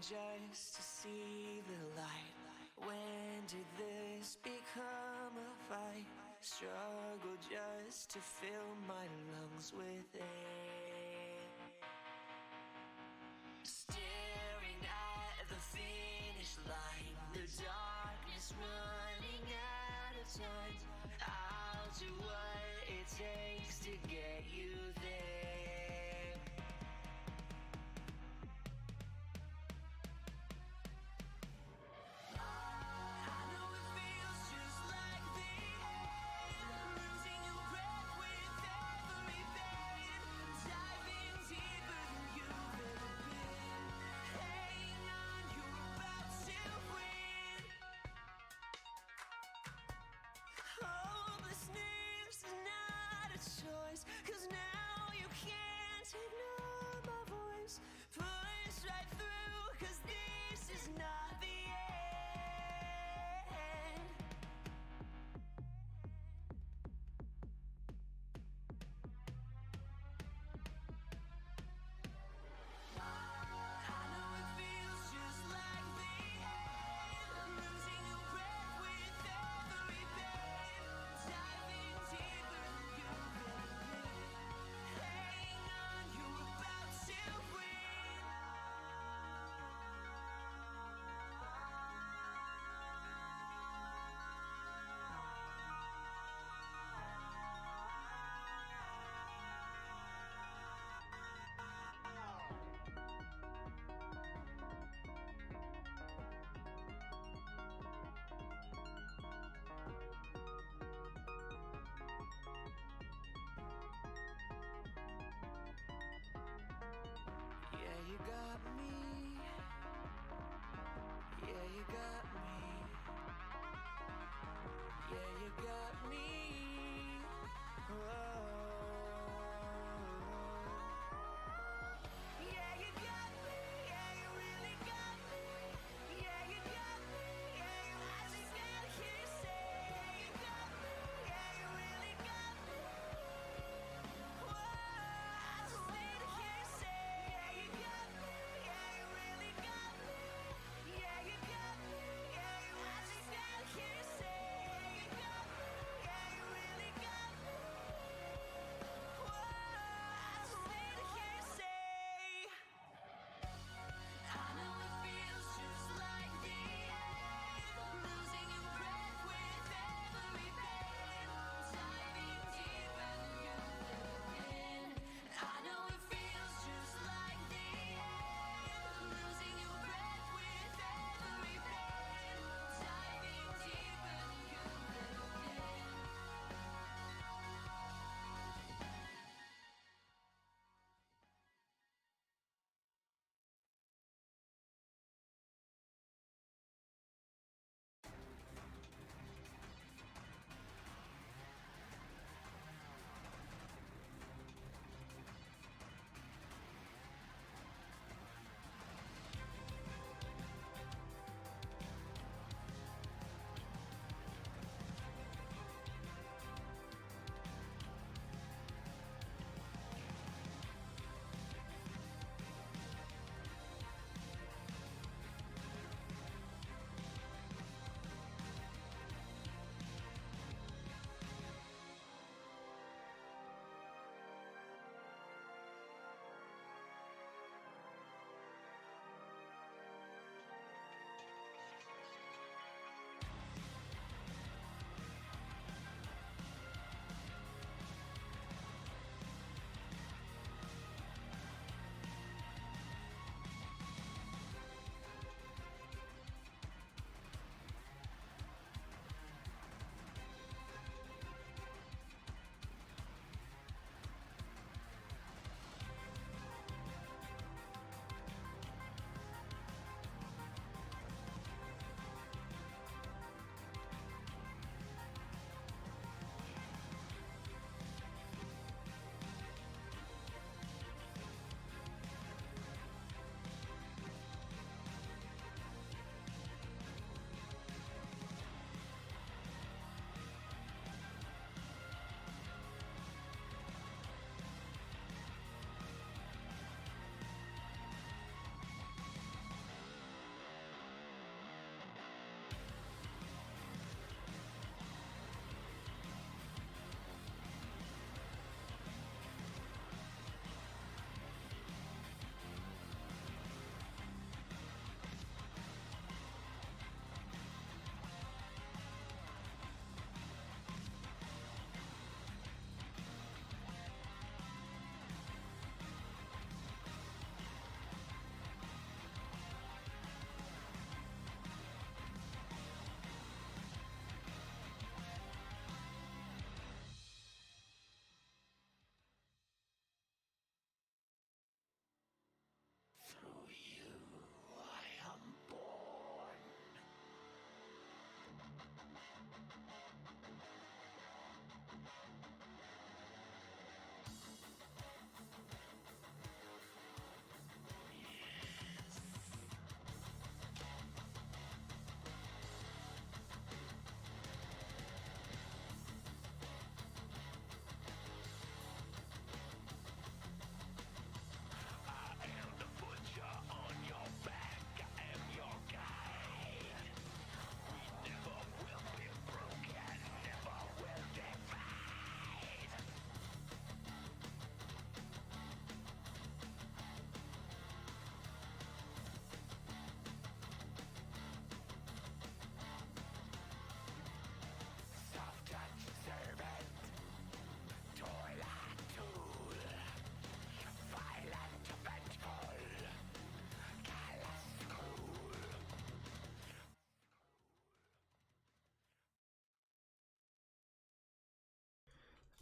just to see the light. When did this become a fight? Struggle just to fill my lungs with air. Staring at the finish line, the darkness running out of time. I'll do what it takes to get you there. Cause now you can't ignore my voice. Push right through, cause this is not the end. I know it feels just like the end. Losing your breath with every breath. Diving deeper than you've ever been. Hang on, you're about to win.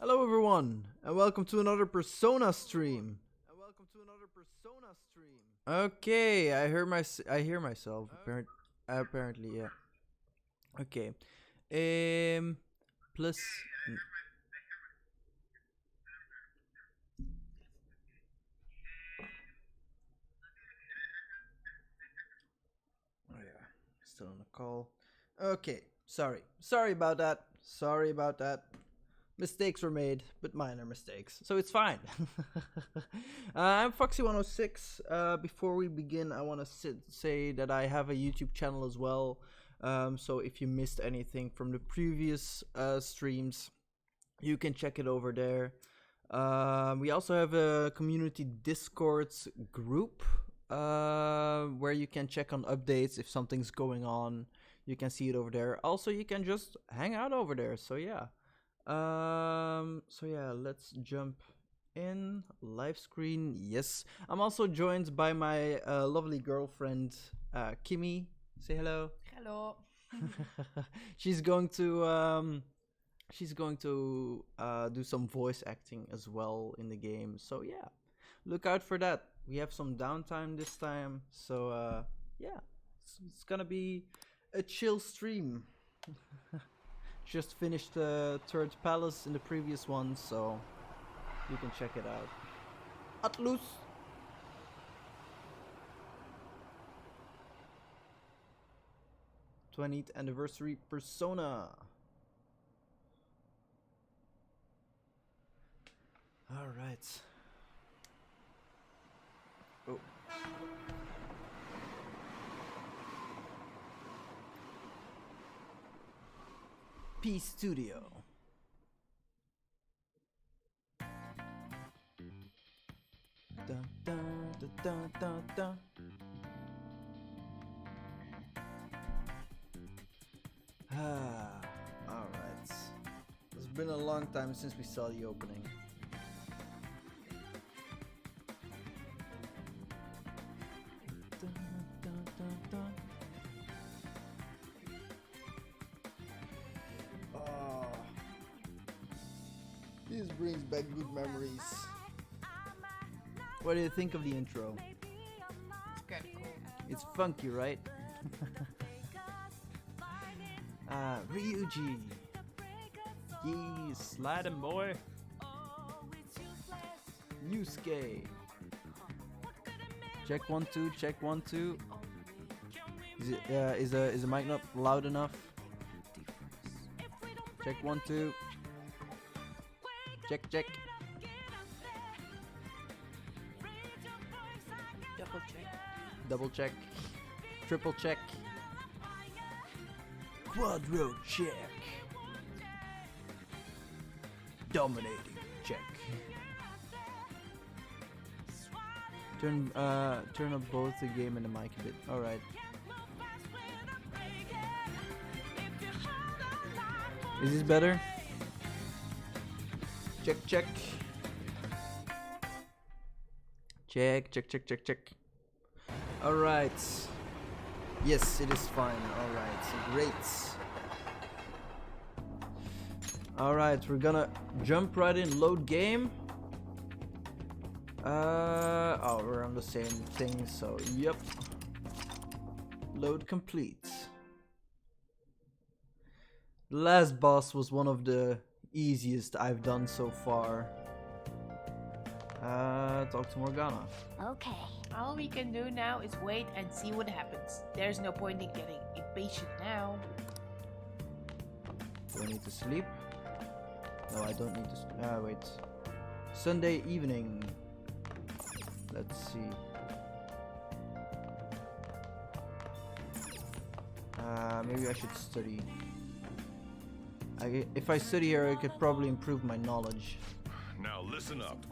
Hello everyone, and welcome to another Persona stream. Okay, I hear myself. Apparently, yeah. Okay. Plus. Oh yeah, still on the call. Okay, sorry about that. Sorry about that. Mistakes were made, but minor mistakes, so it's fine. I'm Foxy106. Before we begin, I want to say that I have a YouTube channel as well. So if you missed anything from the previous streams, you can check it over there. We also have a community Discord group where you can check on updates if something's going on. You can see it over there. Also, you can just hang out over there. So yeah. Let's jump in. Live screen, yes. I'm also joined by my lovely girlfriend, Kimmy. Say hello. Hello. She's going to do some voice acting as well in the game. So yeah, look out for that. We have some downtime this time, so yeah, it's gonna be a chill stream. Just finished the third palace in the previous one, so you can check it out. Atlus. 20th anniversary Persona. All right. Oh. P Studio. Dun, dun, dun, dun, dun, dun. Alright. It's been a long time since we saw the opening. Dun, dun, dun, dun. Oh, this brings back good memories. What do you think of the intro? It's kind of cool. It's funky, right? Ryuji. Yee, slide him, boy. Yusuke. Check 1 2, check 1 2. Is the mic not loud enough? Check 1 2. Check. Double check. Triple check. Quadro check. Dominating check. Turn up both the game and the mic a bit. Alright. Is this better? Check. Check. Alright. Yes, it is fine. Alright, great. Alright, we're gonna jump right in. Load game. We're on the same thing, so yep. Load complete. The last boss was one of the easiest I've done so far. Talk to Morgana. Okay. All we can do now is wait and see what happens. There's no point in getting impatient now. Do I need to sleep? No, I don't need to sleep. Wait. Sunday evening. Let's see. Maybe I should study. If I study here, I could probably improve my knowledge. Now listen up.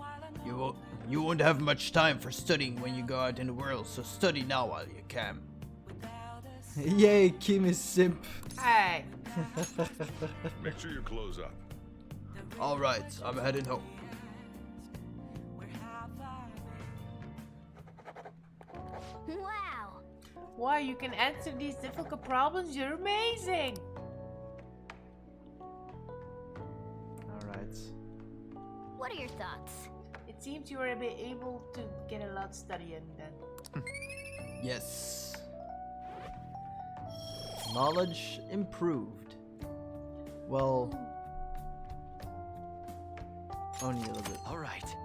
You won't have much time for studying when you go out in the world, so study now while you can. Yay, Kim is simp. Hey! Make sure you close up. Alright, I'm heading home. Wow. Wow, you can answer these difficult problems? You're amazing! Alright. What are your thoughts? It seems you were able to get a lot studying then. Yes. Knowledge improved. Well, only a little bit. All right.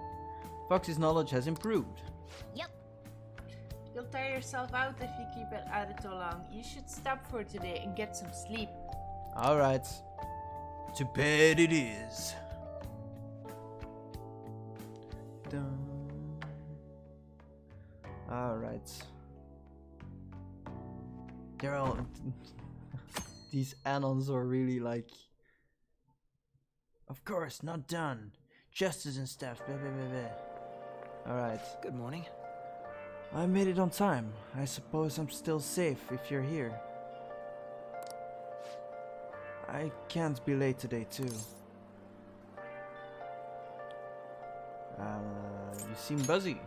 Foxy's knowledge has improved. Yep. You'll tire yourself out if you keep it at it too long. You should stop for today and get some sleep. Alright. To bed it is. Dun. Alright. They're all. These annons are really like. Of course, not done. Justice and stuff. Blah, blah, blah, blah. Alright. Good morning. I made it on time. I suppose I'm still safe if you're here. I can't be late today, too. You seem buzzy.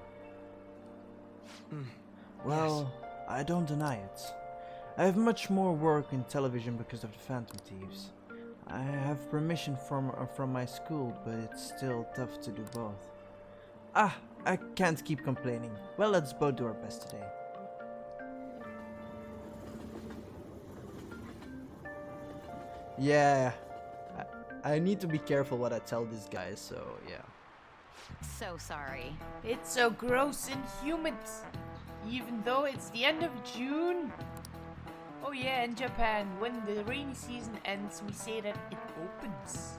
Well, I don't deny it. I have much more work in television because of the Phantom Thieves. I have permission from my school, but it's still tough to do both. Ah, I can't keep complaining. Well, let's both do our best today. Yeah, I need to be careful what I tell these guys, so yeah. So sorry. It's so gross and humid. Even though it's the end of June. Oh yeah, in Japan, when the rainy season ends, we say that it opens.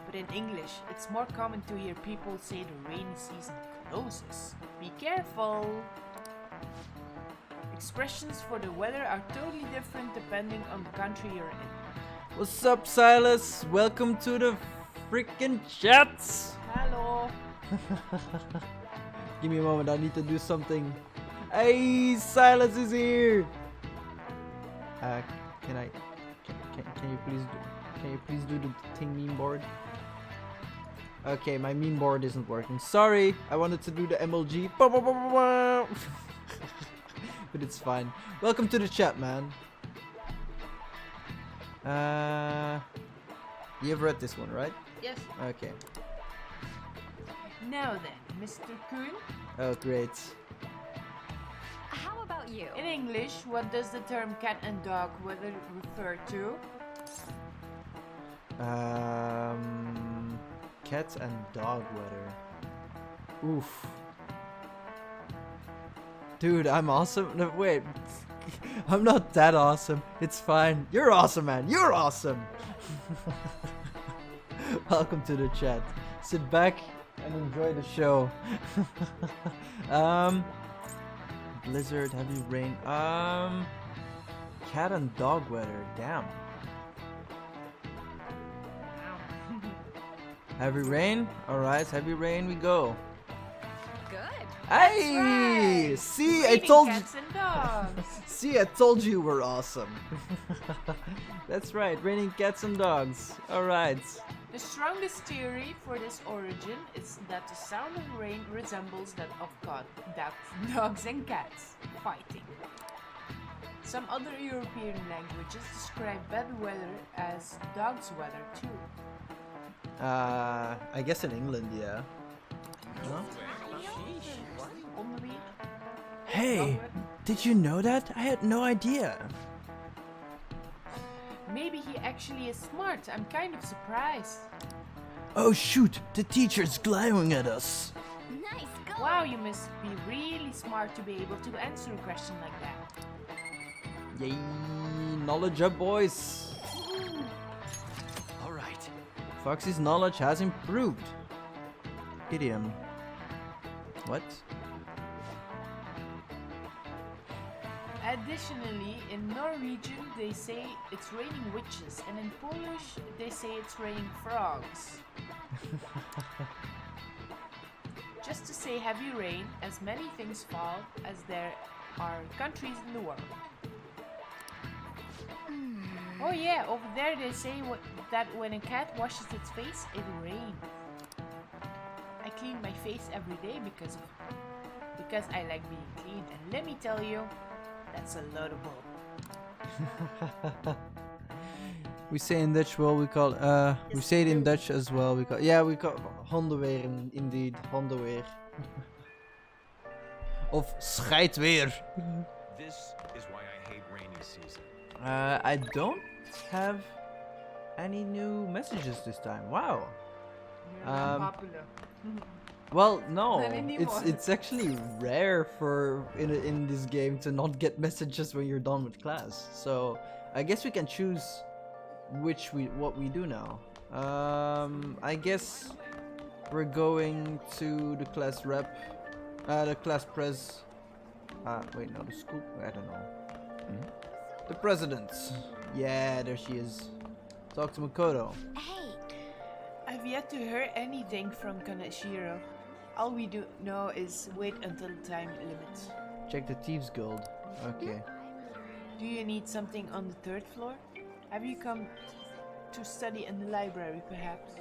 But in English, it's more common to hear people say the rainy season closes. Be careful! Expressions for the weather are totally different depending on the country you're in. What's up, Silas? Welcome to the freaking chats! Hello! Give me a moment, I need to do something. Hey, Silas is here! Can you please do the thing meme board? Okay, my meme board isn't working. Sorry, I wanted to do the MLG. But it's fine. Welcome to the chat, man. You've read this one, right? Yes. Okay. Now then, Mr. Kuhn. Oh, great. How about you? In English, what does the term cat and dog weather refer to? Cat and dog weather. Oof. Dude, I'm awesome. No, wait. I'm not that awesome. It's fine. You're awesome, man. You're awesome. Welcome to the chat. Sit back and enjoy the show. Blizzard, heavy rain. Cat and dog weather. Damn. Heavy rain? Alright, heavy rain we go. Good. Hey! right. See, I Raining told you. cats and dogs. See, I told you we're awesome. That's right, raining cats and dogs. Alright. The strongest theory for this origin is that the sound of rain resembles that of dogs and cats fighting. Some other European languages describe bad weather as dog's weather too. I guess in England, yeah. Huh? Onweer. Hey, did you know that? I had no idea. Maybe he actually is smart. I'm kind of surprised. Oh shoot, the teacher's glowing at us. Nice go. Wow, you must be really smart to be able to answer a question like that. Yay, knowledge up, boys. All right. Foxy's knowledge has improved. Idiom. What? Additionally, in Norwegian they say it's raining witches, and in Polish they say it's raining frogs. Just to say heavy rain, as many things fall as there are countries in the world. Oh yeah, over there they say that when a cat washes its face, it rains. I clean my face every day because I like being clean, and let me tell you, that's a lot of bull. We say in Dutch, well, we call we say it in Dutch as well. We call hondenweer indeed, hondenweer. Of scheidweer. This is why I hate rainy season. I don't have any new messages this time. Wow. You're not Um, popular. Well, no, Not anymore. it's actually rare for in this game to not get messages when you're done with class. So I guess we can choose what we do now. I guess we're going to the class rep, the class pres. Wait, no, the school. I don't know. The president. Yeah, there she is. Talk to Makoto. Hey, I've yet to hear anything from Kaneshiro. All we do know is wait until the time limit. Check the Thieves Guild. Okay. Do you need something on the third floor? Have you come to study in the library, perhaps?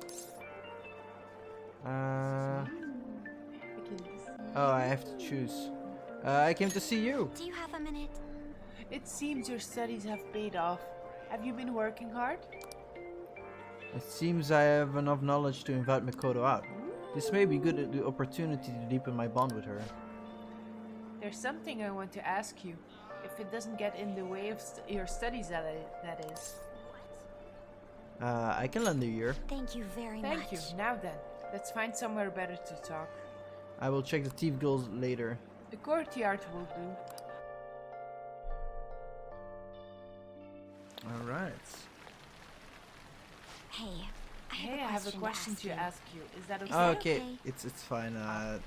Oh, I have to choose. I came to see you. do you have a minute? It seems your studies have paid off. Have you been working hard? It seems I have enough knowledge to invite Makoto out. This may be good the opportunity to deepen my bond with her. There's something I want to ask you. If it doesn't get in the way of your studies, that is. I can lend a year. Thank you very Thank much. you. Now then, let's find somewhere better to talk. I will check the Thief Guild later. The courtyard will do. Alright. Hey, Hey, I have a question to ask you. Is that okay? that Okay, okay? it's fine.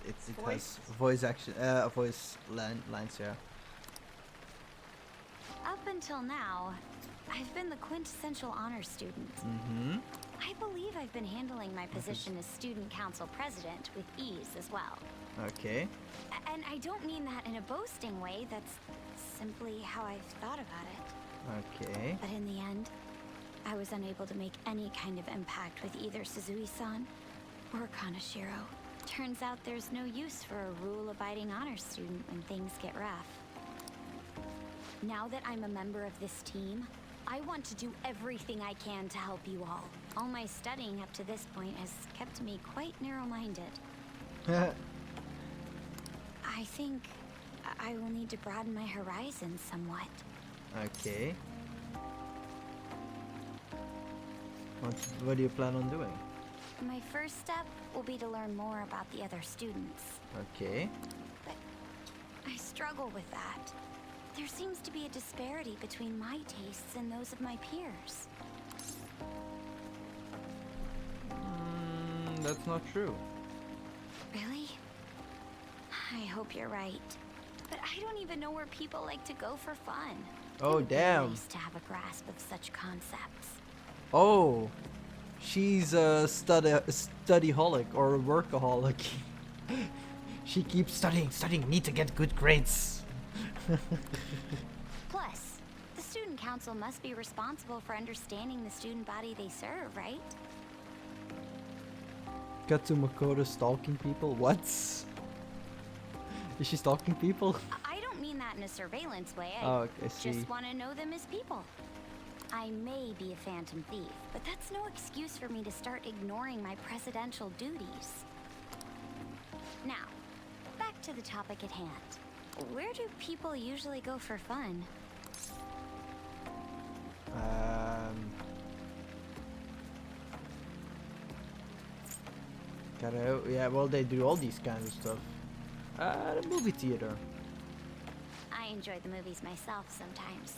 It Voice? has voice action, voice lines. Yeah. Up until now, I've been the quintessential honor student. Mm-hmm. I believe I've been handling my position as student council president with ease as well. Okay. And I don't mean that in a boasting way, that's simply how I've thought about it. Okay. But in the end, I was unable to make any kind of impact with either Suzui-san or Kaneshiro. Turns out there's no use for a rule-abiding honor student when things get rough. Now that I'm a member of this team, I want to do everything I can to help you all. All my studying up to this point has kept me quite narrow-minded. I think I will need to broaden my horizons somewhat. Okay. What do you plan on doing? My first step will be to learn more about the other students. Okay. But I struggle with that. There seems to be a disparity between my tastes and those of my peers. That's not true. Really? I hope you're right. But I don't even know where people like to go for fun. Oh, It would be damn. nice to have a grasp of such concepts. Oh, she's a studyholic or a workaholic. She keeps studying, need to get good grades. Plus, the student council must be responsible for understanding the student body they serve, right? Cut to Makoto stalking people. What? Is she stalking people? I don't mean that in a surveillance way. Oh, okay, I see. Just want to know them as people. I may be a phantom thief, but that's no excuse for me to start ignoring my presidential duties. Now, back to the topic at hand. Where do people usually go for fun? Yeah, well, they do all these kinds of stuff. The movie theater. I enjoy the movies myself sometimes.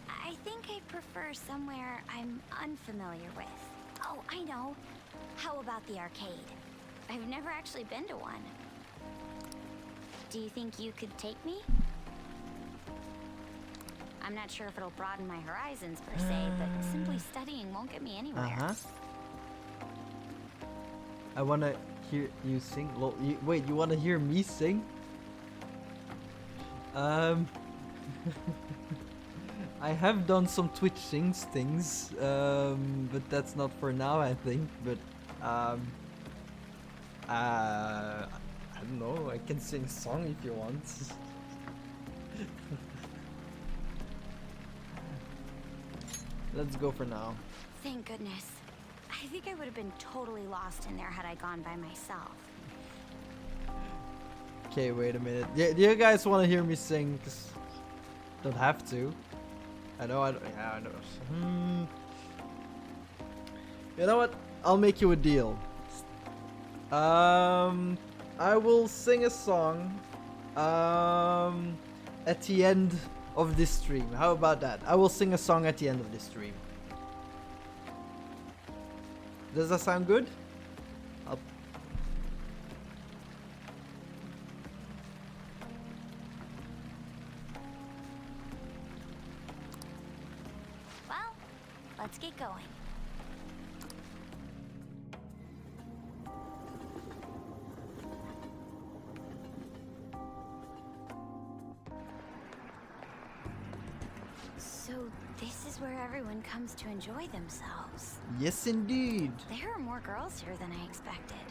I think I prefer somewhere I'm unfamiliar with. Oh, I know. How about the arcade? I've never actually been to one. Do you think you could take me? I'm not sure if it'll broaden my horizons per se, but simply studying won't get me anywhere. Uh-huh. I wanna hear you sing. Wait, you wanna hear me sing? I have done some Twitch sings things, but that's not for now, I think. But I don't know. I can sing a song if you want. let's go for now. Thank goodness. I think I would have been totally lost in there had I gone by myself. Okay, wait a minute. Yeah, do you guys want to hear me sing? 'Cause don't have to. I know. I don't. Yeah, I know. You know what? I'll make you a deal. I will sing a song. At the end of this stream. How about that? I will sing a song at the end of this stream. Does that sound good? Well, let's get going. So this is where everyone comes to enjoy themselves. Yes, indeed. There are more girls here than I expected.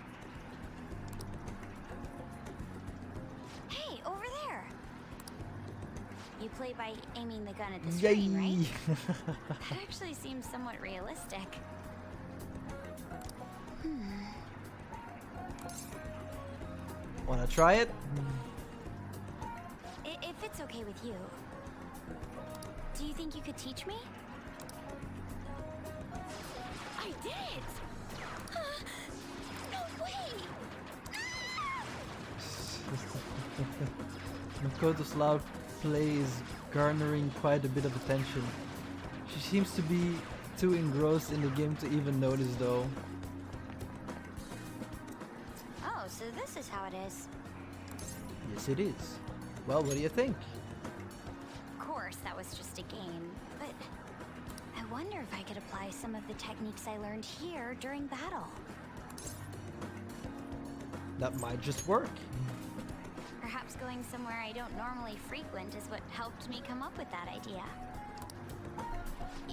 Hey, over there! You play by aiming the gun at the screen, right? That actually seems somewhat realistic. Wanna try it? If it's okay with you, do you think you could teach me? I did it! No way! Makoto's loud play is garnering quite a bit of attention. She seems to be too engrossed in the game to even notice though. Oh, so this is how it is. Yes, it is. Well, what do you think? Of course, that was just a game, but I wonder if I could apply some of the techniques I learned here during battle. That might just work. Perhaps going somewhere I don't normally frequent is what helped me come up with that idea.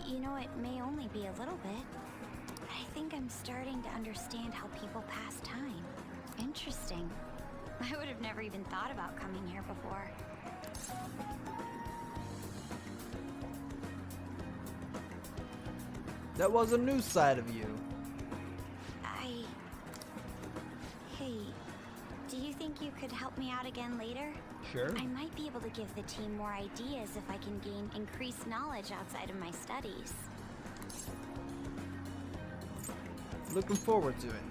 You know, it may only be a little bit, but I think I'm starting to understand how people pass time. Interesting. I would have never even thought about coming here before. That was a new side of you. Hey, do you think you could help me out again later? Sure. I might be able to give the team more ideas if I can gain increased knowledge outside of my studies. Looking forward to it.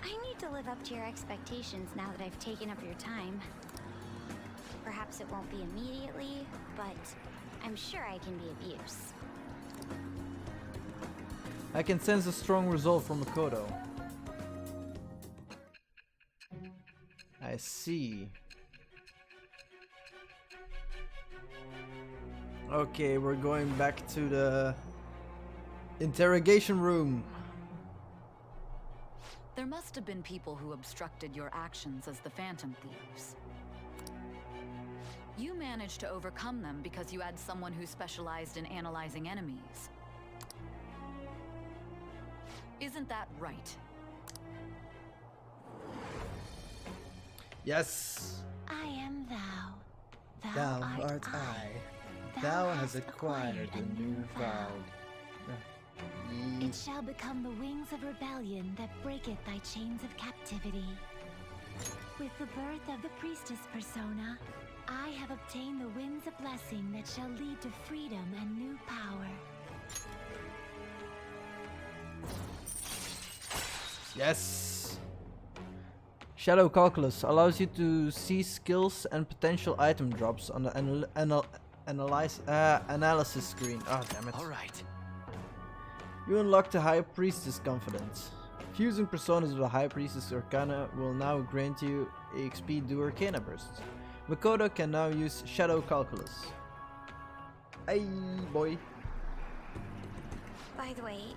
I need to live up to your expectations now that I've taken up your time. Perhaps it won't be immediately, but I'm sure I can be of use. I can sense a strong resolve from Makoto. I see. Okay, we're going back to the interrogation room. There must have been people who obstructed your actions as the Phantom Thieves. You managed to overcome them because you had someone who specialized in analyzing enemies. Isn't that right? Yes. I am thou. Thou art I. Thou hast acquired a new vow. It shall become the wings of rebellion that breaketh thy chains of captivity. With the birth of the priestess persona, I have obtained the winds of blessing that shall lead to freedom and new power. Yes. Shadow Calculus allows you to see skills and potential item drops on the analysis screen. Oh, damn it. All right. You unlock the High Priestess Confidence. Fusing personas with the High Priestess Arcana will now grant you XP do Arcana bursts. Makoto can now use Shadow Calculus. Hey, boy. By the way,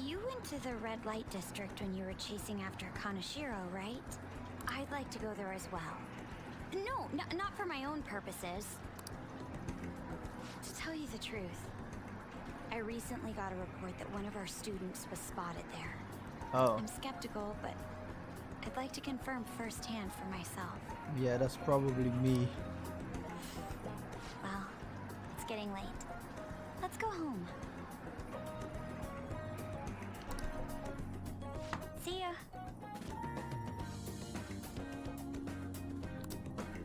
you went to the red light district when you were chasing after Kaneshiro, right? I'd like to go there as well. No, not for my own purposes. To tell you the truth, I recently got a report that one of our students was spotted there. Oh, I'm skeptical, but I'd like to confirm firsthand for myself. yeah, that's probably me. Well, it's getting late. Let's go home.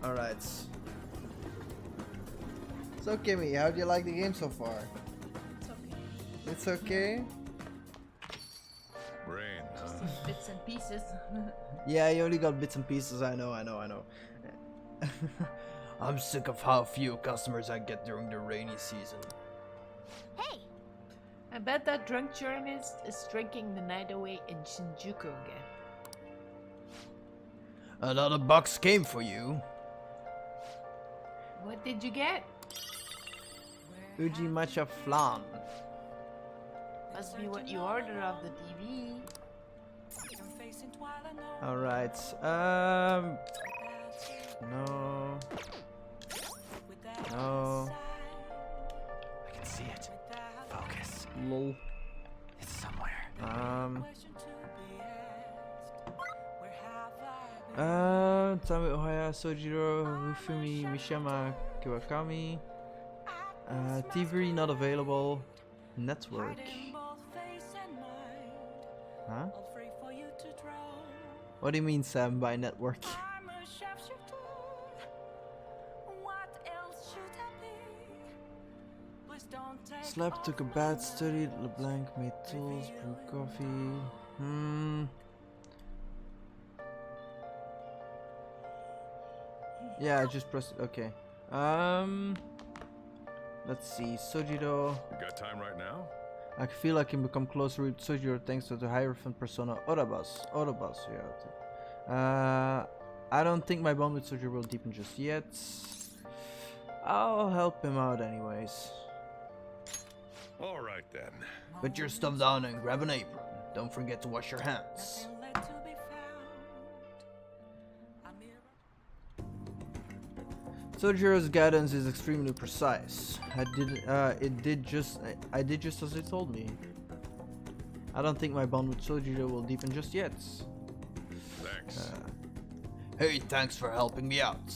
Alright. So Kimmy, how do you like the game so far? It's okay. It's okay? Rain, huh? Just in bits and pieces. Yeah, you only got bits and pieces, I know. I'm sick of how few customers I get during the rainy season. Hey, I bet that drunk journalist is drinking the night away in Shinjuku again. Another box came for you. What did you get? Uji matcha flan. Must be what you ordered off the TV. Alright, no. No. I can see it. Focus. Lol. It's somewhere. Tami Ohaya, Sojiro, Rufumi, Mishima, Kiwakami. TV not available. Network. Huh? What do you mean, Sam, by network? Slept, took a bath, studied, LeBlanc made tools, brewed coffee. Yeah, I just pressed it. Okay. Let's see. Sojiro. You got time right now? I feel I can become closer with Sojiro thanks to the Hierophant persona Orabas. Yeah. I don't think my bond with Sojiro will deepen just yet. I'll help him out anyways. All right then. Put your stuff down and grab an apron. Don't forget to wash your hands. Sojiro's guidance is extremely precise. I did just as it told me. I don't think my bond with Sojiro will deepen just yet. Thanks. Hey, thanks for helping me out.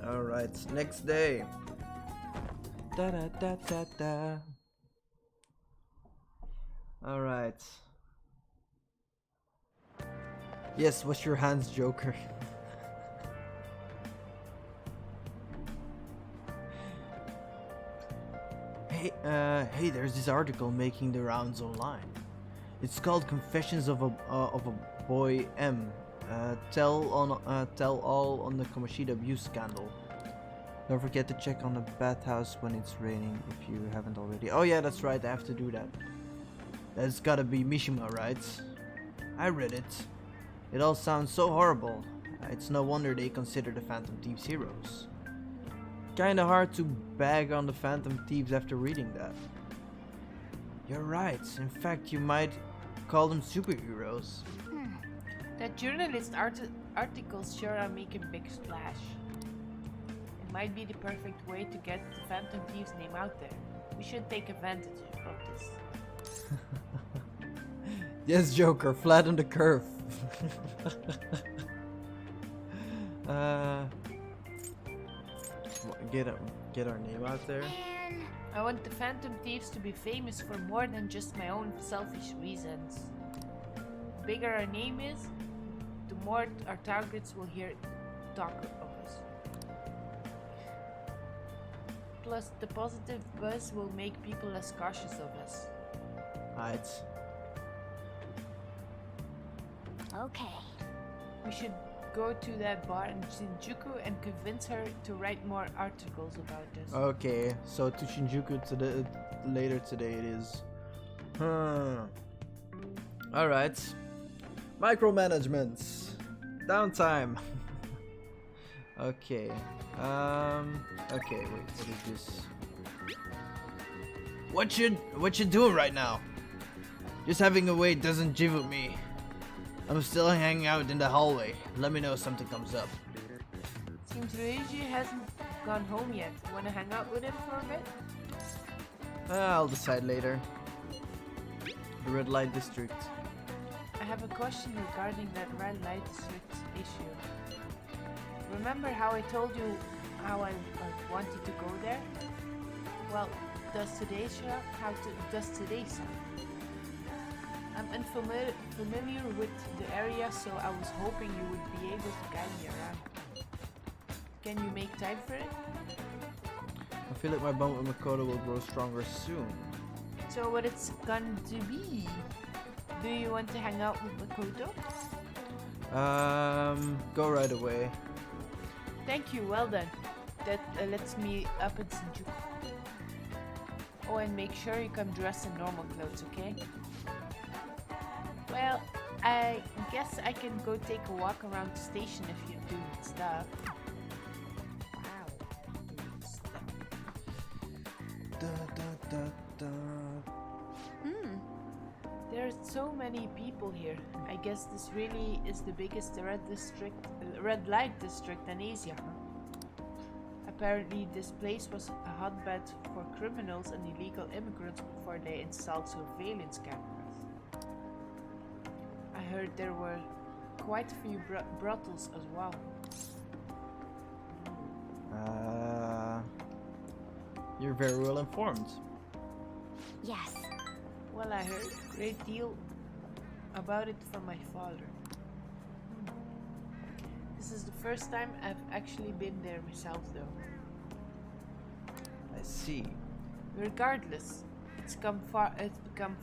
Alright, next day. Da da da da da. Alright. Yes, wash your hands, Joker. Hey, there's this article making the rounds online. It's called Confessions of a Boy M. Tell all on the Kamoshida abuse scandal. Don't forget to check on the bathhouse when it's raining if you haven't already. Oh yeah, that's right, I have to do that. That's gotta be Mishima, right? I read it. It all sounds so horrible. It's no wonder they consider the Phantom Thieves heroes. Kinda hard to bag on the Phantom Thieves after reading that. You're right, in fact you might call them superheroes. That journalist articles sure are making big splash. It might be the perfect way to get the Phantom Thieves name out there. We should take advantage of this. Yes, Joker, flat on the curve. Get our name out there. I want the Phantom Thieves to be famous for more than just my own selfish reasons. The bigger our name is, the more our targets will hear talk of us. Plus, the positive buzz will make people less cautious of us. Alright. okay. We should go to that bar in Shinjuku and convince her to write more articles about us. Okay, so to Shinjuku later today it is. Alright. Micromanagement. Downtime. Okay. Okay, wait, what is this? What you doing right now? Just having a wait doesn't jive with me. I'm still hanging out in the hallway. Let me know if something comes up. Seems Luigi hasn't gone home yet. Wanna hang out with him for a bit? I'll decide later. The red light district. I have a question regarding that red light district issue. Remember how I told you how I wanted to go there? Well, does today sound? unfamiliar with the area, so I was hoping you would be able to guide me around. Can you make time for it? I feel like my bond with Makoto will grow stronger soon. So what it's going to be? Do you want to hang out with Makoto? Go right away. Thank you, well done. That lets me up in Shinjuku. Oh, and make sure you come dressed in normal clothes, okay? Well, I guess I can go take a walk around the station if you're doing stuff. Wow. Da, da, da, da. There are so many people here. I guess this really is the biggest red light district in Asia, huh? Apparently this place was a hotbed for criminals and illegal immigrants before they installed surveillance cameras. I heard there were quite a few brothels as well. You're very well informed. Yes. Well, I heard a great deal about it from my father. This is the first time I've actually been there myself, though. I see. Regardless, it's become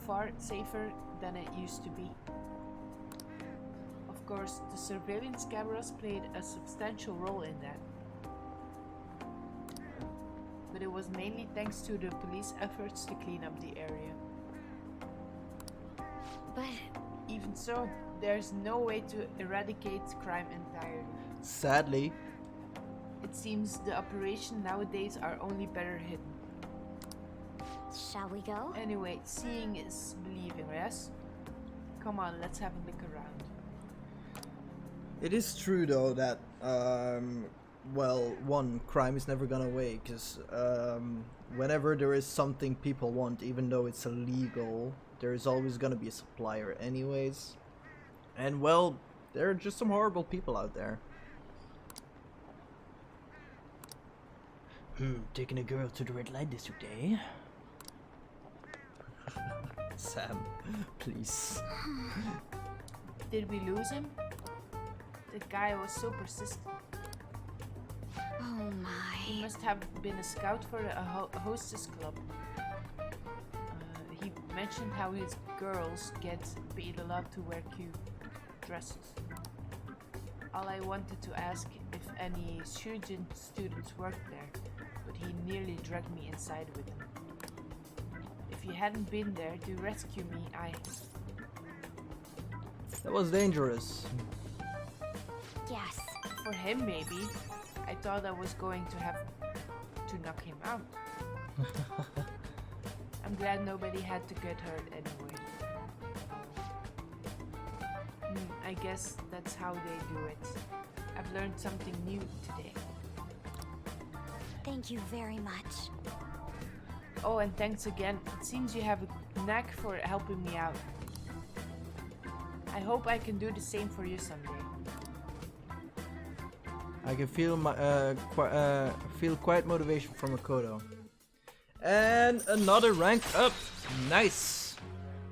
far safer than it used to be. Of course, the surveillance cameras played a substantial role in that. But it was mainly thanks to the police efforts to clean up the area. But Even so, there's no way to eradicate crime entirely. Sadly. It seems the operation nowadays are only better hidden. shall we go? Anyway, seeing is believing, yes? Come on, let's have a look around. It is true though that well, one, crime is never gonna away because whenever there is something people want, even though it's illegal, there is always gonna be a supplier anyways. And well, there are just some horrible people out there. Taking a girl to the red light district, eh? Sam, please. Did we lose him? The guy was so persistent. Oh He my. must have been a scout for a hostess club. He mentioned how his girls get paid a lot to wear cute dresses. All I wanted to ask if any Shujin students worked there, but he nearly dragged me inside with him. If he hadn't been there to rescue me, That was dangerous. Yes. for him maybe, I thought I was going to have to knock him out. I'm glad nobody had to get hurt anyway. I guess that's how they do it. I've learned something new today. Thank you very much. Oh, and thanks again. It seems you have a knack for helping me out. I hope I can do the same for you someday. I can feel feel quite motivation from Makoto. And another rank up. Nice.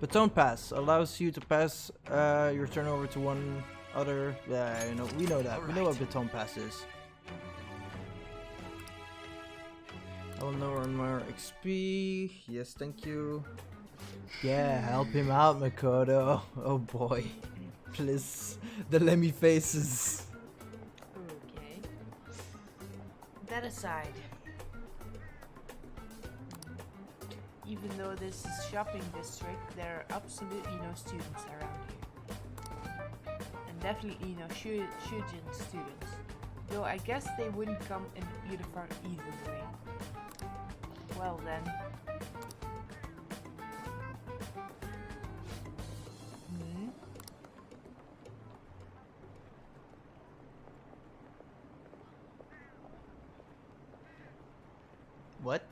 Baton pass allows you to pass your turn over to one other. Yeah, you know, we know that. We know what baton pass is. I will know earn more XP. Yes, thank you. Yeah, help him out, Makoto. Oh boy. Please. The Lemmy faces. Okay. That aside, even though this is shopping district, there are absolutely no students around here. And definitely no Shujin students. Though I guess they wouldn't come in uniform either way. Well then. What?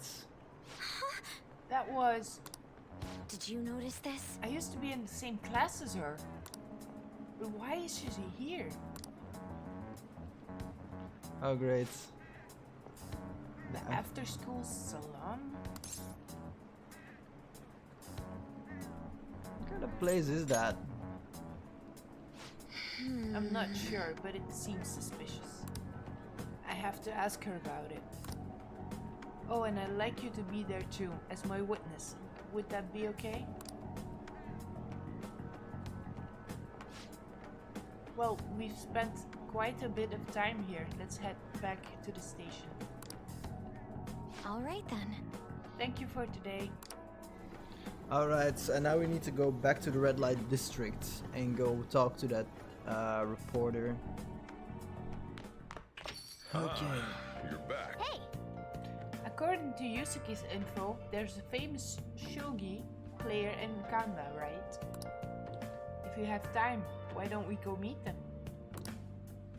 That was... Did you notice this? I used to be in the same class as her. But why is she here? Oh, great. The after-school salon? Kind What place is that? I'm not sure, but it seems suspicious. I have to ask her about it. Oh, and I'd like you to be there too, as my witness. Would that be okay? Well, we've spent quite a bit of time here. Let's head back to the station. All right then. Thank you for today. Alright, and now we need to go back to the red light district and go talk to that reporter. Okay. You're back. Hey, According to Yusuke's info, there's a famous shogi player in Kanda, right? If you have time, why don't we go meet them?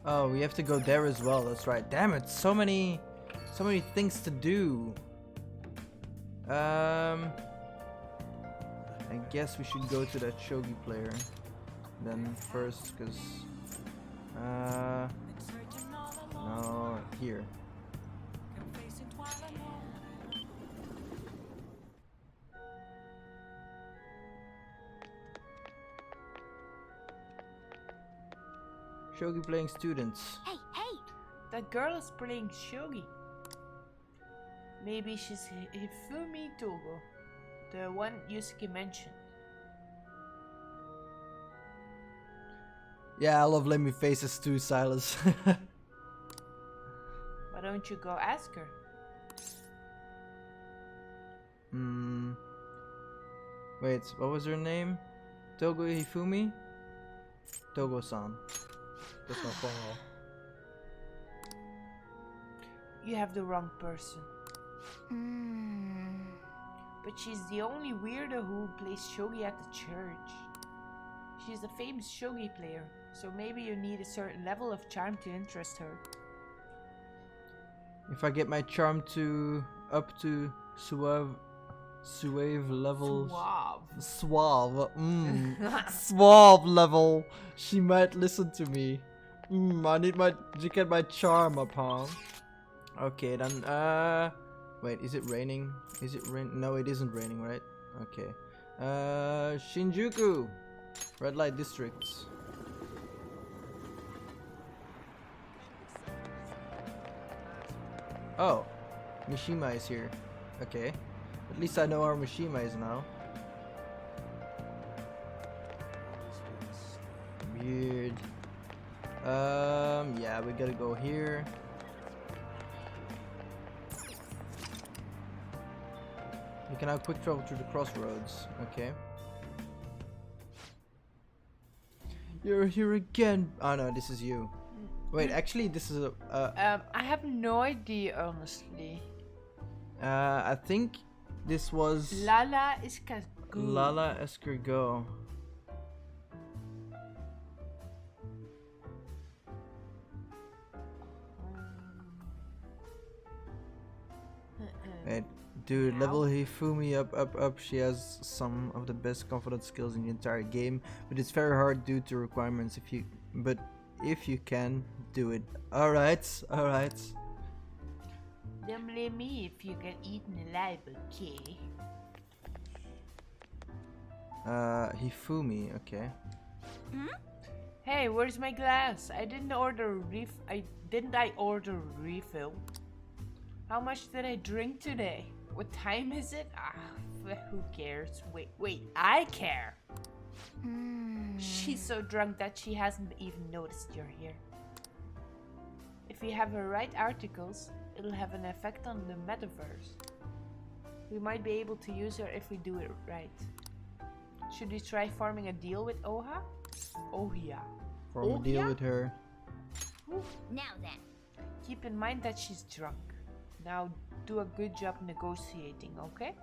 Oh, we have to go there as well. That's right. Damn it, so many things to do. I guess we should go to that shogi player then first, cause no, here. Shogi playing students. hey, hey! That girl is playing shogi. Maybe she's Hifumi Togo, the one Yusuke mentioned. Yeah, I love Lemmy faces too, Silas. Why don't you go ask her? Wait, what was her name? Togo Hifumi? Togo-san. That's not formal. You have the wrong person. Hmm. But she's the only weirdo who plays shogi at the church. She's a famous shogi player, so maybe you need a certain level of charm to interest her. If I get my charm to up to suave levels. Suave. Suave level. She might listen to me. I need to get my charm up, huh? Okay, then, wait, is it raining? Is it rain? No, it isn't raining, right? Okay. Shinjuku. Red light districts. Oh, Mishima is here. Okay. At least I know where Mishima is now. Weird. Yeah, we gotta go here. We can now quick travel through the crossroads. Okay. You're here again. Oh no, this is you. Wait, actually, this is a. I have no idea, honestly. I think this was Lala is good. Lala Escargot. Wait, dude, level Hifumi up. She has some of the best confidence skills in the entire game, but it's very hard due to requirements. If you can do it, all right. Don't blame me if you get eaten alive, okay? Hifumi, okay. Hey, where's my glass? Didn't I order a refill? How much did I drink today? What time is it? Who cares? Wait, I care. She's so drunk that she hasn't even noticed you're here. If we have her right articles, it'll have an effect on the metaverse. We might be able to use her if we do it right. Should we try forming a deal with Oha? Ohia. Form a deal with her. Now then. Keep in mind that she's drunk. Now do a good job negotiating, okay?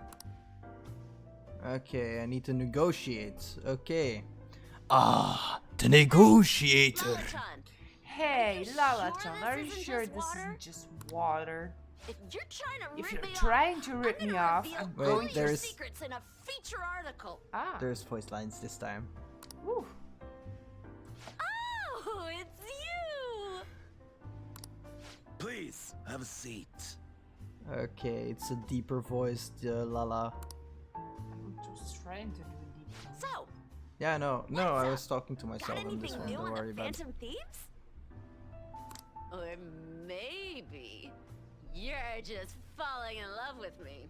Okay, I need to negotiate. Okay. The negotiator. Lala-chan, Hey, you Lala-chan, sure are this you isn't sure just this water? isn't just water? if you're trying to If rip you're me trying off, to rip I'm me gonna off, reveal I'm Wait, all going your to... there's- secrets in a feature article. There's voice lines this time. Whew. Oh, it's you! Please, have a seat. Okay, it's a deeper voice, Lala. I'm just trying to do a deep one. So, Yeah, no, What's I up? was talking to Got myself on this anything one. new Don't on worry the about it. Phantom Thieves? Or maybe you're just falling in love with me,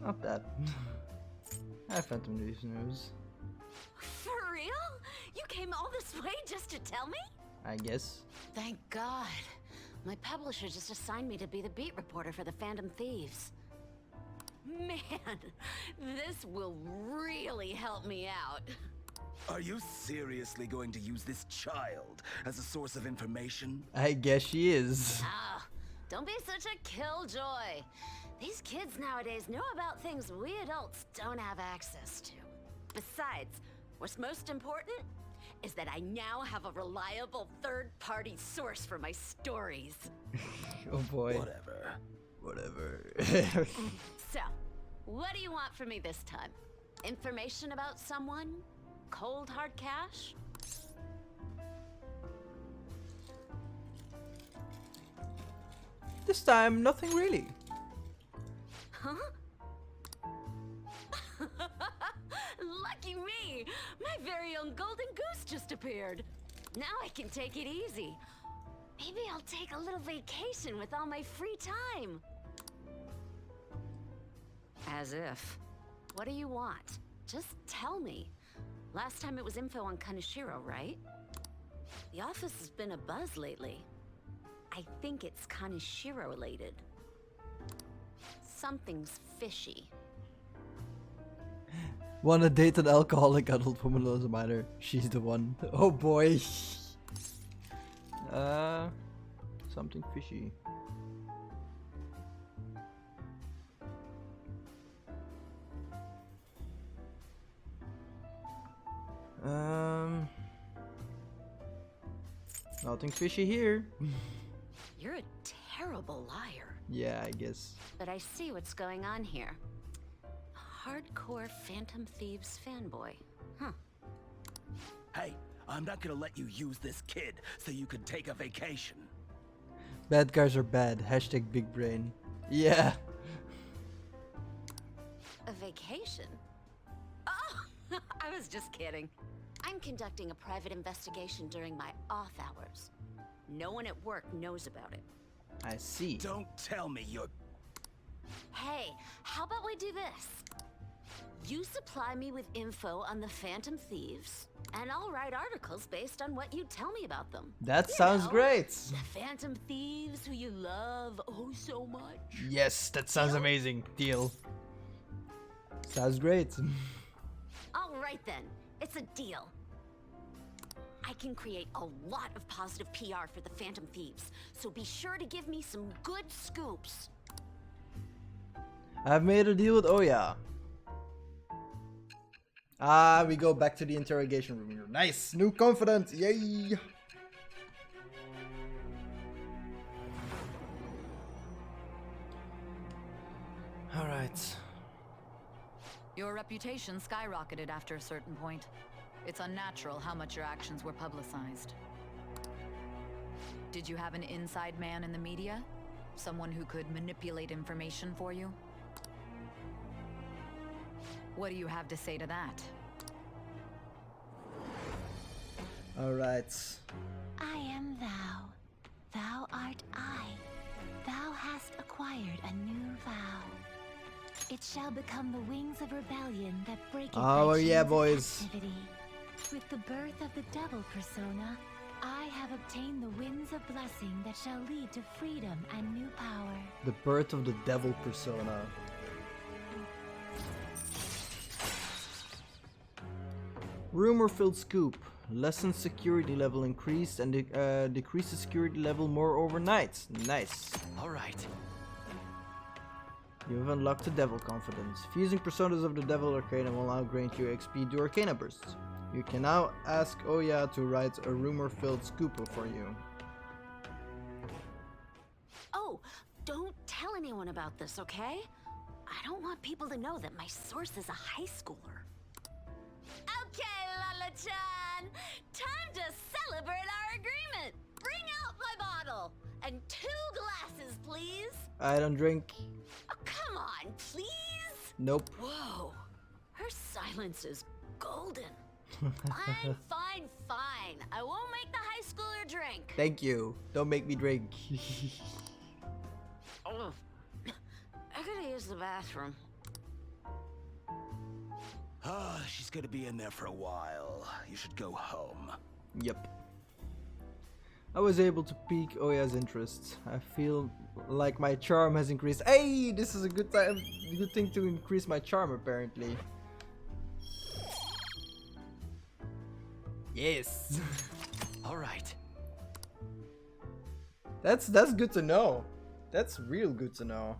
Not that. I have Phantom Thieves news, For real? You came all this way just to tell me? I guess. Thank God. My publisher just assigned me to be the beat reporter for the Phantom Thieves. Man, this will really help me out. Are you seriously going to use this child as a source of information? I guess she is. Ah, don't be such a killjoy. These kids nowadays know about things we adults don't have access to. Besides, what's most important is that I now have a reliable third-party source for my stories. Oh boy. Whatever. So, what do you want from me this time? Information about someone? Cold hard cash? This time, nothing really. Huh? Lucky me! My very own golden goose just appeared. Now I can take it easy. Maybe I'll take a little vacation with all my free time. As if. What do you want? Just tell me. Last time it was info on Kaneshiro, right? The office has been a buzz lately. I think it's Kaneshiro related. Something's fishy. Wanna date an alcoholic adult woman as a minor? She's the one. Oh boy. Something fishy. Nothing fishy here. You're a terrible liar. Yeah, I guess. But I see what's going on here. Hardcore Phantom Thieves fanboy. Huh. Hey, I'm not gonna let you use this kid so you can take a vacation. Bad guys are bad. Hashtag big brain. Yeah. A vacation? Oh, I was just kidding. I'm conducting a private investigation during my off hours. No one at work knows about it. I see. Don't tell me you're... Hey, how about we do this? You supply me with info on the Phantom Thieves, and I'll write articles based on what you tell me about them. That You sounds know, great. The Phantom Thieves who you love oh so much. Yes, that sounds amazing. Deal. Sounds great. All right then, it's a deal. I can create a lot of positive PR for the Phantom Thieves, so be sure to give me some good scoops. I've made a deal with Oya. Ah, we go back to the interrogation room here. Nice, new confidant, yay! Alright. Your reputation skyrocketed after a certain point. It's unnatural how much your actions were publicized. Did you have an inside man in the media? Someone who could manipulate information for you? What do you have to say to that? Alright. I am thou. Thou art I. Thou hast acquired a new vow. It shall become the wings of rebellion that break it Oh, by yeah, chains of boys. captivity. With the birth of the devil persona, I have obtained the winds of blessing that shall lead to freedom and new power. The birth of the devil persona. Rumor-filled scoop. Lessen security level increased and decreases security level more overnight. Nice. Alright. You have unlocked the Devil Confidence. Fusing personas of the Devil Arcana will now grant you XP to Arcana bursts. You can now ask Oya to write a rumor-filled scoop for you. Oh, don't tell anyone about this, okay? I don't want people to know that my source is a high schooler. Okay, Lala-chan! Time to celebrate our agreement! Bring out my bottle! And 2 glasses, please? I don't drink. Oh, come on, please? Nope. Whoa. Her silence is golden. Fine, fine, fine. I won't make the high schooler drink. Thank you. Don't make me drink. Oh. I gotta use the bathroom. Ah, she's gonna be in there for a while. You should go home. Yep. I was able to pique Oya's interest. I feel like my charm has increased. Hey, this is a good thing to increase my charm apparently. Yes. All right. That's good to know. That's real good to know.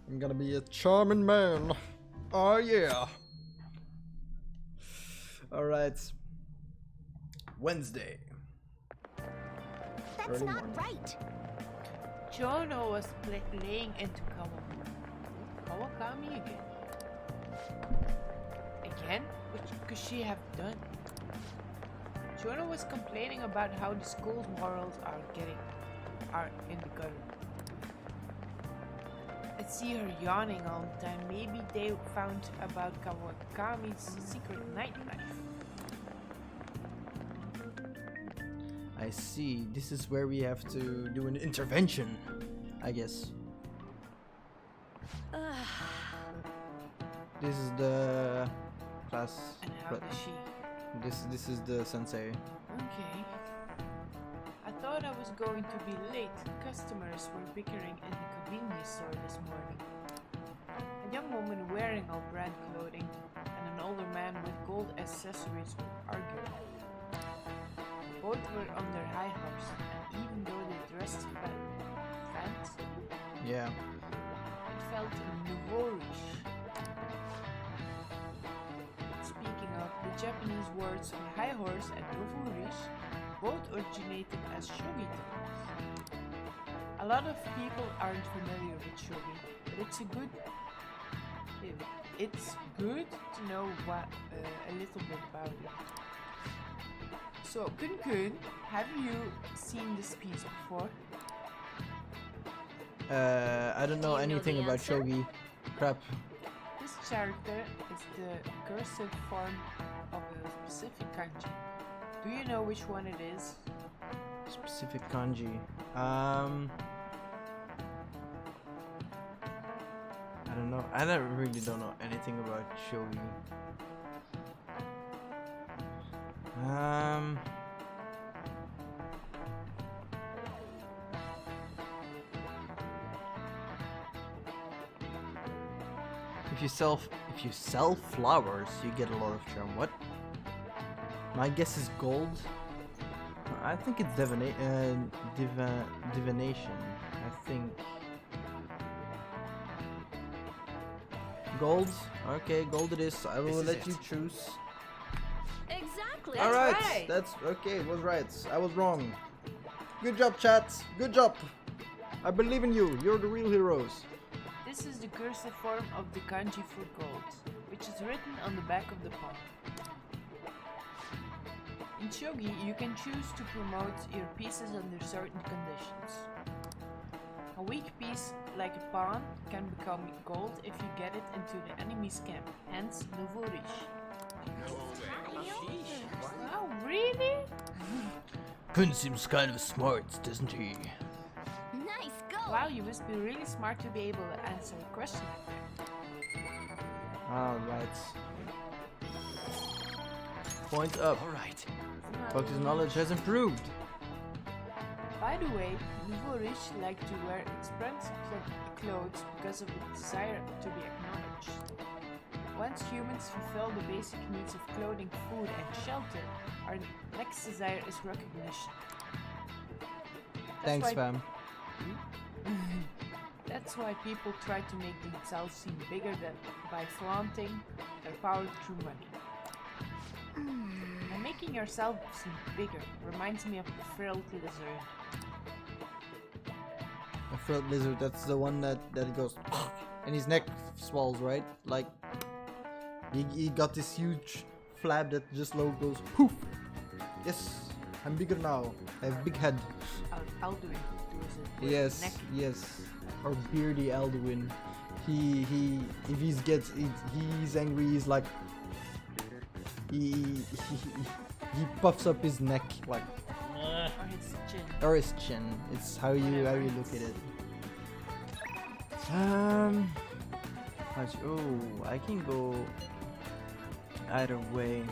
I'm gonna be a charming man. Oh yeah. All right. Wednesday. That's Early not morning. right. Jono was playing into Kawakami again. Again? What could she have done? Jono was complaining about how the school's morals are in the gutter. I see her yawning all the time. Maybe they found about Kawakami's secret nightlife. I see. This is where we have to do an intervention, I guess. This is the class. And how does she? This is the sensei. Okay. I thought I was going to be late. Customers were bickering in the convenience store this morning. A young woman wearing all brand clothing and an older man with gold accessories were arguing. Both were on their high horse, and even though they dressed fancy, Yeah. it felt nouveau-riche. Speaking of, the Japanese words for high horse and nouveau-riche both originated as shogi terms. A lot of people aren't familiar with shogi, but it's good to know a little bit about it. So, Kun, have you seen this piece before? I don't know Do you know anything the about answer? shogi. Crap. This character is the cursive form of a specific kanji. Do you know which one it is? Specific kanji. I don't know. I really don't know anything about shogi. If you sell flowers, you get a lot of charm. What? My guess is gold. I think it's divination. I think gold. Okay, gold it is. I will This is let you it. choose. Exactly. All right, right. that's okay. It was right. I was wrong. Good job, chat. Good job. I believe in you. You're the real heroes. This is the cursive form of the kanji for gold, which is written on the back of the palm. In shogi, you can choose to promote your pieces under certain conditions. A weak piece, like a pawn, can become gold if you get it into the enemy's camp, hence nouveau-riche. Oh, really? Kun seems kind of smart, doesn't he? Nice go. Wow, you must be really smart to be able to answer a question like that. Alright. Point up. All right. Focus knowledge has improved. By the way, nouveau-riche like to wear expensive clothes because of the desire to be acknowledged. Once humans fulfill the basic needs of clothing, food, and shelter, our next desire is recognition. Thanks, why- fam. That's why people try to make themselves seem bigger than by flaunting their power through money. And making yourself seem bigger reminds me of the frilled lizard. A frilled lizard, that's the one that goes and his neck swells, right? Like he got this huge flap that just goes poof. Yes, I'm bigger now. I have big head. Alduin. Do is it with Yes, neck. yes. Or beardy Alduin. If he's angry, he's like he puffs up his neck like, Or his chin. or his chin. It's how you look at it. I can go either way.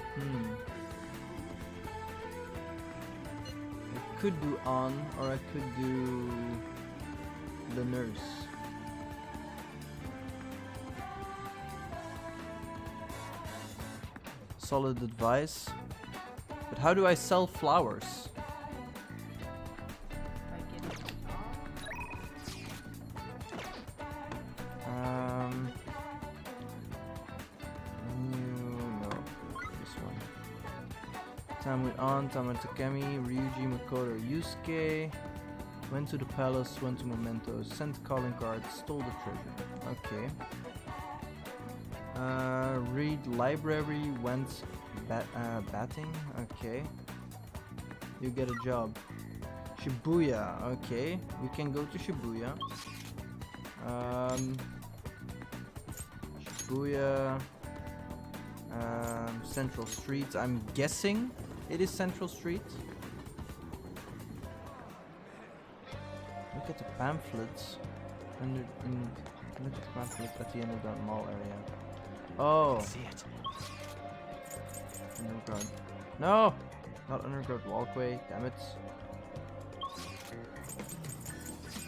I could do on, or I could do the nurse. Solid advice. But how do I sell flowers? By getting No, this one. Time with On, time with Takemi, Ryuji, Makoto, Yusuke. Went to the palace, went to Mementos, sent calling cards, stole the treasure. Okay. Read library, went batting. Okay. You get a job. Shibuya. Okay. We can go to Shibuya. Shibuya. Central Street. I'm guessing it is Central Street. Look at the pamphlets. Look at the pamphlet at the end of that mall area. Oh. See it. Underground. No! Not underground walkway. Damn it.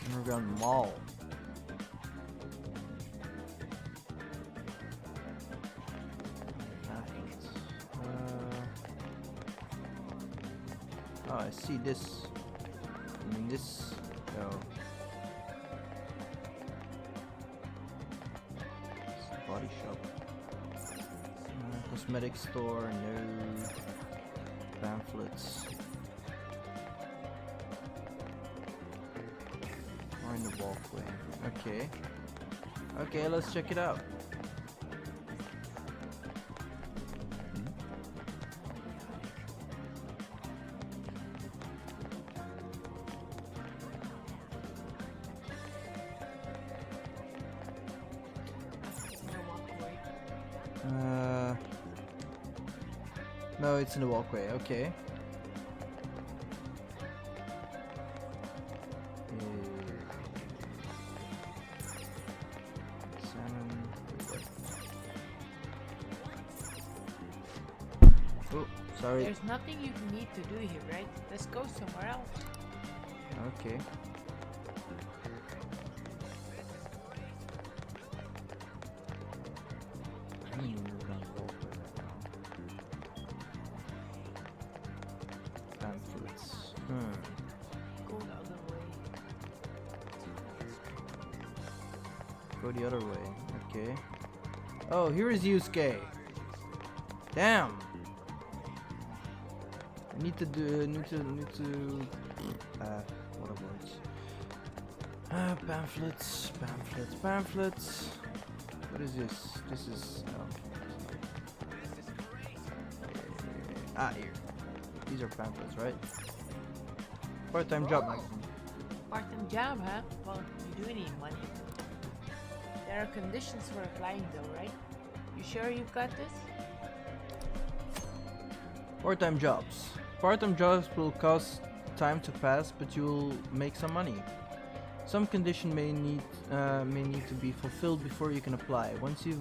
Underground mall. Oh, I see this. I mean this. No. It's the body shop. Cosmetic store. No. Pamphlets. Or in the walkway. Okay. Okay, let's check it out. No, it's in the walkway. Okay. Salmon. Oh, sorry. There's nothing you need to do here, right? Let's go somewhere else. Okay. Pamphlets. Go the other way. Go the other way. Okay. Oh, here is Yusuke. Damn. I need to what are words? Pamphlets. What is this? This is here. These are pamphlets, right? Part-time job. Part-time job, huh? Well, you do need money. There are conditions for applying though, right? You sure you've got this? Part-time jobs. Part-time jobs will cost time to pass, but you will make some money. Some condition may need to be fulfilled before you can apply. Once you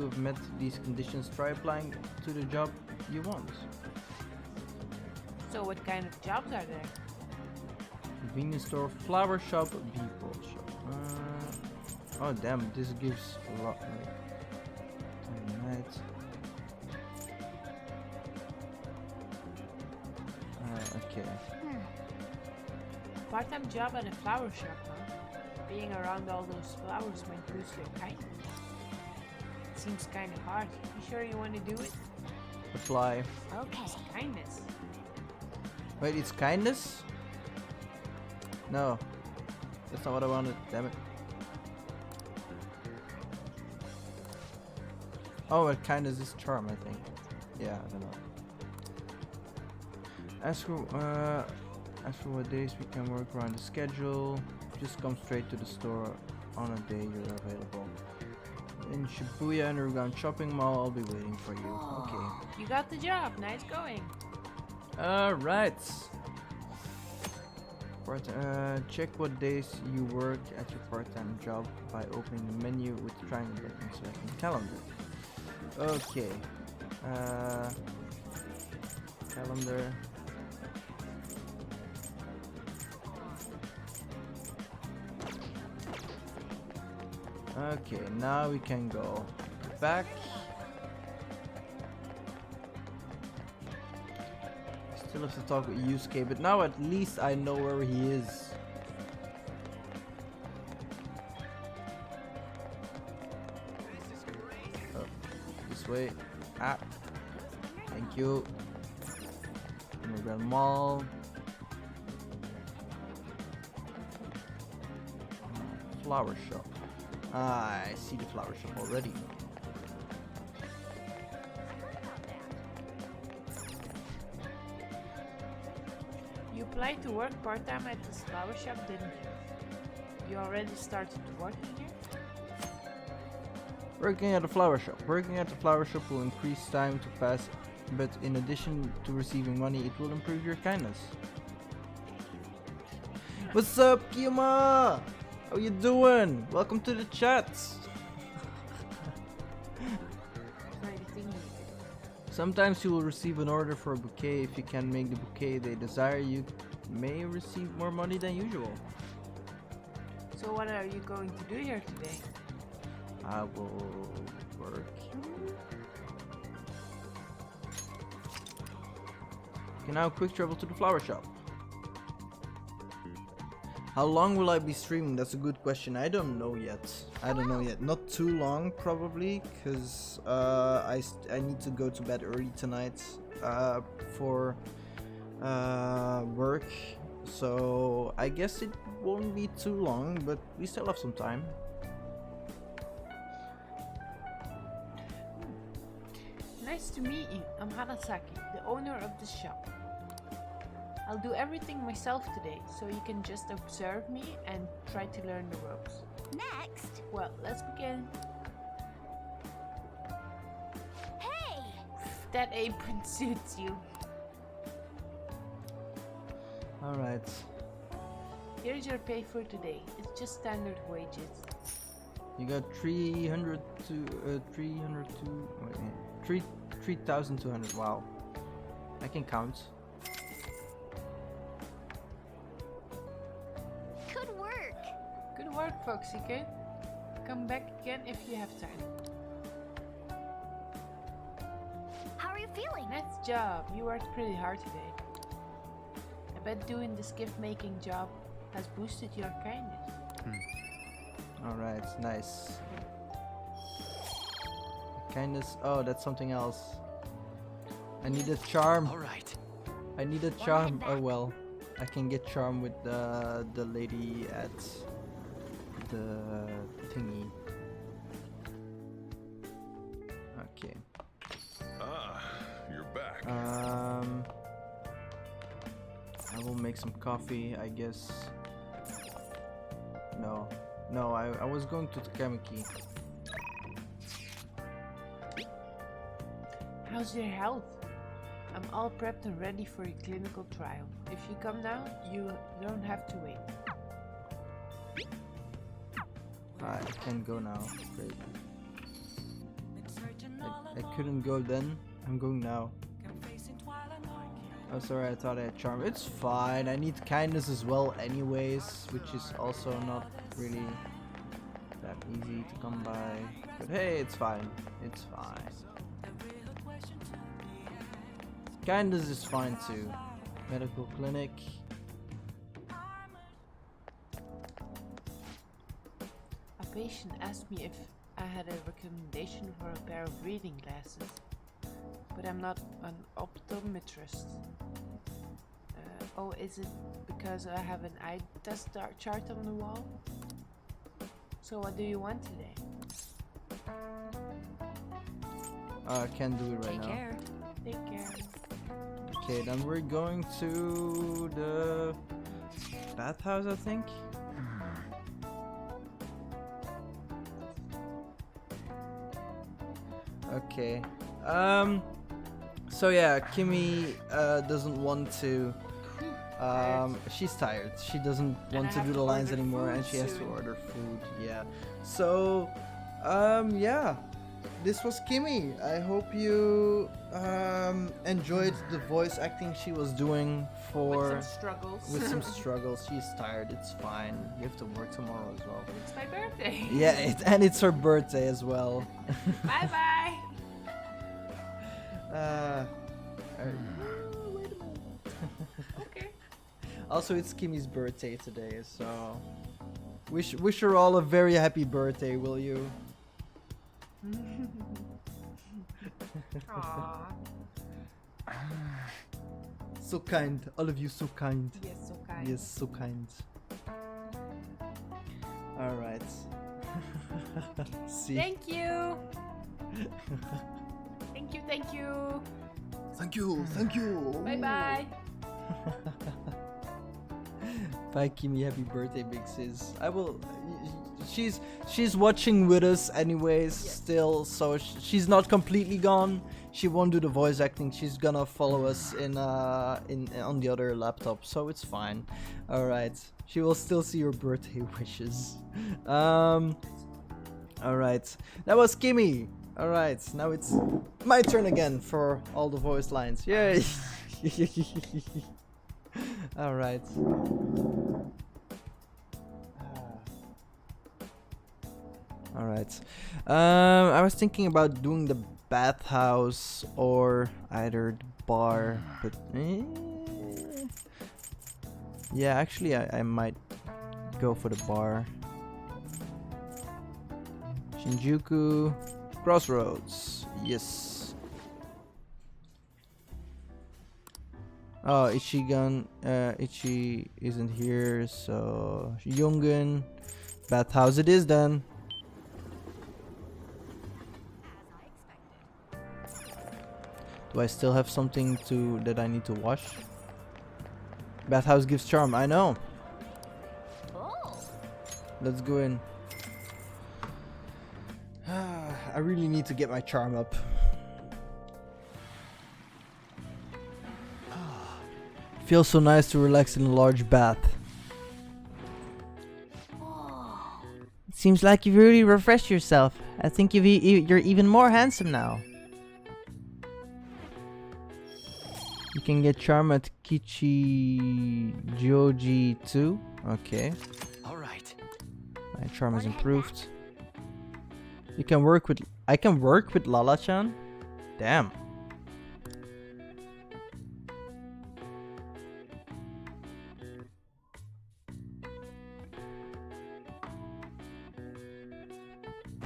have met these conditions, try applying to the job you want. So what kind of jobs are there? Convenience store, flower shop, bee-pro shop. Oh damn, this gives a lot. Right. Okay. Part-time job at a flower shop, huh? Being around all those flowers might boost your kindness. It seems kind of hard. You sure you want to do it? Apply. Okay. It's kindness. Wait, it's kindness? No. That's not what I wanted, damn it. Oh, kindness is charm, I think. Yeah, I don't know. Ask for what days we can work around the schedule. Just come straight to the store on a day you're available. In Shibuya Underground Shopping Mall, I'll be waiting for you. Okay. You got the job. Nice going. Alright. Check what days you work at your part-time job by opening the menu with the triangle button selecting calendar. Okay. Calendar. Okay, now we can go back. Still have to talk with Yusuke, but now at least I know where he is. Oh, this way. Ah, thank you. Underground Mall. Flower shop. Ah, I see the flower shop already. You applied to work part-time at this flower shop, didn't you? You already started working here? Working at a flower shop. Working at the flower shop will increase time to pass, but in addition to receiving money, it will improve your kindness. What's up, Kiyama? How you doing? Welcome to the chat. Sometimes you will receive an order for a bouquet. If you can make the bouquet they desire, you may receive more money than usual. So what are you going to do here today? I will work. You can now quick travel to the flower shop. How long will I be streaming? That's a good question. I don't know yet. Not too long, probably, because I need to go to bed early tonight for work. So I guess it won't be too long, but we still have some time. Nice to meet you. I'm Hanasaki, the owner of the shop. I'll do everything myself today, so you can just observe me and try to learn the ropes. Next. Well, let's begin. Hey! That apron suits you. Alright. Here's your pay for today. It's just standard wages. You got 3,200. Wow. I can count. Good work! Good work, Foxy Kid. Come back again if you have time. How are you feeling? Nice job. You worked pretty hard today. I bet doing this gift-making job has boosted your kindness. Alright, nice. Kindness. Oh, that's something else. I need a charm. Alright. I need a charm. Oh well. I can get charm with the lady at the thingy. Okay. Ah, you're back. I will make some coffee, I guess. No, I was going to Takamaki. How's your health? I'm all prepped and ready for your clinical trial. If you come now, you don't have to wait. I can go now. Great. I couldn't go then. I'm going now. Oh, sorry, I thought I had charm. It's fine. I need kindness as well anyways, which is also not really that easy to come by. But hey, it's fine. It's fine. Kindness is fine too. Medical clinic. A patient asked me if I had a recommendation for a pair of reading glasses, but I'm not an optometrist. Oh, is it because I have an eye test chart on the wall? So what do you want today? I can't do it right Take now. care. Take care. Okay, then we're going to the bathhouse, I think. Okay. So yeah, Kimmy doesn't want to. She's tired. She doesn't want to do the lines anymore, and she has to order food. Yeah. So, yeah. This was Kimmy. I hope you enjoyed the voice acting she was doing for With some struggles. with some struggles. She's tired. It's fine. You have to work tomorrow as well. It's my birthday. Yeah, and it's her birthday as well. Bye bye. Okay. Also, it's Kimmy's birthday today, so wish her all a very happy birthday, will you? Aww. So kind, all of you, so kind. Yes, so kind. Yes, so kind. All right. See. Thank you. Thank you. Thank you. Thank you. Thank you. Bye bye. Bye, Kimmy. Happy birthday, big sis. I will. She's watching with us anyways, still. So she's not completely gone. She won't do the voice acting. She's gonna follow us in on the other laptop, so it's fine. All right. She will still see your birthday wishes. All right. That was Kimmy. All right. Now it's my turn again for all the voice lines. Yay! All right. All right. I was thinking about doing the bathhouse or either the bar, but yeah, actually, I might go for the bar. Shinjuku Crossroads. Yes. Oh, Ichi isn't here, so Yungen. Bathhouse it is then. Do I still have something that I need to wash? Bathhouse gives charm, I know. Let's go in. I really need to get my charm up. Feels so nice to relax in a large bath. Seems like you've really refreshed yourself. I think you're even more handsome now. You can get charm at Kichi Joji too. Okay. Alright. My charm is improved. You can work with. I can work with Lala-chan? Damn.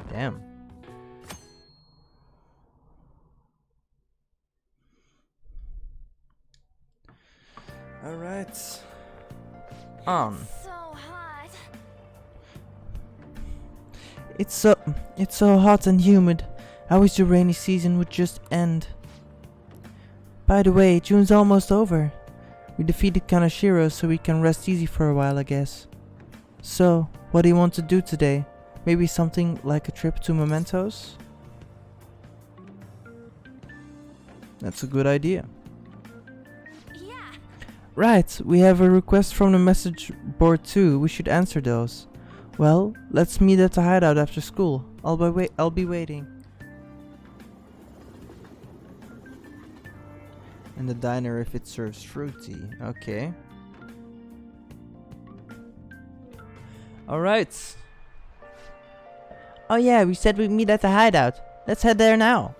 Damn. Alright. On. So hot. It's so hot and humid. I wish the rainy season would just end. By the way, June's almost over. We defeated Kanashiro, so we can rest easy for a while, I guess. So, what do you want to do today? Maybe something like a trip to Mementos? That's a good idea. Yeah. Right, we have a request from the message board too. We should answer those. Well, let's meet at the hideout after school. I'll be waiting. In the diner if it serves fruity. Okay. Alright. Oh yeah, we said we'd meet at the hideout. Let's head there now.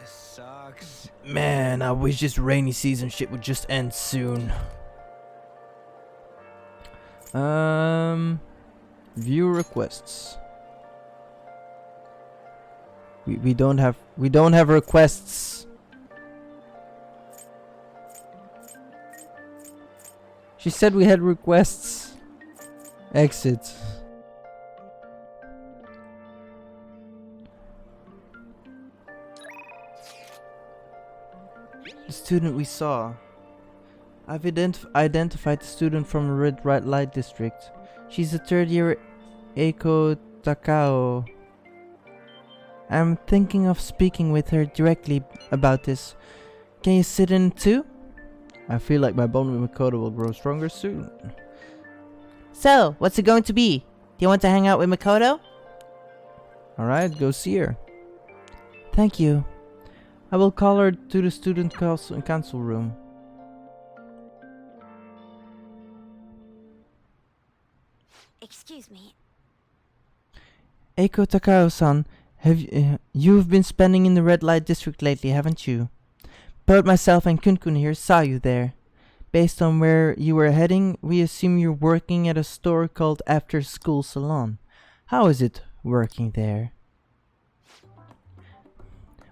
This sucks. Man, I wish this rainy season shit would just end soon. View requests. We don't have requests. She said we had requests. Exit. The student we saw. I've identified the student from the red light district. She's a third year Eiko Takao. I'm thinking of speaking with her directly about this. Can you sit in too? I feel like my bond with Makoto will grow stronger soon. So, what's it going to be? Do you want to hang out with Makoto? Alright, go see her. Thank you. I will call her to the student council room. Excuse me. Eiko Takao-san, you've been spending in the red light district lately, haven't you? Both myself and Kun-kun here saw you there. Based on where you were heading, we assume you're working at a store called After School Salon. How is it working there?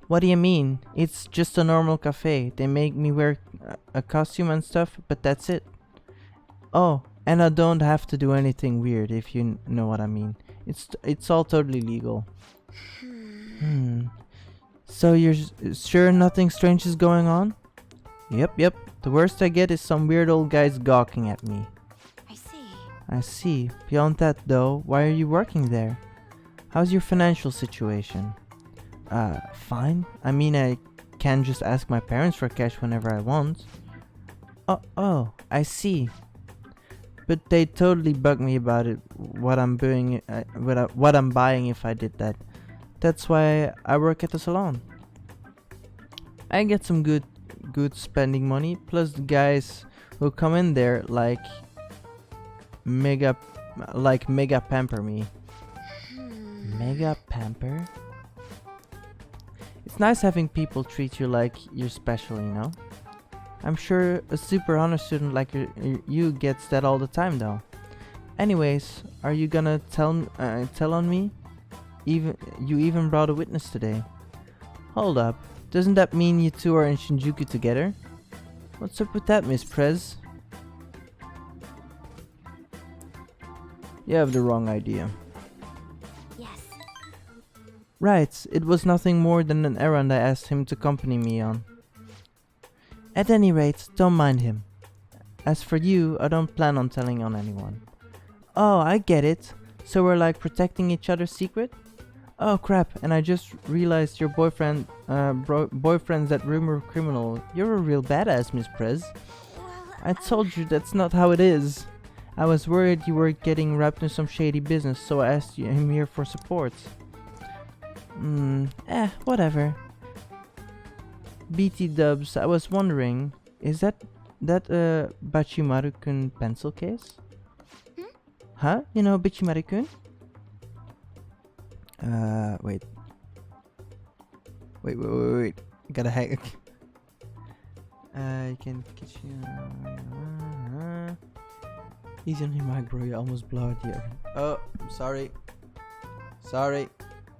What do you mean? It's just a normal cafe. They make me wear a costume and stuff, but that's it. Oh, and I don't have to do anything weird, if you know what I mean. It's all totally legal. So you're sure nothing strange is going on? Yep. The worst I get is some weird old guys gawking at me. I see. Beyond that though, why are you working there? How's your financial situation? Fine. I mean, I can just ask my parents for cash whenever I want. Oh, I see. But they totally bug me about it. What I'm doing, what I'm buying if I did that. That's why I work at the salon. I get some good spending money. Plus the guys who come in there like mega pamper me. Mega pamper? It's nice having people treat you like you're special, you know? I'm sure a super honor student like you gets that all the time though. Anyways, are you gonna tell on me? You even brought a witness today. Hold up, doesn't that mean you two are in Shinjuku together? What's up with that, Miss Prez? You have the wrong idea. Yes. Right, it was nothing more than an errand I asked him to accompany me on. At any rate, don't mind him. As for you, I don't plan on telling on anyone. Oh, I get it. So we're like protecting each other's secret? Oh crap, and I just realized your boyfriend's that rumor criminal. You're a real badass, Miss Prez. I told you that's not how it is. I was worried you were getting wrapped in some shady business, so I asked him here for support. Whatever. BT dubs, I was wondering, is that Bachimaru-kun pencil case? Huh? You know Bachimaru-kun? Wait. Gotta hang. You can catch you. He's on your mic, bro. You almost blow it here. Oh, sorry.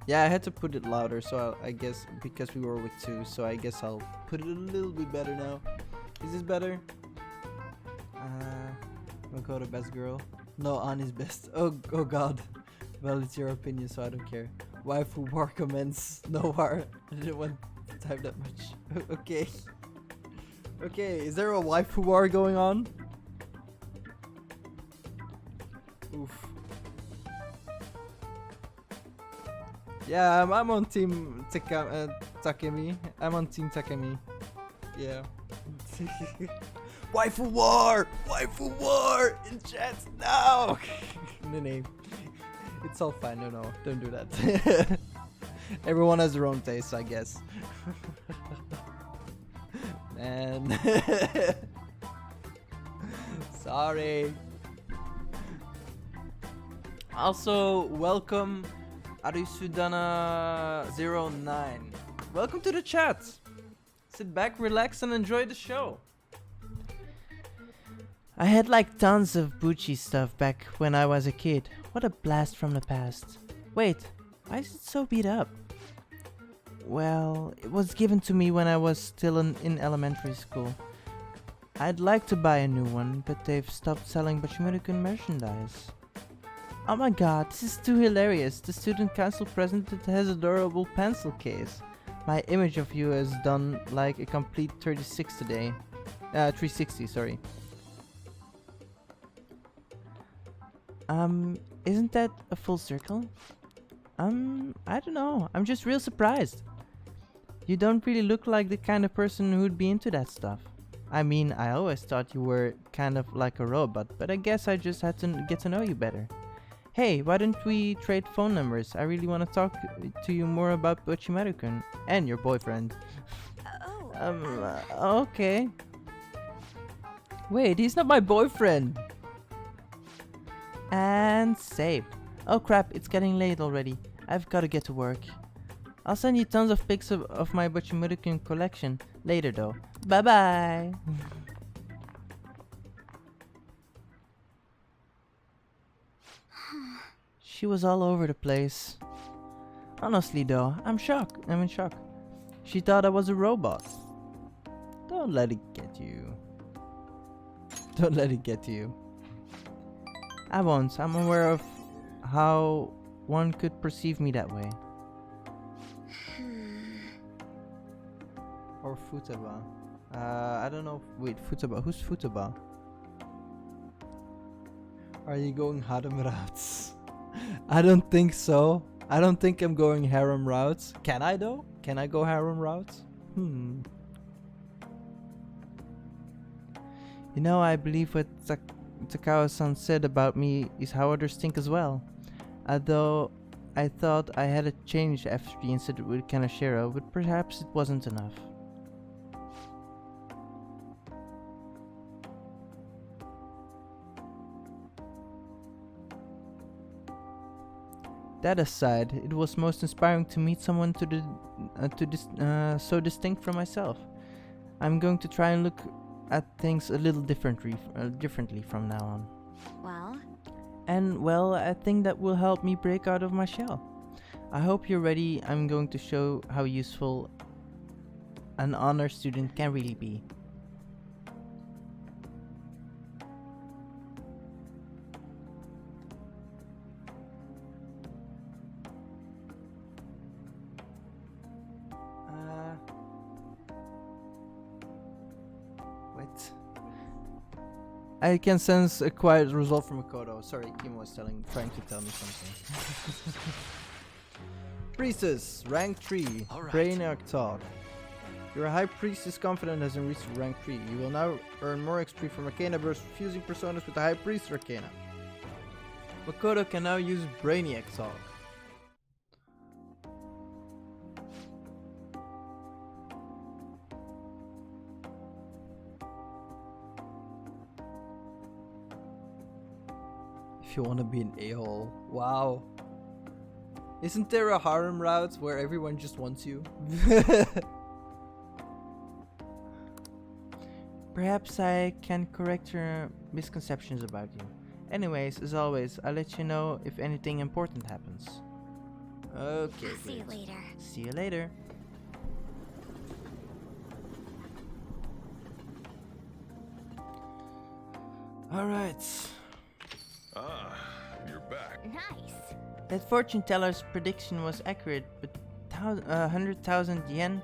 Yeah, I had to put it louder, so I guess because we were with two, so I guess I'll put it a little bit better now. Is this better? Makoto best girl. No, Ani's best. Oh god. Well, it's your opinion, so I don't care. Waifu war commence. No war. I didn't want to type that much. Okay. Okay, is there a waifu war going on? Oof. Yeah, I'm on team Takemi. I'm on team Takemi. Yeah. Waifu war! Waifu war! In chat now! The name. It's all fine. No, don't do that. Everyone has their own taste, I guess. Man. Sorry. Also, welcome Arisudana09. Welcome to the chat. Sit back, relax, and enjoy the show. I had like tons of Bucci stuff back when I was a kid. What a blast from the past. Wait, why is it so beat up? Well, it was given to me when I was still in elementary school. I'd like to buy a new one, but they've stopped selling Bachimaru-kun merchandise. Oh my god, this is too hilarious. The student council president has a adorable pencil case. My image of you has done like a complete 36 today. 360, sorry. Isn't that a full circle? I don't know. I'm just real surprised. You don't really look like the kind of person who'd be into that stuff. I mean, I always thought you were kind of like a robot, but I guess I just had to get to know you better. Hey, why don't we trade phone numbers? I really want to talk to you more about Bochimaru-kun and your boyfriend. Okay. Wait, he's not my boyfriend. And saved. Oh crap, it's getting late already. I've gotta get to work. I'll send you tons of pics of my Bochimaru-kun collection later though. Bye bye. She was all over the place. Honestly though, I'm in shock. She thought I was a robot. Don't let it get you. Don't let it get to you. I won't. I'm aware of how one could perceive me that way. Or Futaba. I don't know. Wait, Futaba. Who's Futaba? Are you going harem routes? I don't think so. I don't think I'm going harem routes. Can I though? Can I go harem routes? You know, I believe what Takao-san said about me is how others think as well. Although I thought I had a change after the incident with Kanashiro, but perhaps it wasn't enough. That aside, it was most inspiring to meet someone so distinct from myself. I'm going to try and look at things a little differently from now on. Well? And well, I think that will help me break out of my shell. I hope you're ready. I'm going to show how useful an honor student can really be. I can sense a quiet resolve from Makoto. Sorry, Kimo was trying to tell me something. Priestess, rank 3, Brainiac Talk. Your high priestess confident has reached rank 3. You will now earn more XP from Arcana Burst, fusing personas with the high priest Arcana. Makoto can now use Brainiac Talk. If you want to be an a-hole. Wow. Isn't there a harem route where everyone just wants you? Perhaps I can correct your misconceptions about you. Anyways, as always, I'll let you know if anything important happens. Okay. I'll see you later. See you later. Alright. Ah, you're back. Nice. That fortune teller's prediction was accurate, but 100,000 yen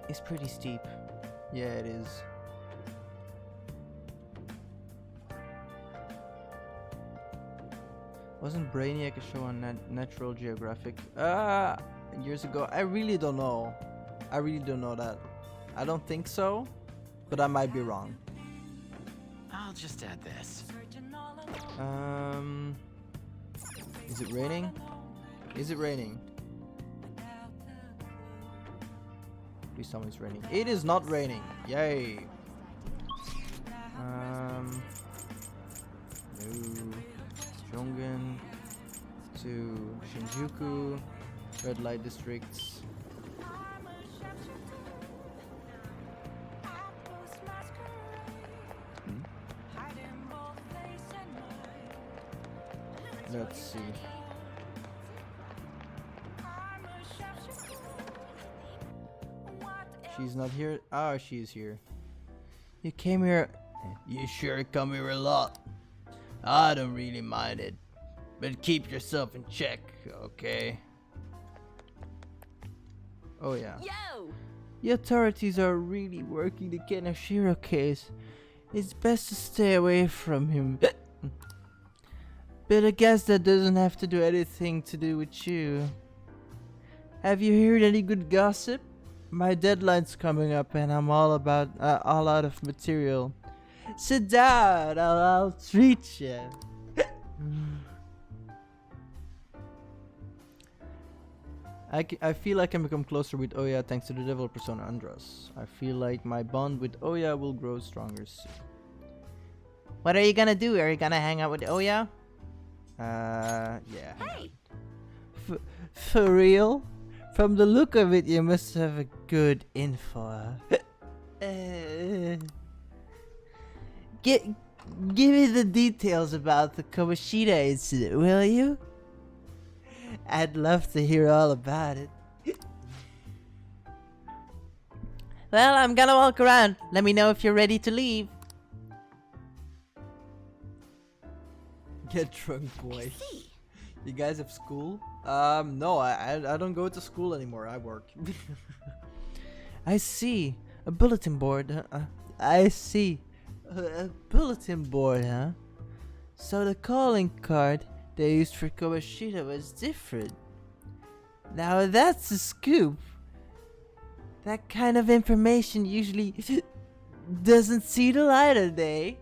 is pretty steep. Yeah, it is. Wasn't Brainiac a show on Natural Geographic? Years ago. I really don't know. I really don't know that. I don't think so, but I might be wrong. I'll just add this. Is it raining? Is it raining? Please tell me it's raining. It is not raining. Yay. No. Jongen to Shinjuku, red light districts. Let's see. She's not here. Ah, she's here. You came here. You sure come here a lot. I don't really mind it, but keep yourself in check, okay? Oh yeah. Yo! The authorities are really working the Kenashiro case. It's best to stay away from him. But I guess that doesn't have to do anything to do with you. Have you heard any good gossip? My deadline's coming up and I'm all out of material. Sit down, I'll treat you. I feel I can become closer with Oya thanks to the devil persona Andros. I feel like my bond with Oya will grow stronger soon. What are you gonna do? Are you gonna hang out with Oya? Yeah. Hey! For real? From the look of it, you must have a good info. Give me the details about the Komashita incident, will you? I'd love to hear all about it. Well, I'm gonna walk around. Let me know if you're ready to leave. Get drunk, boy. I see. You guys have school? No, I don't go to school anymore. I work. I see. A bulletin board. I see. A bulletin board, huh? So the calling card they used for Komashita was different. Now that's a scoop. That kind of information usually doesn't see the light of day.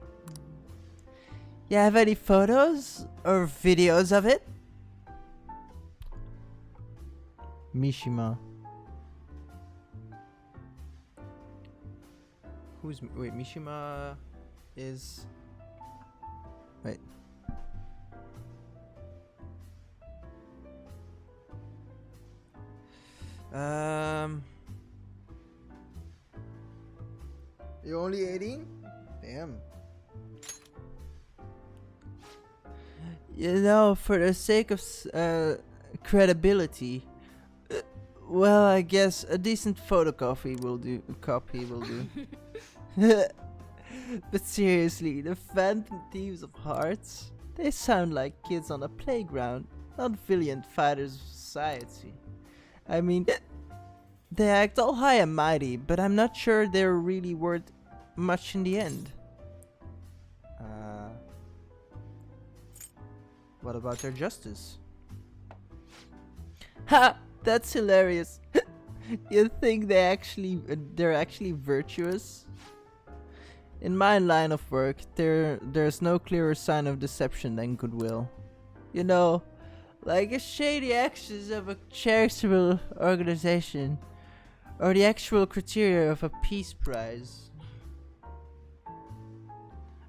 You have any photos or videos of it? Mishima. Wait, Mishima is... Wait. You're only 18? Damn. You know, for the sake of credibility, well, I guess a decent photocopy will do. But seriously, the Phantom Thieves of Hearts, they sound like kids on a playground, not valiant fighters of society. I mean, they act all high and mighty, but I'm not sure they're really worth much in the end. What about their justice? Ha! That's hilarious. You think they're actually virtuous? In my line of work, there's no clearer sign of deception than goodwill. You know, like a shady actions of a charitable organization, or the actual criteria of a peace prize.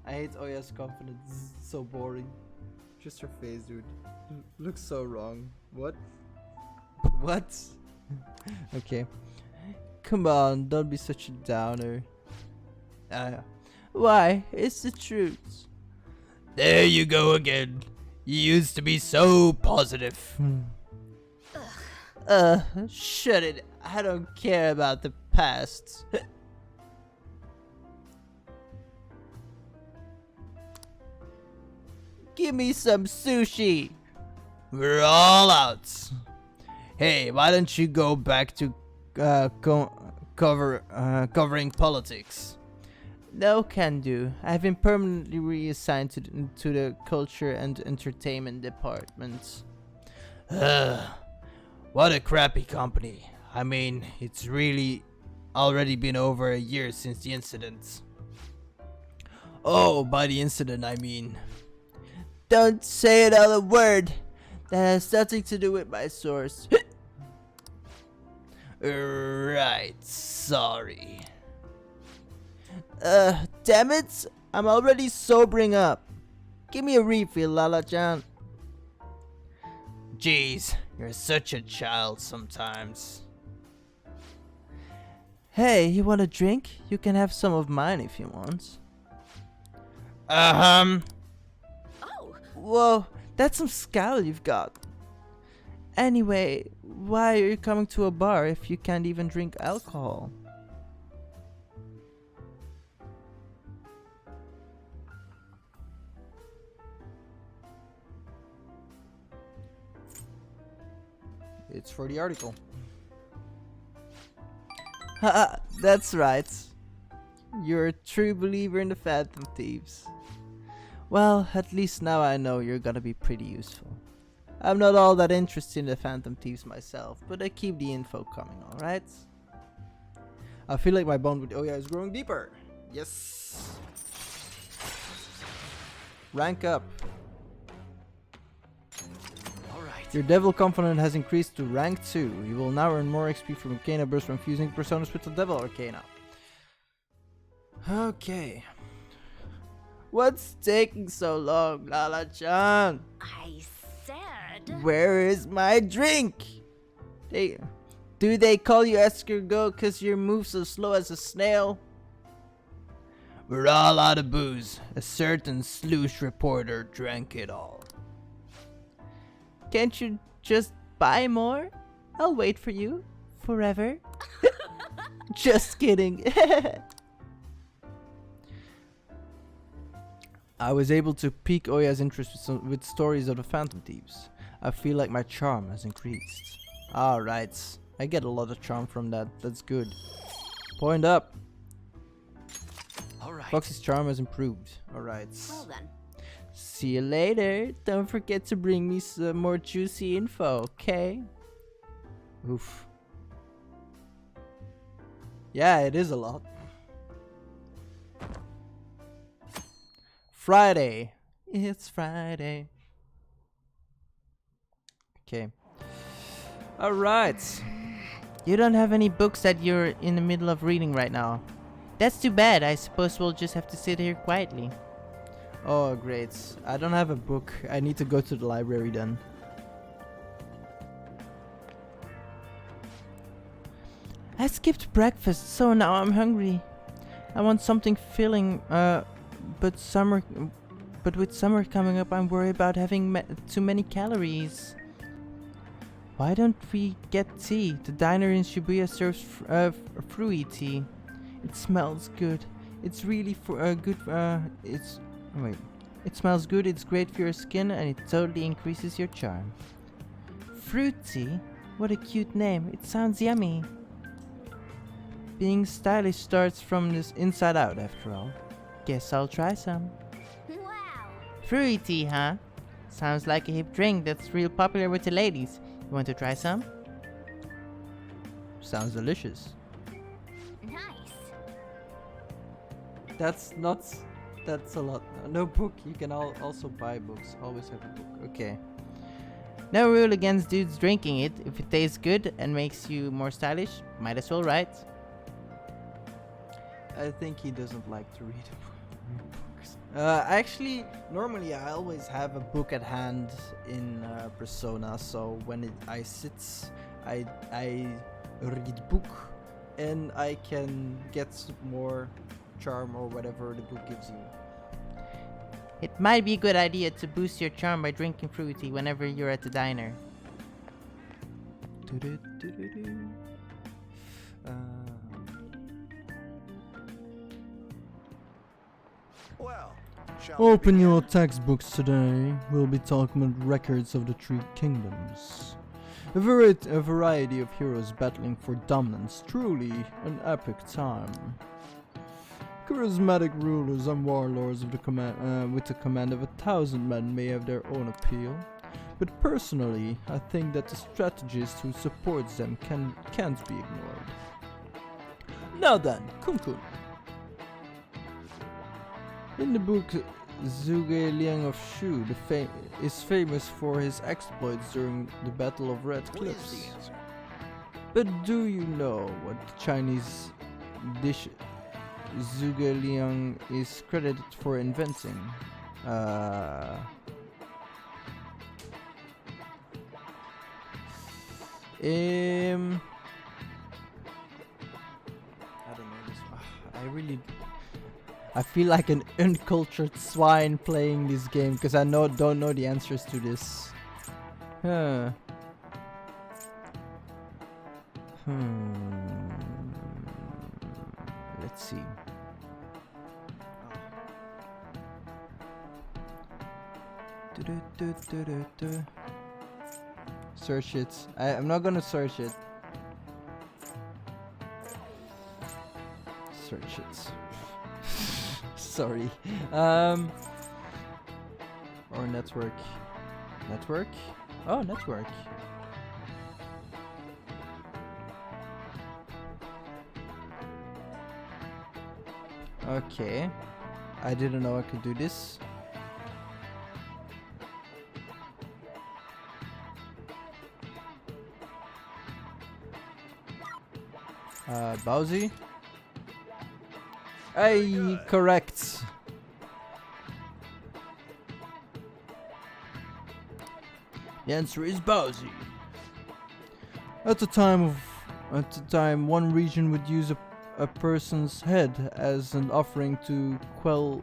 I hate Oya's confidence. It's so boring. Just her face, dude. Looks so wrong. What? What? Okay. Come on, don't be such a downer. Why? It's the truth. There you go again. You used to be so positive. Shut it. I don't care about the past. Give me some sushi. We're all out. Hey, why don't you go back to covering politics? No can do. I've been permanently reassigned to the culture and entertainment department. What a crappy company. I mean, it's really already been over a year since the incident. Oh, by the incident I mean. Don't say another word. That has nothing to do with my source. Right, sorry. Damn it! I'm already sobering up. Give me a refill, Lala-chan. Jeez, you're such a child sometimes. Hey, you want a drink? You can have some of mine if you want. Oh! Whoa, that's some scowl you've got. Anyway, why are you coming to a bar if you can't even drink alcohol? It's for the article. Haha, that's right. You're a true believer in the Phantom Thieves. Well, at least now I know you're gonna be pretty useful. I'm not all that interested in the Phantom Thieves myself, but I keep the info coming, alright? I feel like my bond with Oya is growing deeper. Yes. Rank up. Alright. Your Devil Confidant has increased to rank 2. You will now earn more XP from Arcana Burst when fusing personas with the Devil Arcana. Okay. What's taking so long, Lala-chan? I said. Where is my drink? Do they call you escargot cause your moves so slow as a snail? We're all out of booze. A certain sloosh reporter drank it all. Can't you just buy more? I'll wait for you. Forever. Just kidding. I was able to pique Oya's interest with stories of the Phantom Thieves. I feel like my charm has increased. Alright, I get a lot of charm from that. That's good. Point up. Alright. Foxy's charm has improved. Alright. Well then. See you later. Don't forget to bring me some more juicy info, okay? Oof. Yeah, it is a lot. Friday. It's Friday. Okay. Alright. You don't have any books that you're in the middle of reading right now. That's too bad. I suppose we'll just have to sit here quietly. Oh, great. I don't have a book. I need to go to the library then. I skipped breakfast, so now I'm hungry. I want something filling, but with summer coming up, I'm worried about having too many calories. Why don't we get tea? The diner in Shibuya serves fruity tea. It smells good. It's really good. It smells good. It's great for your skin, and it totally increases your charm. Fruit tea? What a cute name. It sounds yummy. Being stylish starts from this inside out, after all. Guess I'll try some. Wow. Fruity tea, huh? Sounds like a hip drink that's real popular with the ladies. You want to try some? Sounds delicious. Nice. That's a lot. No book. You can also buy books. Always have a book. Okay. No rule against dudes drinking it. If it tastes good and makes you more stylish, might as well, right? I think he doesn't like to read books. Actually, normally I always have a book at hand in Persona, so when I sit, I read book, and I can get more charm or whatever the book gives you. It might be a good idea to boost your charm by drinking fruity whenever you're at the diner. Well, Open your textbooks today. We'll be talking about records of the three kingdoms. A variety of heroes battling for dominance. Truly an epic time. Charismatic rulers and warlords of the with the command of 1,000 men may have their own appeal, but personally, I think that the strategist who supports them can't be ignored. Now then, Kun-kun. In the book, Zhuge Liang of Shu is famous for his exploits during the Battle of Red what is Cliffs. the answer? But do you know what Chinese dish Zhuge Liang is credited for inventing? I don't know this. I feel like an uncultured swine playing this game because I don't know the answers to this. Huh. Let's see. Search it. I'm not gonna search it. Search it. Sorry. Or network. Network? Oh, network. Okay. I didn't know I could do this. Bowsy? Hey, correct. The answer is Bowsy. At the time, one region would use a person's head as an offering to quell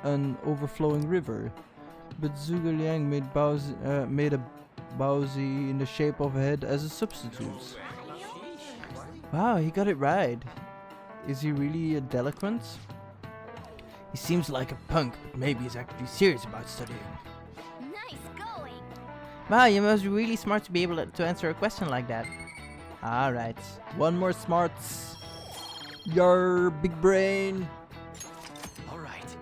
an overflowing river, but Zhuge Liang made a Bowsy in the shape of a head as a substitute. Wow, he got it right. Is he really a delinquent? He seems like a punk, but maybe he's actually serious about studying. Nice going. Wow, you must be really smart to be able to answer a question like that. Alright, one more smarts. Your big brain. Alright.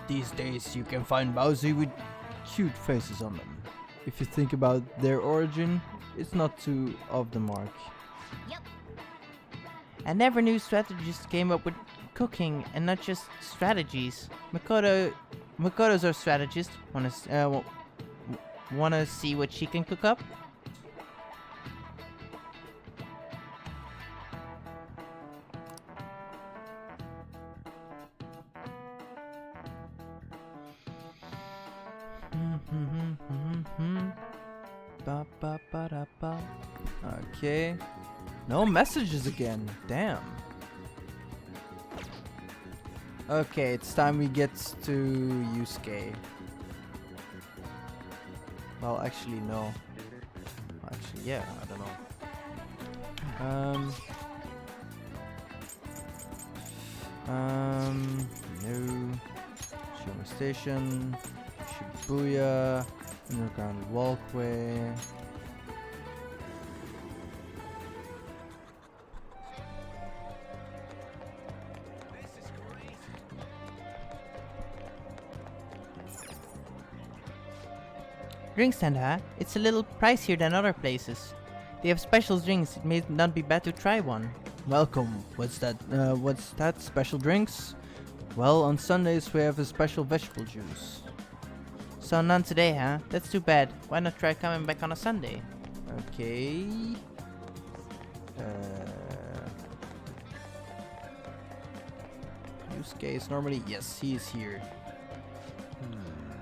These days you can find Bowsy with cute faces on them. If you think about their origin, it's not too off the mark. Yep. I never knew strategists came up with cooking and not just strategies. Makoto's our strategist. Wanna see what she can cook up? Okay. No messages again. Damn. Okay, it's time we get to Yusuke. Well, actually, no. Actually, yeah, I don't know. No. Shoma Station. Shibuya. Underground walkway. Drink stand, huh? It's a little pricier than other places. They have special drinks. It may not be bad to try one. Welcome. What's that? Special drinks? Well, on Sundays we have a special vegetable juice. So none today, huh? That's too bad. Why not try coming back on a Sunday? Okay. Yusuke is normally... Yes, he is here.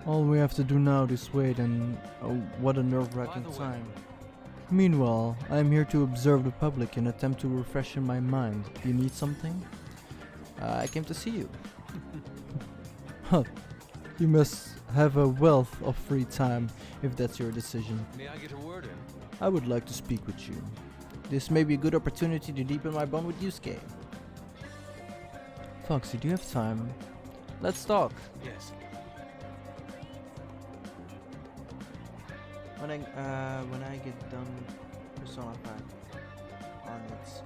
All we have to do now is wait, and oh, what a nerve-wracking time. Meanwhile, I am here to observe the public and attempt to refresh my mind. Do you need something? I came to see you. Huh. You must have a wealth of free time, if that's your decision. May I get a word in? I would like to speak with you. This may be a good opportunity to deepen my bond with Yusuke. Foxy, do you have time? Let's talk. Yes. When I get done Persona 5 on its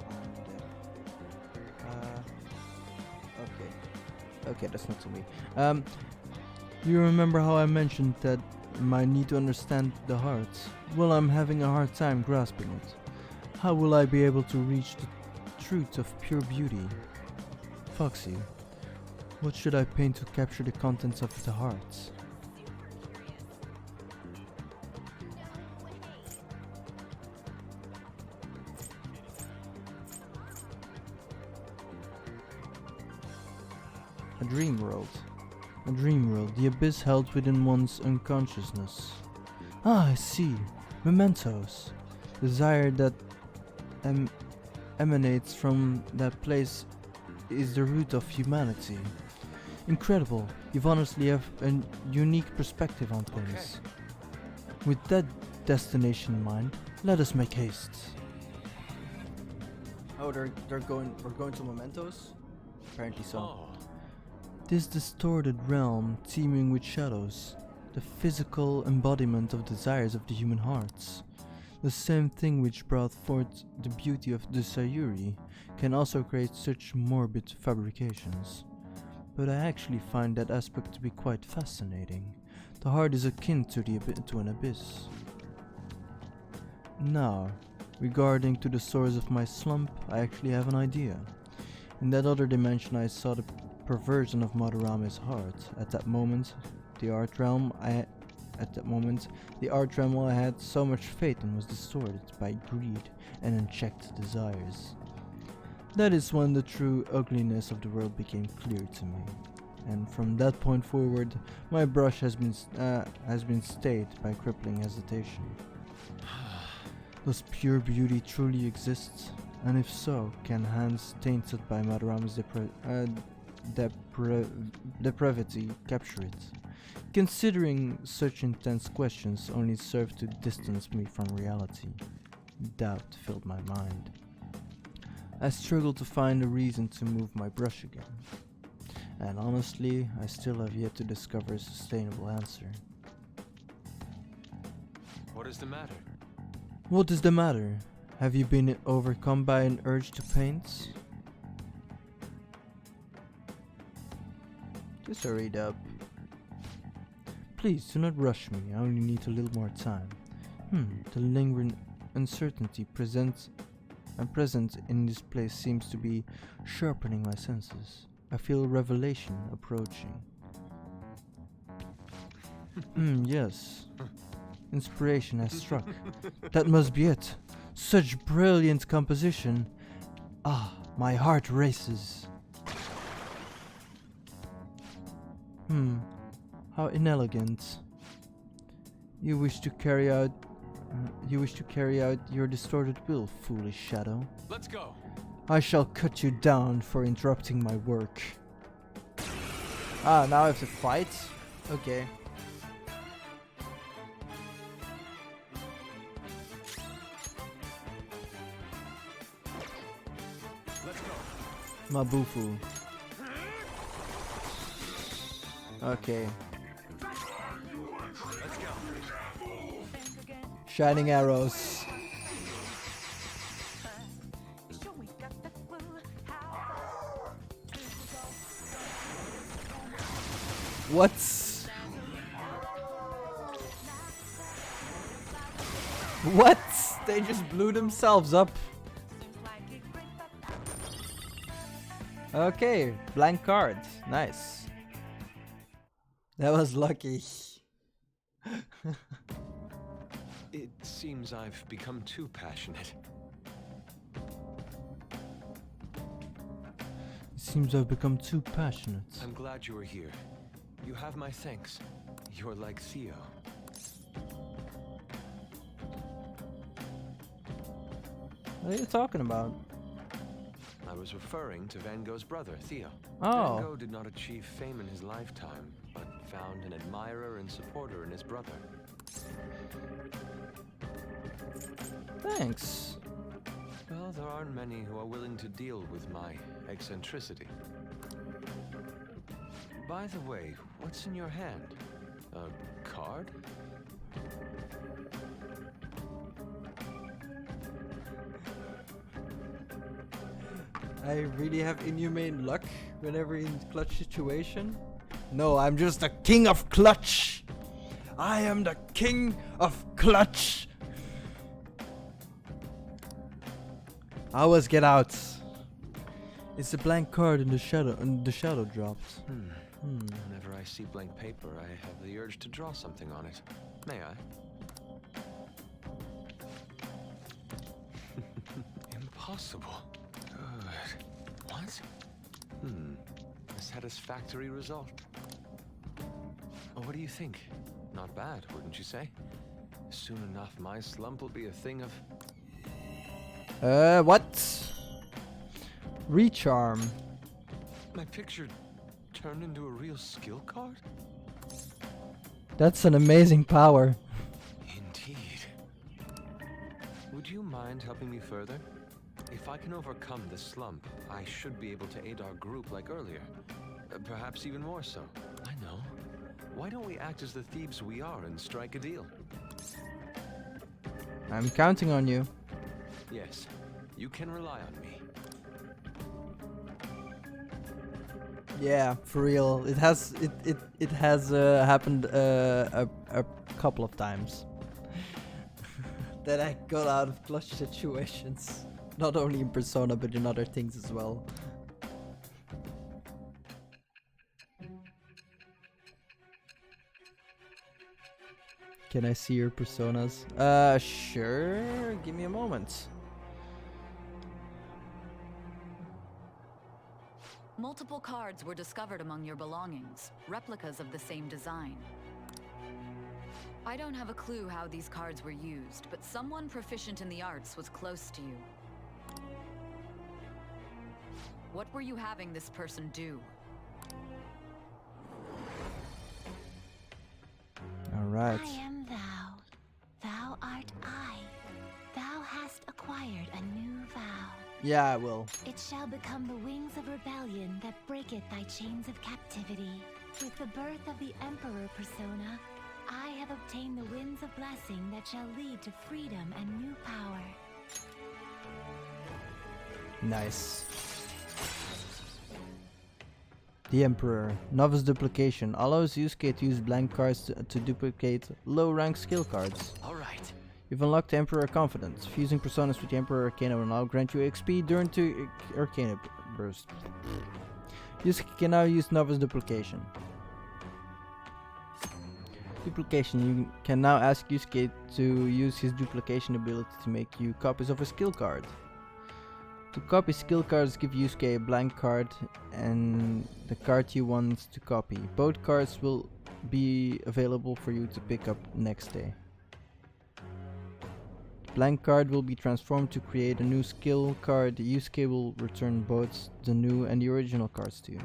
okay, that's not to me. You remember how I mentioned that my need to understand the heart? Well, I'm having a hard time grasping it. How will I be able to reach the truth of pure beauty? Foxy, what should I paint to capture the contents of the heart? A dream world. A dream world, the abyss held within one's unconsciousness. Ah, I see. Mementos. Desire that emanates from that place is the root of humanity. Incredible. You honestly have a unique perspective on things. With that destination in mind, let us make haste. Oh, we're going to Mementos? Apparently so. Oh. This distorted realm teeming with shadows, the physical embodiment of desires of the human hearts. The same thing which brought forth the beauty of the Sayuri can also create such morbid fabrications. But I actually find that aspect to be quite fascinating. The heart is akin to an abyss. Now, regarding to the source of my slump, I actually have an idea. In that other dimension I saw the perversion of Madarame's heart. At that moment, the art realm I had so much faith in was distorted by greed and unchecked desires. That is when the true ugliness of the world became clear to me. And from that point forward, my brush has been stayed by crippling hesitation. Does pure beauty truly exist? And if so, can hands tainted by Madarame's depravity capture it? Considering such intense questions only serve to distance me from reality, doubt filled my mind. I struggled to find a reason to move my brush again. And honestly, I still have yet to discover a sustainable answer. What is the matter? What is the matter? Have you been overcome by an urge to paint? Just hurried up. Please do not rush me, I only need a little more time. The lingering uncertainty present in this place seems to be sharpening my senses. I feel revelation approaching. Yes. Inspiration has struck. That must be it. Such brilliant composition. Ah, my heart races. How inelegant. You wish to carry out your distorted will, foolish shadow. Let's go. I shall cut you down for interrupting my work. Ah, now I have to fight? Okay. Let's go. Mabufu. Okay. Let's go. Shining arrows. What? What? They just blew themselves up. Okay, blank card. Nice. That was lucky. It seems I've become too passionate. It seems I've become too passionate. I'm glad you were here. You have my thanks. You're like Theo. What are you talking about? I was referring to Van Gogh's brother, Theo. Oh. Van Gogh did not achieve fame in his lifetime, but found an admirer and supporter in his brother. Thanks. Well, there aren't many who are willing to deal with my eccentricity. By the way, what's in your hand? A card? I really have inhumane luck whenever in clutch situation. No, I'm just the king of clutch. I am the king of clutch. Always get out. It's a blank card in the shadow, and the shadow dropped. Whenever I see blank paper, I have the urge to draw something on it. May I? Impossible. Good. What? A satisfactory result. Oh, what do you think? Not bad, wouldn't you say? Soon enough, my slump will be a thing of... What? Recharm. My picture turned into a real skill card? That's an amazing power. Indeed. Would you mind helping me further? If I can overcome the slump, I should be able to aid our group like earlier. Perhaps even more so. I know. Why don't we act as the thieves we are and strike a deal? I'm counting on you. Yes, you can rely on me. Yeah, for real. It has happened a couple of times that I got out of clutch situations. Not only in Persona, but in other things as well. Can I see your personas? Sure. Give me a moment. Multiple cards were discovered among your belongings, replicas of the same design. I don't have a clue how these cards were used, but someone proficient in the arts was close to you. What were you having this person do? Alright. I am thou. Thou art I. Thou hast acquired a new vow. Yeah, I will. It shall become the wings of rebellion that breaketh thy chains of captivity. With the birth of the Emperor persona, I have obtained the winds of blessing that shall lead to freedom and new power. Nice. The Emperor. Novice duplication. Allows Yusuke to use blank cards to duplicate low rank skill cards. Alright. You've unlocked the Emperor Confidence. Fusing personas with the Emperor Arcana will now grant you XP during to Arcana Burst. Yusuke can now use Novice Duplication. Duplication. You can now ask Yusuke to use his duplication ability to make you copies of a skill card. To copy skill cards, give Yusuke a blank card and the card you want to copy. Both cards will be available for you to pick up next day. Blank card will be transformed to create a new skill card. Yusuke will return both the new and the original cards to you.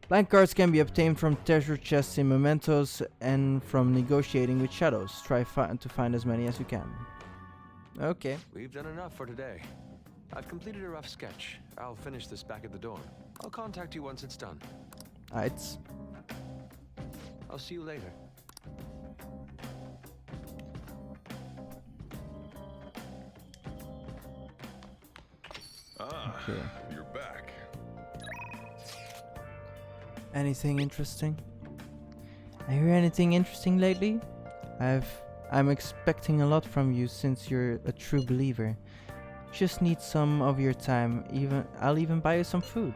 Blank cards can be obtained from treasure chests in mementos and from negotiating with shadows. Try to find as many as you can. Okay. We've done enough for today. I've completed a rough sketch. I'll finish this back at the dorm. I'll contact you once it's done. Alright. I'll see you later. Okay. You're back. Anything interesting? I hear anything interesting lately? I'm expecting a lot from you since you're a true believer. Just need some of your time. I'll even buy you some food.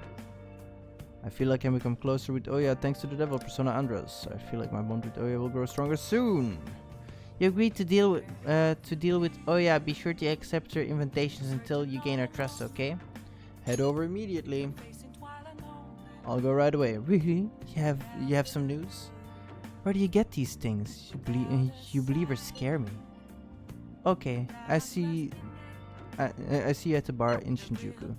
I feel like I can become closer with Oya thanks to the devil persona Andros. I feel like my bond with Oya will grow stronger soon. You agreed to deal with Oya. Be sure to accept her invitations until you gain her trust, okay? Head over immediately. I'll go right away. Really? You have some news? Where do you get these things? You believers scare me. Okay, I see you at the bar in Shinjuku.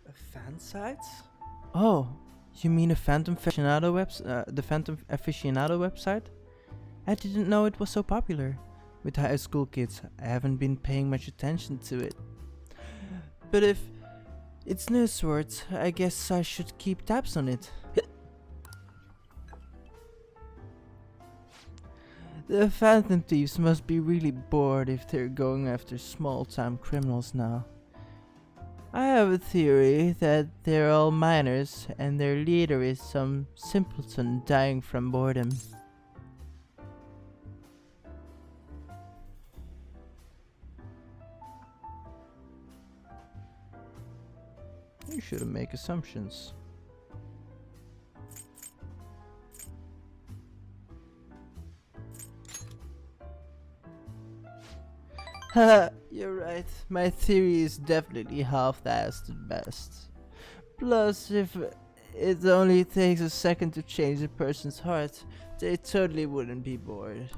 A fan site? Oh, you mean the Phantom Aficionado website? I didn't know it was so popular. With high school kids, I haven't been paying much attention to it. But if it's newsworthy, I guess I should keep tabs on it. The Phantom Thieves must be really bored if they're going after small-time criminals now. I have a theory that they're all minors and their leader is some simpleton dying from boredom. You shouldn't make assumptions. Haha, you're right. My theory is definitely half-assed at best. Plus, if it only takes a second to change a person's heart, they totally wouldn't be bored.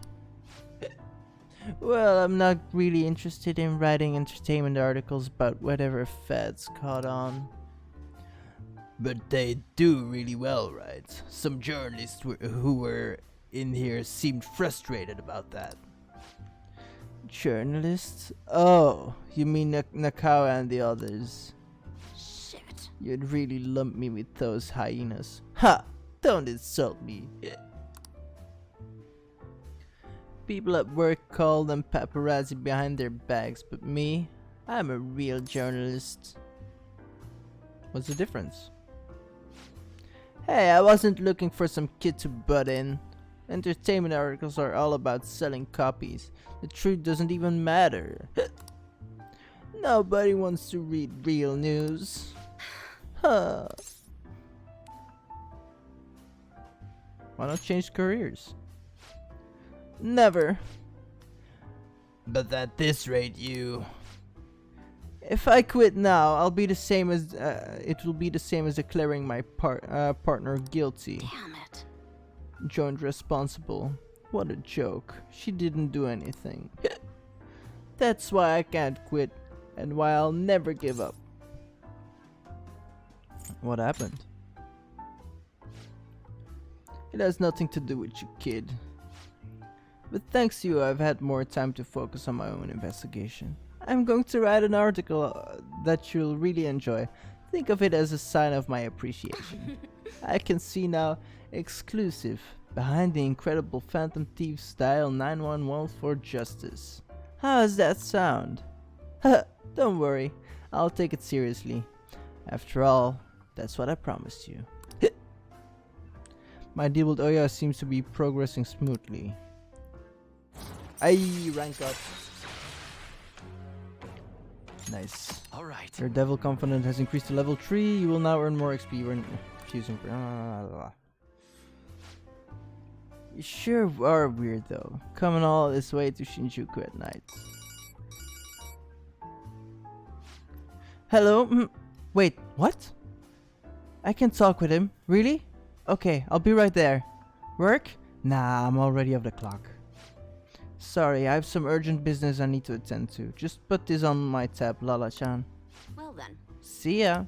Well, I'm not really interested in writing entertainment articles about whatever fads caught on. But they do really well, right? Some journalists who were in here seemed frustrated about that. Journalists? Oh, you mean Nakawa and the others. Shit. You'd really lump me with those hyenas. Ha! Don't insult me. People at work call them paparazzi behind their backs, but me, I'm a real journalist. What's the difference? Hey, I wasn't looking for some kid to butt in. Entertainment articles are all about selling copies. The truth doesn't even matter. Nobody wants to read real news. Huh. Why not change careers? Never. But at this rate, you. If I quit now, I'll be the same as it will be the same as declaring my partner guilty. Damn it. Joined responsible. What a joke. She didn't do anything. That's why I can't quit and why I'll never give up. What happened? It has nothing to do with you, kid. But thanks to you, I've had more time to focus on my own investigation. I'm going to write an article that you'll really enjoy. Think of it as a sign of my appreciation. I can see now, exclusive, behind the incredible Phantom Thief style 911 for justice. How does that sound? Don't worry, I'll take it seriously. After all, that's what I promised you. My deal with Oya seems to be progressing smoothly. I rank up. Nice. Alright. Your devil confidence has increased to level 3. You will now earn more XP when choosing. You sure are weird though, coming all this way to Shinjuku at night. Hello? Wait, what? I can talk with him, really? Okay, I'll be right there. Work? Nah, I'm already off the clock. Sorry, I have some urgent business I need to attend to. Just put this on my tab, Lala-chan. Well then. See ya.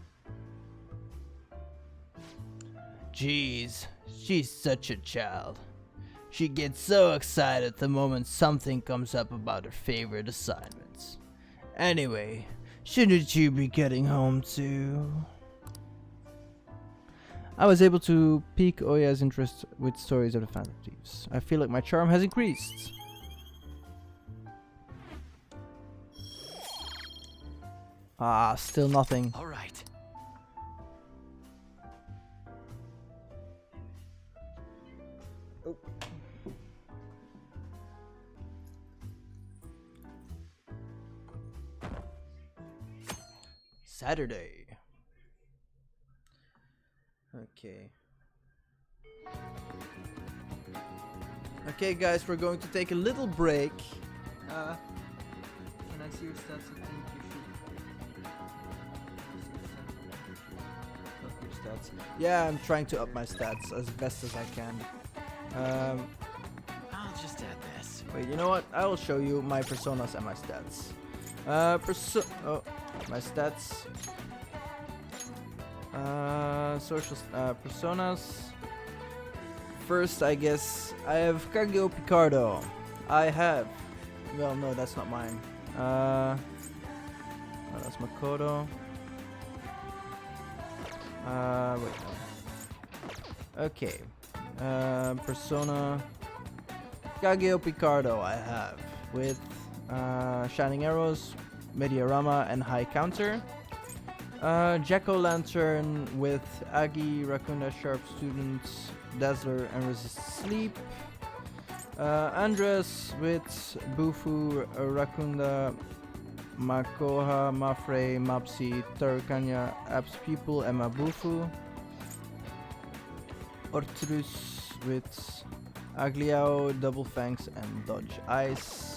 Jeez, she's such a child. She gets so excited the moment something comes up about her favorite assignments. Anyway, shouldn't you be getting home too? I was able to pique Oya's interest with stories of the Phantom Thieves. I feel like my charm has increased. Ah, still nothing. Alright. Saturday. Okay. Okay, guys, we're going to take a little break. Can I see your stats? I think you should. Up your stats. Yeah, I'm trying to up my stats as best as I can. I'll just add this. Wait, you know what? I will show you my personas and my stats. My stats. Personas. First, I guess I have Kageo Picardo. I have. Well, no, that's not mine. That's Makoto. Wait. No. Okay. Persona. Kageo Picardo. I have with Shining Arrows, Mediarama, and High Counter. Jack-o'-lantern with Agi, Rakunda, Sharp Students, Dazzler, and Resist Sleep. Andres with Bufu, Rakunda, Makoha, Mafre, Mapsi, Tarukanya, Abs Pupil, and Mabufu. Ortrus with Agliao, Double Fangs, and Dodge Ice.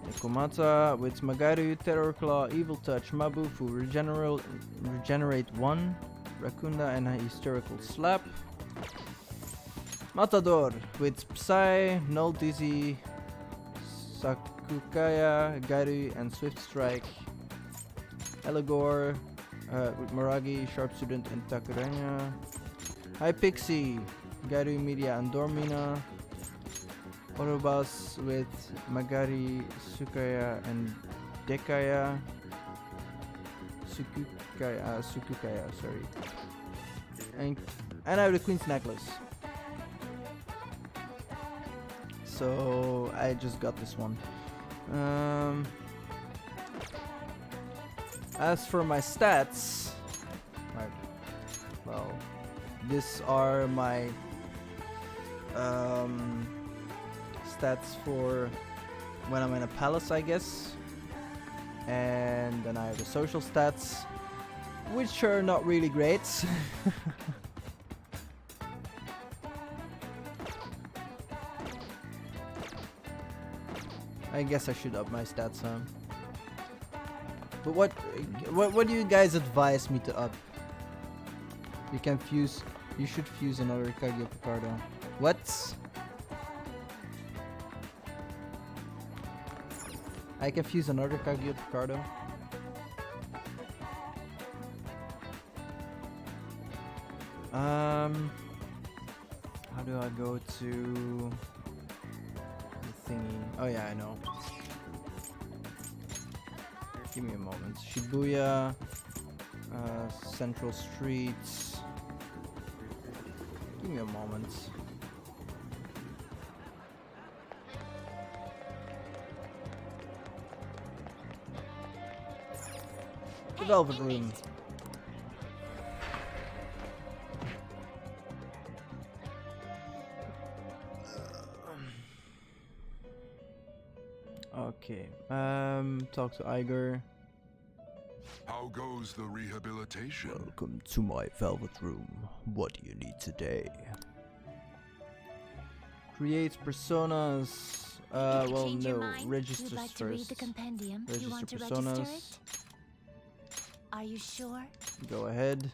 Nekomata with Magaru, Terror Claw, Evil Touch, Mabufu, Regenerate 1, Rakunda, and a Hysterical Slap. Matador with Psy, Null Dizzy, Sakukaya, Gairu, and Swift Strike. Eligor with Maragi, Sharp Student, and Takuranya. High Pixie, Gairu, Media, and Dormina. Orobas with Magari, Sukaya, and Dekaya. Sukukaya, sorry. And And I have the Queen's Necklace. So I just got this one. As for my stats, right, well, these are my stats for when I'm in a palace, I guess. And then I have the social stats, which are not really great. I guess I should up my stats, huh? But what do you guys advise me to up? You can fuse. You should fuse another Kagyo Picardo. What? I can fuse another Kagyo Picardo. How do I go to the thingy? Oh yeah, I know. Give me a moment. Shibuya, Central Streets. Give me a moment. The Velvet Room. Okay. Talk to Iger. How goes the rehabilitation? Welcome to my Velvet Room. What do you need today? Create personas. Well, no. Registers You'd like first. to read the compendium. You want to Register personas. register it? Are you sure? Go ahead.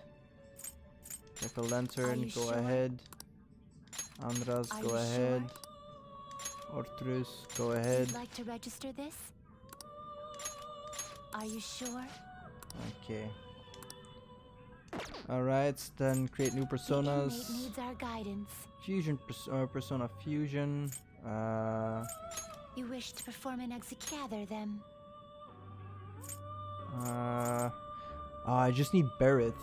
Jack o' Lantern, you go sure? ahead. Andras, Are go you ahead. sure? Ortrus, go ahead. You'd like to register this? Are you sure? Okay. Alright, then create new The personas. inmate needs our guidance. Fusion, persona fusion. You wish to perform an gather them. I just need Barrett.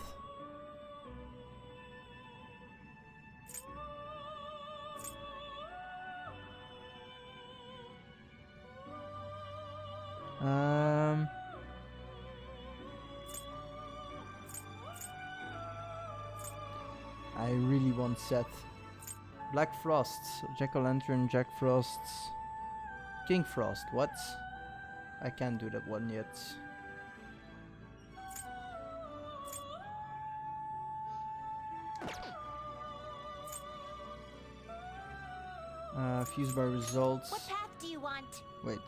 I really want Seth. Black Frosts, Jack-o'-lantern, Jack Frosts, King Frost. What? I can't do that one yet. Fuse by results. What path do you want? Wait.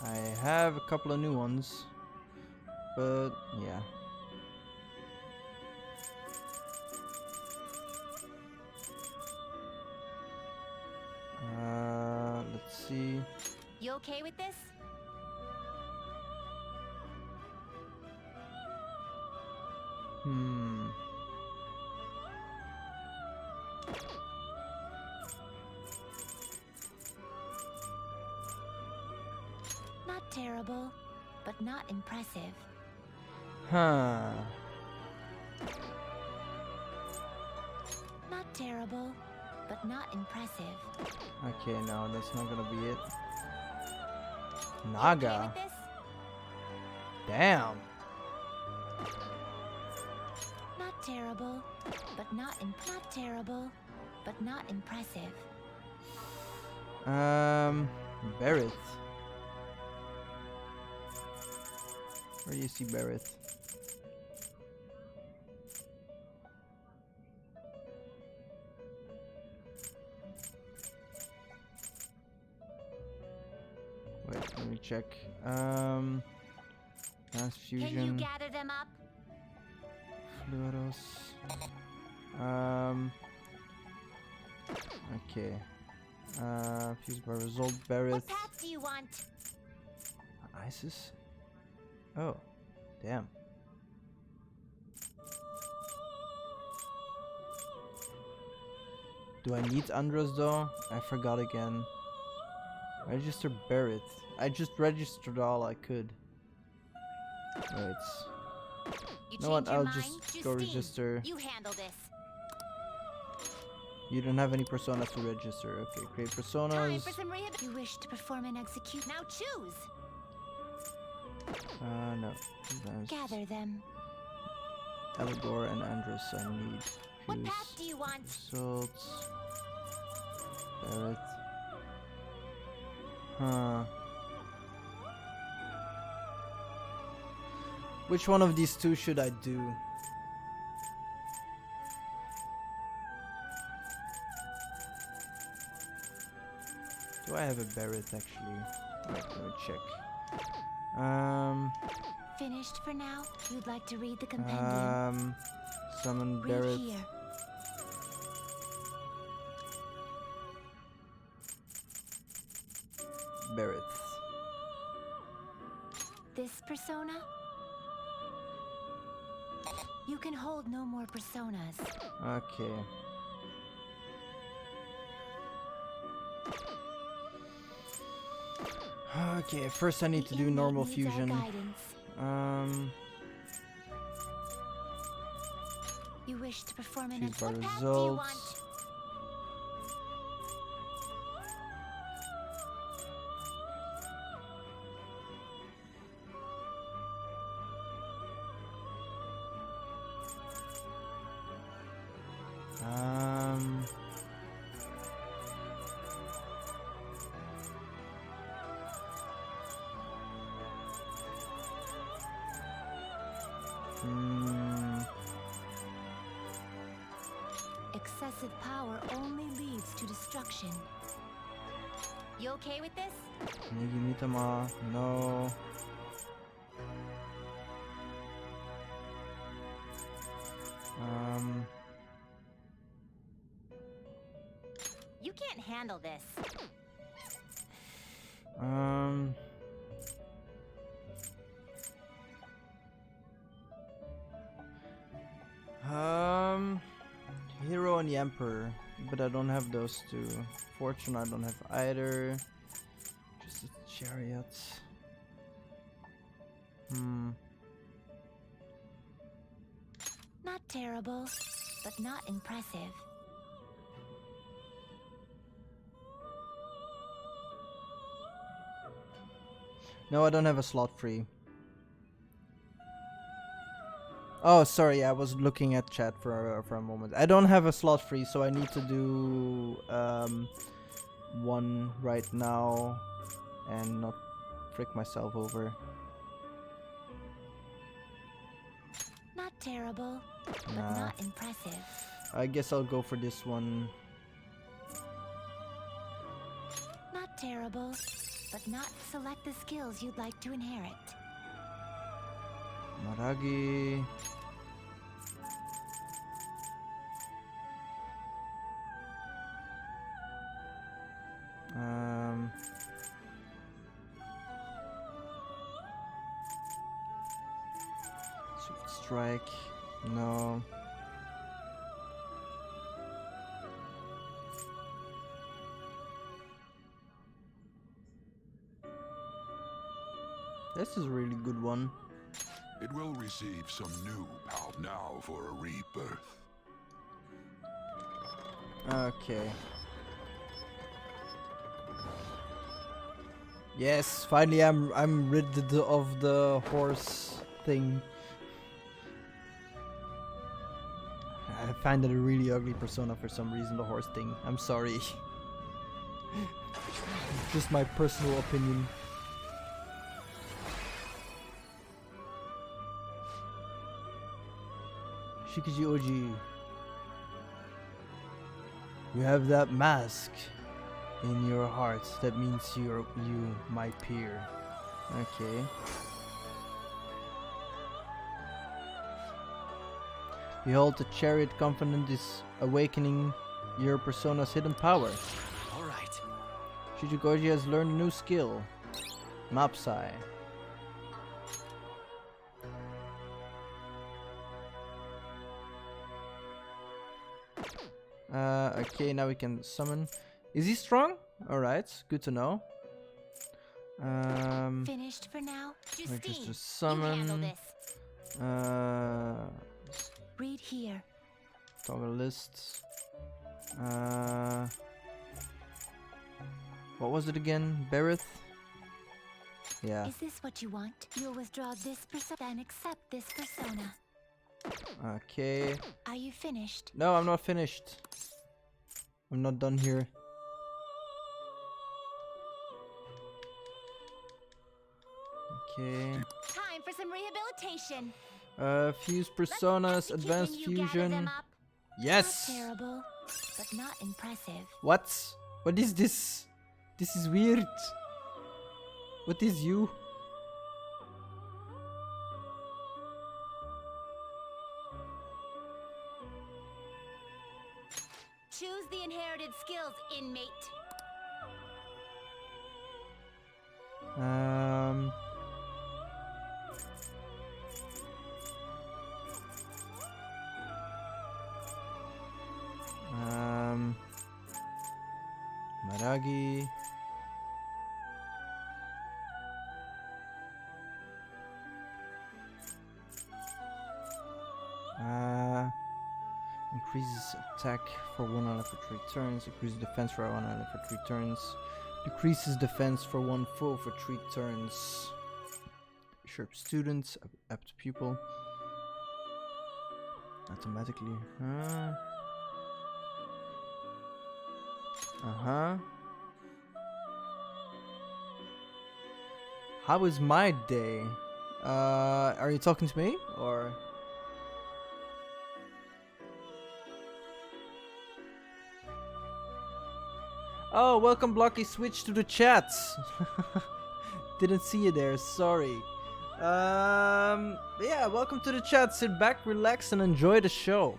I have a couple of new ones, but yeah. Let's see. You okay with this? Not terrible, but not impressive. Huh. Not terrible, but not impressive. Okay, no, that's not gonna be it. Okay Naga. with this? Damn. Not terrible, but not terrible, but not impressive. Barrett. Where do you see Barrett? Wait, let me check. Transfusion. Can you gather them up? Fluoros. Okay. Fuse by result, Barrett. What path do you want? Isis? Oh, damn. Do I need Andros though? I forgot again. Register Barrett. I just registered all I could. Wait. You know what? change your I'll mind? just go Justine, register. You handle this. You don't have any personas to register. Okay, create Time personas. for some rehab. You wish to perform and execute. Now choose. No. Advanced. Gather them. Eligor and Andros I need. What path Choose do you want? results. Barrett. Huh. Which one of these two should I do? Do I have a Barrett actually? Wait, let me check. Finished for now? You'd like to read the compendium? Summon Read Barrett. here. Barrett. This persona? You can hold no more personas. Okay. Okay, first I need to do The normal innate needs our fusion. guidance. You wish to perform an Choose by what path do you want? results. Excessive power only leads to destruction. You okay with this? Nigimitama, no. You can't handle this. Hero and the Emperor, but I don't have those two. Fortune, I don't have either. Just a chariot. Not terrible, but not impressive. No, I don't have a slot free. Oh, sorry, I was looking at chat for a moment. I don't have a slot free, so I need to do one right now and not frick myself over. Not terrible, but Nah. not impressive. I guess I'll go for this one. Not terrible, but not select the skills you'd like to inherit. Maragi. Swift Strike. No. This is a really good one. It will receive some new power now for a rebirth. Okay. Yes, finally I'm rid of the horse thing. I find it a really ugly persona for some reason, the horse thing. I'm sorry. Just my personal opinion. Shikiji Oji. You have that mask in your heart. That means you, my peer. Okay. Behold, the chariot confident is awakening your persona's hidden power. Alright. Shichikoji has learned a new skill. Mapsai. Okay, now we can summon. Is he strong? Alright, good to know. Finished for now? Register Justine, you handle summon. this. Read here. Toggle lists. What was it again? Berith? Yeah. Is this what you want? You'll withdraw this persona and accept this persona. Okay. Are you finished? No, I'm not finished. I'm not done here. Okay. Time for some rehabilitation. Fuse personas, advanced fusion. Yes! Not terrible, but not impressive. What? What is this? This is weird. What is you? Choose the inherited skills, inmate. Um. Maragi. Increases attack for 1 out of 3 turns. Increases defense for 1 out of 3 turns. Decreases defense for 1 foe for 3 turns. Sharp students, apt pupil. Automatically. How is my day? Are you talking to me or? Oh, welcome Blocky Switch to the chat. Didn't see you there, sorry. Yeah, welcome to the chat. Sit back, relax, and enjoy the show.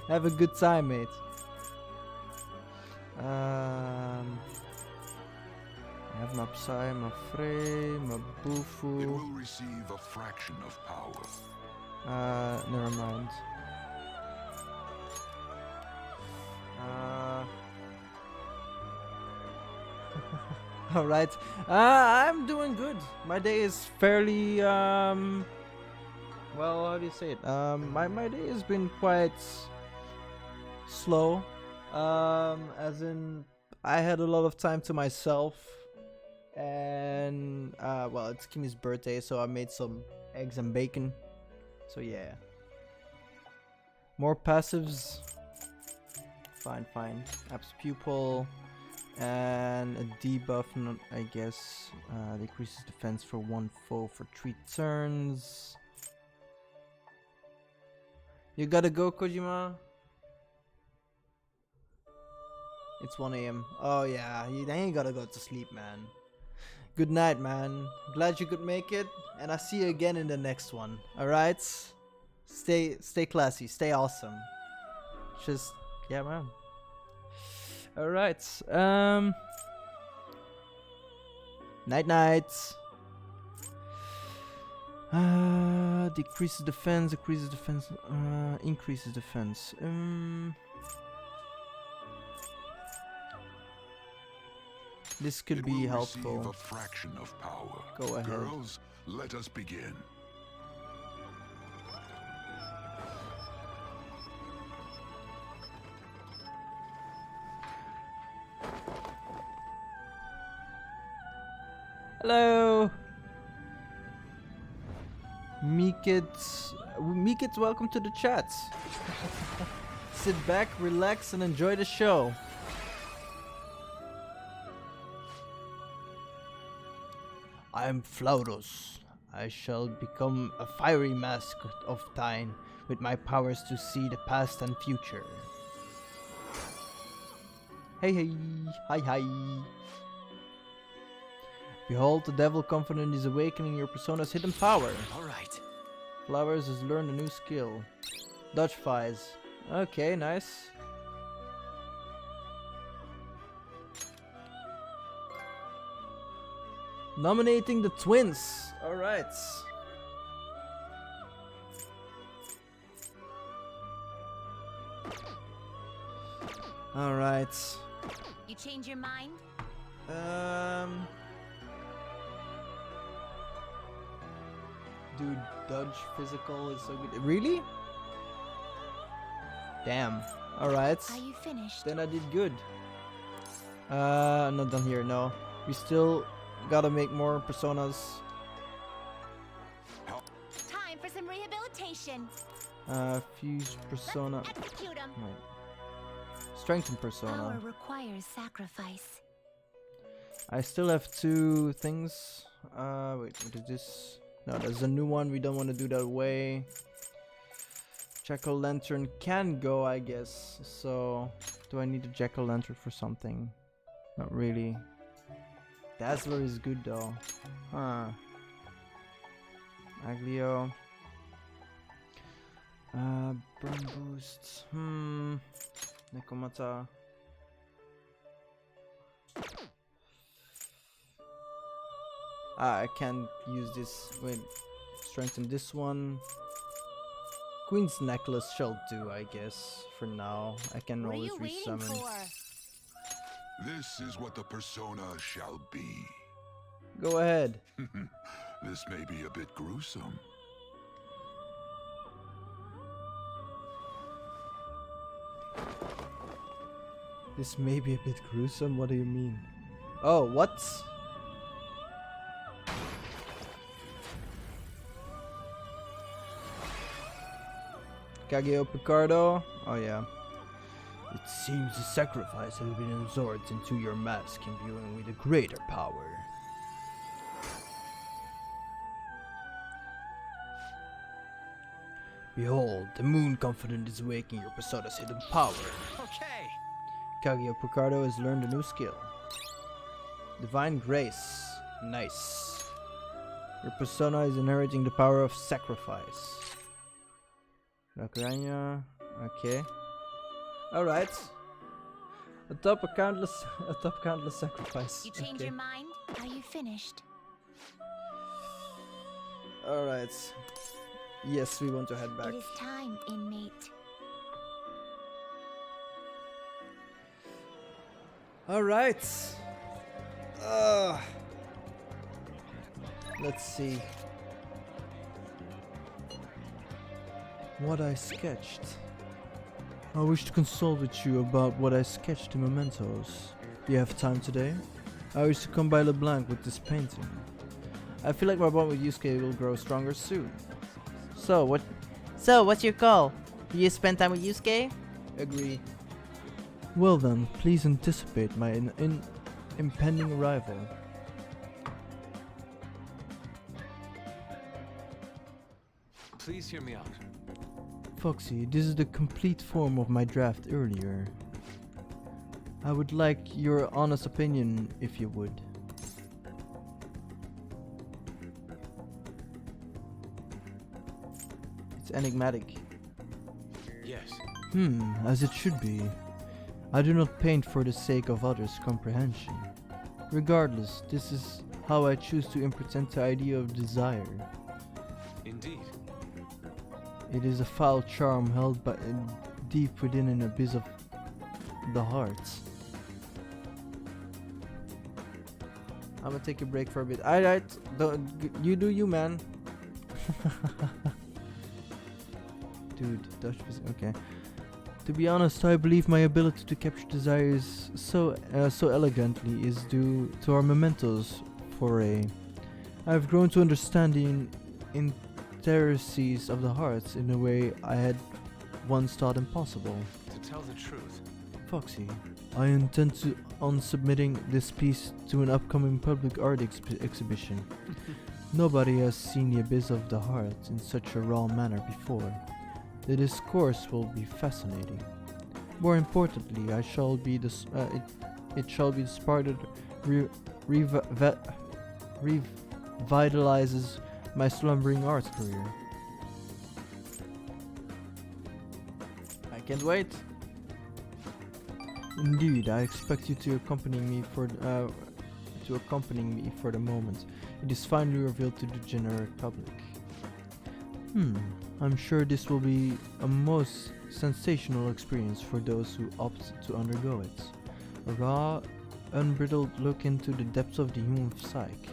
Have a good time, mate. I have my Psy, my Frey, my Bufu. It will receive a fraction of power. Never mind. Alright. I'm doing good. My day is fairly, well, how do you say it? My day has been quite slow. As in, I had a lot of time to myself. And, well, it's Kimi's birthday, so I made some eggs and bacon. So, yeah. More passives. Fine. Apps pupil. And a debuff, I guess. Decreases defense for 1 foe for 3 turns. You gotta go, Kojima? It's 1 AM. Oh yeah, then you gotta go to sleep, man. Good night, man. Glad you could make it, and I'll see you again in the next one. Alright? Stay classy, stay awesome. Just, yeah, man. Alright, night. Decreases defense, increases defense. This could be helpful. Receive a fraction of power. Go ahead. Girls, let us begin. Hello. Meekit, welcome to the chat. Sit back, relax, and enjoy the show. I am Flauros. I shall become a fiery mask of thine with my powers to see the past and future. Hey, hi. Behold, the devil confident is awakening your persona's hidden power. Alright. Flowers has learned a new skill. Dodge Fies. Okay, nice. Nominating the twins. Alright. You change your mind? Dude, dodge physical is so good. Really? Damn. Alright. Are you finished? Then I did good. Not done here, no. We still gotta make more personas. Time for some rehabilitation. Fuse persona. Execute 'em. Wait. Strengthen persona. Power requires sacrifice. I still have 2 things. Wait, what is this? No, there's a new one. We don't want to do that way. Jack-o'-lantern can go, I guess. So, do I need a jack-o'-lantern for something? Not really. Dazzler is good though. Huh. Aglio. Burn boost. Nekomata. I can't use this. Wait. Strengthen this one. Queen's necklace shall do, I guess. For now. I can What are always you waiting resummon. for? This is what the persona shall be. Go ahead. This may be a bit gruesome. This may be a bit gruesome. What do you mean? Oh, what? Kageo Picardo. Oh yeah. It seems a sacrifice has been absorbed into your mask, imbuing with a greater power. Behold, the moon confident is awakening your persona's hidden power. Okay. Kageo Picardo has learned a new skill. Divine Grace. Nice. Your persona is inheriting the power of sacrifice. Rakuranya. Okay. Alright. A top countless sacrifice. You change your mind? Are you finished? Alright. Yes, we want to head back. It is time, inmate. Alright. Let's see. What I sketched. I wish to consult with you about what I sketched in Mementos. Do you have time today? I wish to come by LeBlanc with this painting. I feel like my bond with Yusuke will grow stronger soon. So, what's your call? Do you spend time with Yusuke? Agree. Well then, please anticipate my impending arrival. Please hear me out. Foxy, this is the complete form of my draft earlier. I would like your honest opinion, if you would. It's enigmatic. Yes. As it should be. I do not paint for the sake of others' comprehension. Regardless, this is how I choose to represent the idea of desire. Indeed. It is a foul charm held by deep within an abyss of the heart. I'm gonna take a break for a bit. Alright, you do you, man. Dude, Dutch was okay. To be honest, I believe my ability to capture desires so elegantly is due to our Mementos foray. I have grown to understand the intricacies of the hearts in a way I had once thought impossible. To tell the truth, Foxy, I intend on submitting this piece to an upcoming public art exhibition. Nobody has seen the abyss of the heart in such a raw manner before. The discourse will be fascinating. More importantly, it shall be the spark that revitalizes my slumbering art career. I can't wait. Indeed, I expect you to accompany me for the moment. It is finally revealed to the generic public. I'm sure this will be a most sensational experience for those who opt to undergo it. unbridled look into the depths of the human psyche.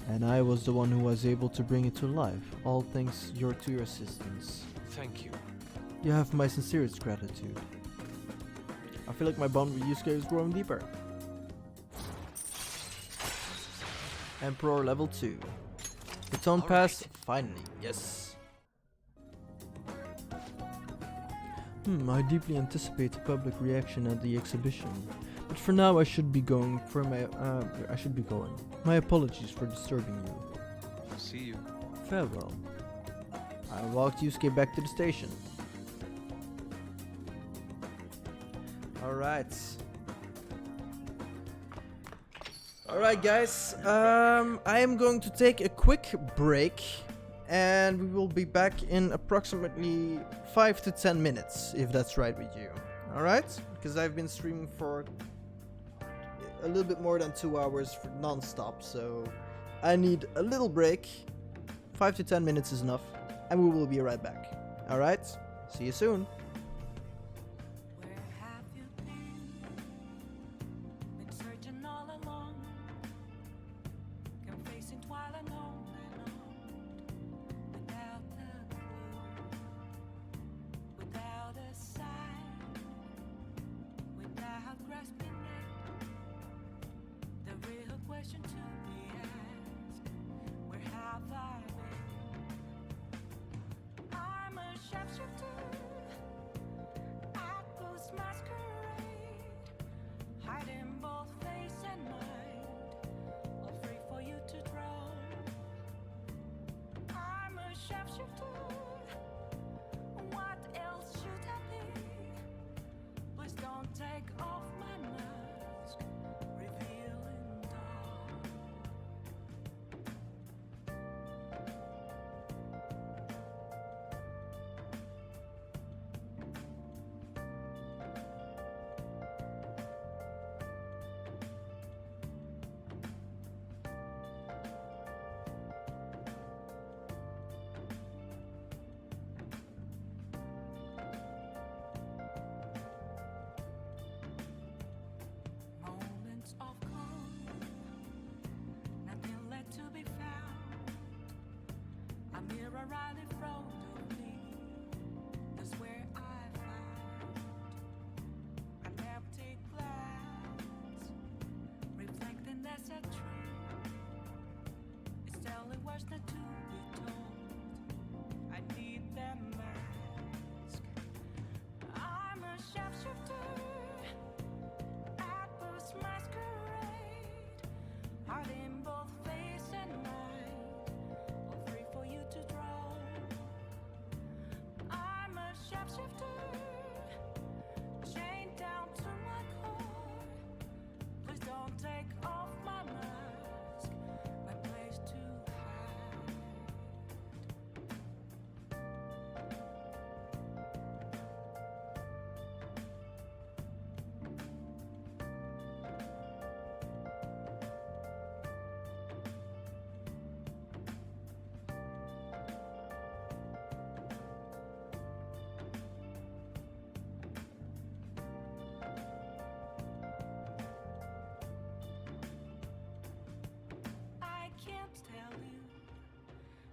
And I was the one who was able to bring it to life, all thanks to your assistance. Thank you. You have my sincerest gratitude. I feel like my bond with Yusuke is growing deeper. Emperor level 2. Baton pass, finally, yes. I deeply anticipate the public reaction at the exhibition. But for now I should be going for my My apologies for disturbing you. See you. Farewell. I walked Yusuke back to the station. Alright. Alright guys, I am going to take a quick break and we will be back in approximately 5 to 10 minutes, if that's right with you. Alright? Because I've been streaming for a little bit more than 2 hours for non-stop, so I need a little break. 5 to 10 minutes is enough, and we will be right back. Alright? See you soon. Where have you been? Been searching all along, kept facing twilight on and on, without a clue, without a sign, without grasping it. The real question to be asked: where have I been? I'm a shapeshifter at Ghost Masquerade, hiding both face and mind, all free for you to draw. I'm a shapeshifter. What else should I be? Please don't take off my mask, revealing dawn. Moments of calm, nothing left to be found. A mirror right in front of me, that's where I found an empty glass, reflecting as a tree. It's telling words not to be told. I need that mask. I'm a shapeshifter at Ghost Masquerade, hiding both face and mind, all free for you to draw. I'm a shapeshifter, chained down to my core. Please don't take off my mask, my place to hide. I can't tell you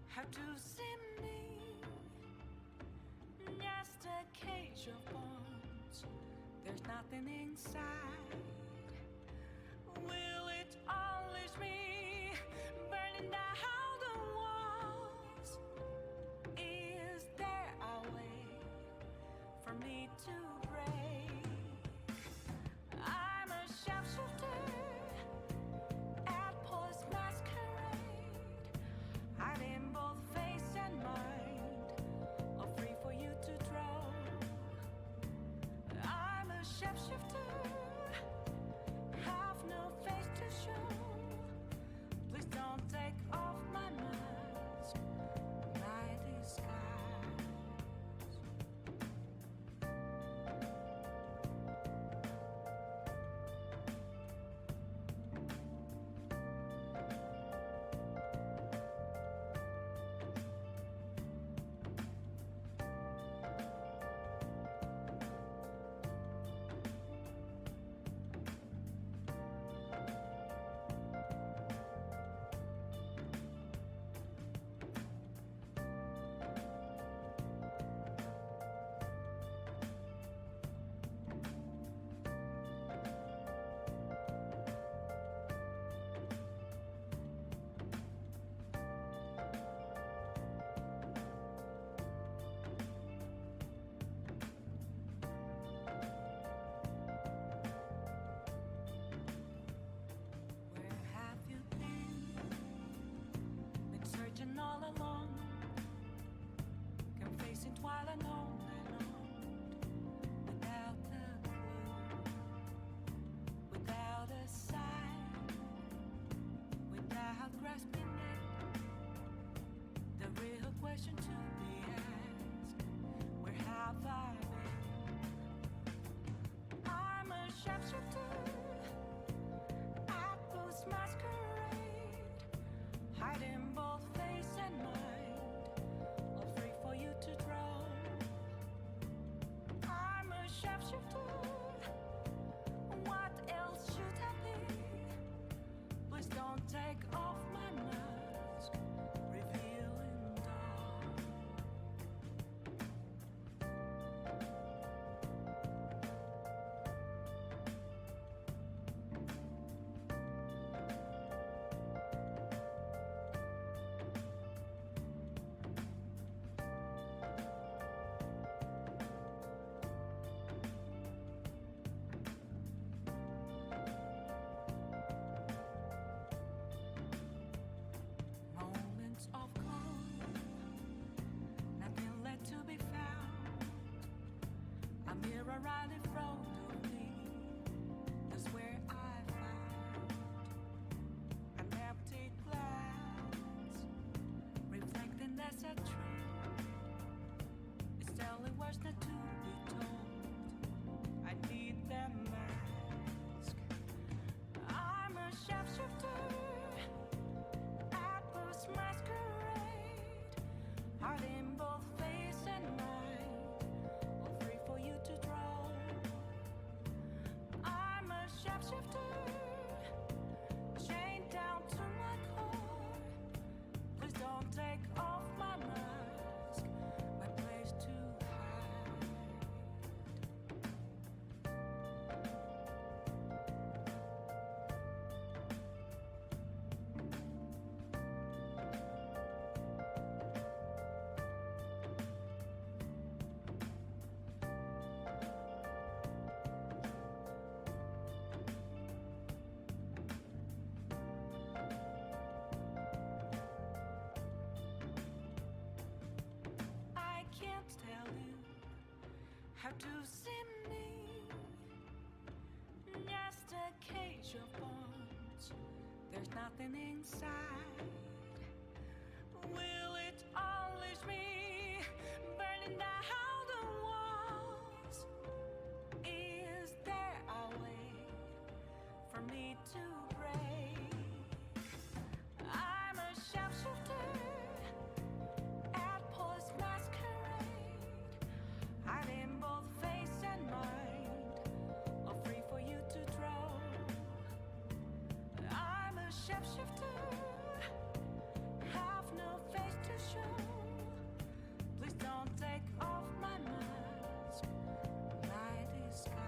how to see me. Just a cage of bones. There's nothing inside. Will it unleash me, burning down the walls? Is there a way for me to break? I'm a shapeshifter at Post Masquerade, hiding both face and mind, all free for you to draw. I'm a shapeshifter to see me? Just a cage of bones. There's nothing inside. Will it unleash me? Burning down the walls. Is there a way for me to break? I'm a sharpshooter at Paul's masquerade, hiding both face and mind, all free for you to draw. I'm a sharpshooter, have no face to show. Please don't take off my mask, my disguise.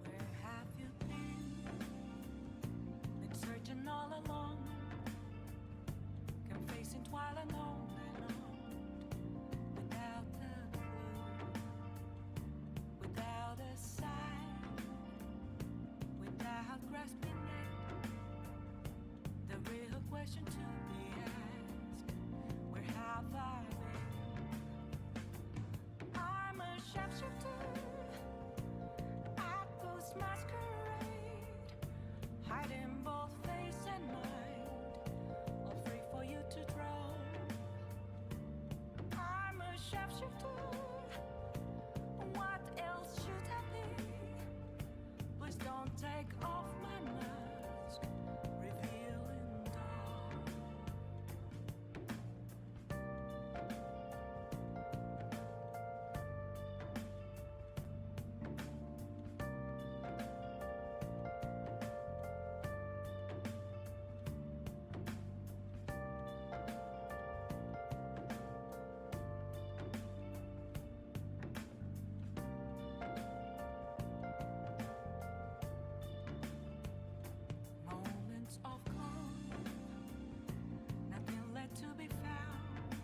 Where have you been? Been searching all along, confessing twilight on and on, without a clue, without a sign, without grasping it. The real question to be asked: where have I been? I'm a sharpshooter at Post Masquerade, hiding both face and mind, all free for you to draw. I'm a sharpshooter. What else should I be? Please don't take off my mask, revealing dawn. Moments of calm, nothing left to be found.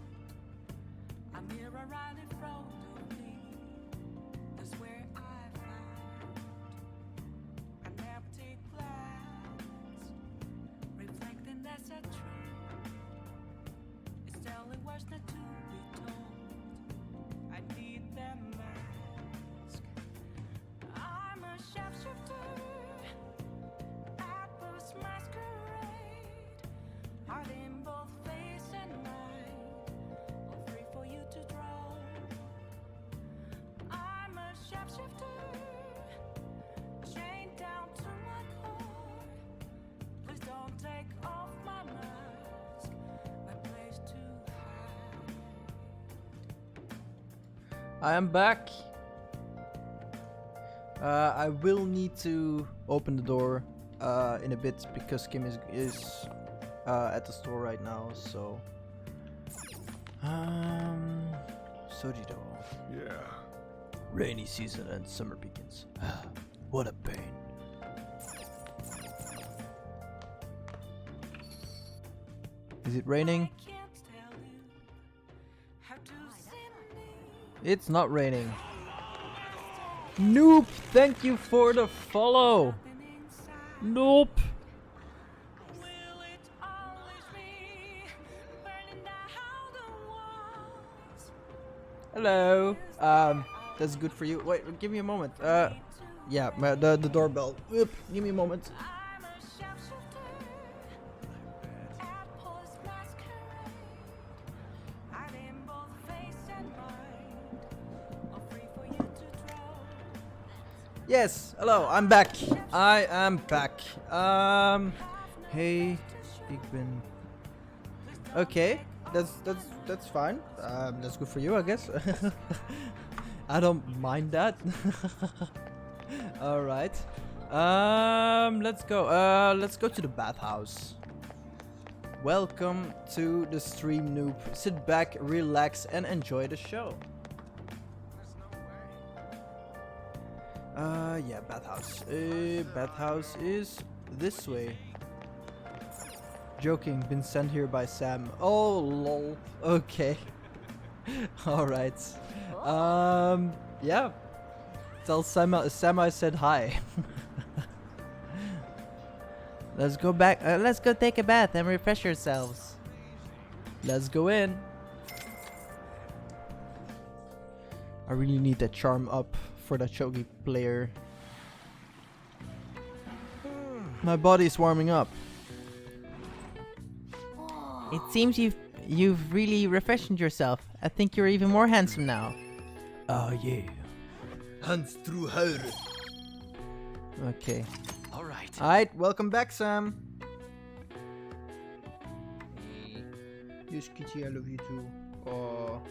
A mirror right in front of me, that's where I found an empty glass, reflecting as a tree. It's telling words not to be told. I need the mask. I'm a sharpshooter at Post Masquerade, hiding both face and mind, all free for you to draw. I'm a sharpshooter, chained down to my core. Please don't take off my mask, my place to hide. I am back. I will need to open the door in a bit because Kim is at the store right now. So, Sojido. Yeah. Rainy season and summer begins. What a pain. Is it raining? I can't tell you how to see me. It's not raining. Nope, thank you for the follow. Nope. Will it unleash me? Burning down the walls. Hello. That's good for you. Wait, give me a moment. Yeah, the doorbell. Oop, give me a moment. I'm a sharpshooter at Paul's masquerade, hiding both face and mind, all free for you to draw. Yes, hello, I'm back. I am back. Hey, ik ben. Okay, that's fine. That's good for you, I guess. I don't mind that. All right. Let's go. Let's go to the bathhouse. Welcome to the stream, noob. Sit back, relax, and enjoy the show. Yeah, bathhouse. Bathhouse is this way. Joking, been sent here by Sam. Oh, lol. Okay. Alright. Yeah. Tell Sam I said hi. Let's go back. Let's go take a bath and refresh ourselves. Let's go in. I really need that charm up for that shogi player. My body's warming up. It seems you've really refreshed yourself. I think you're even more handsome now. Oh yeah. Hans through her. Okay. Alright, welcome back, Sam. Yes, kitty, I love you too. Oh.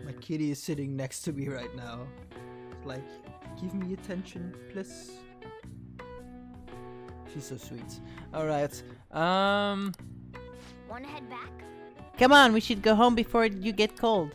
My kitty is sitting next to me right now. It's like, give me attention, please. She's so sweet. Alright. Wanna head back? Come on, we should go home before you get cold.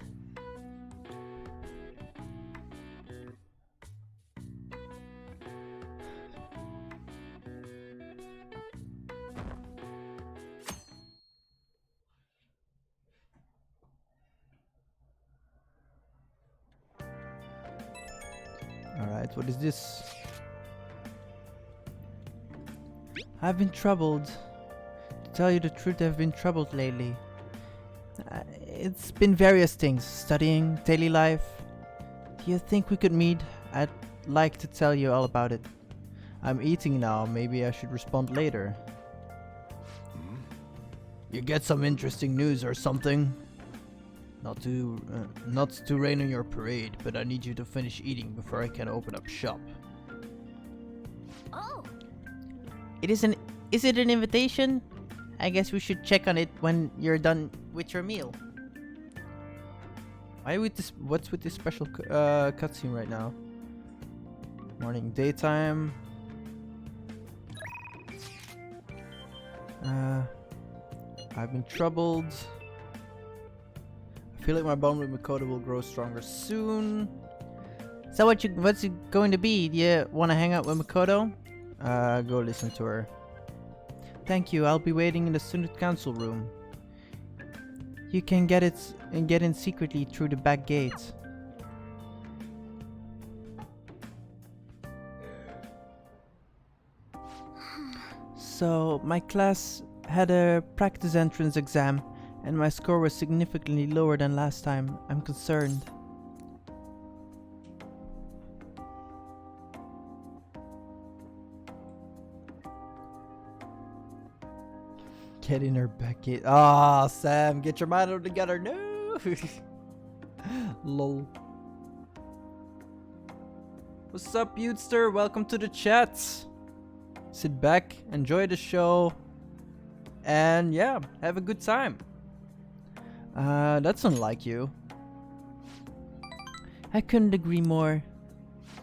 Alright, what is this? I've been troubled. To tell you the truth, I've been troubled lately. It's been various things. Studying, daily life. Do you think we could meet? I'd like to tell you all about it. I'm eating now, maybe I should respond later. You get some interesting news or something? Not to rain on your parade, but I need you to finish eating before I can open up shop. Oh, Is it an invitation? I guess we should check on it when you're done with your meal. What's with this special cutscene right now? Morning, daytime. I've been troubled. I feel like my bond with Makoto will grow stronger soon. So what's it going to be? Do you want to hang out with Makoto? Go listen to her. Thank you. I'll be waiting in the student council room. You can get in secretly through the back gate. So my class had a practice entrance exam, and my score was significantly lower than last time. I'm concerned. Get in her back gate. Ah, Sam, get your mind together. No. Lol. What's up, Youthster? Welcome to the chat. Sit back, enjoy the show, and yeah, have a good time. That's unlike you. I couldn't agree more.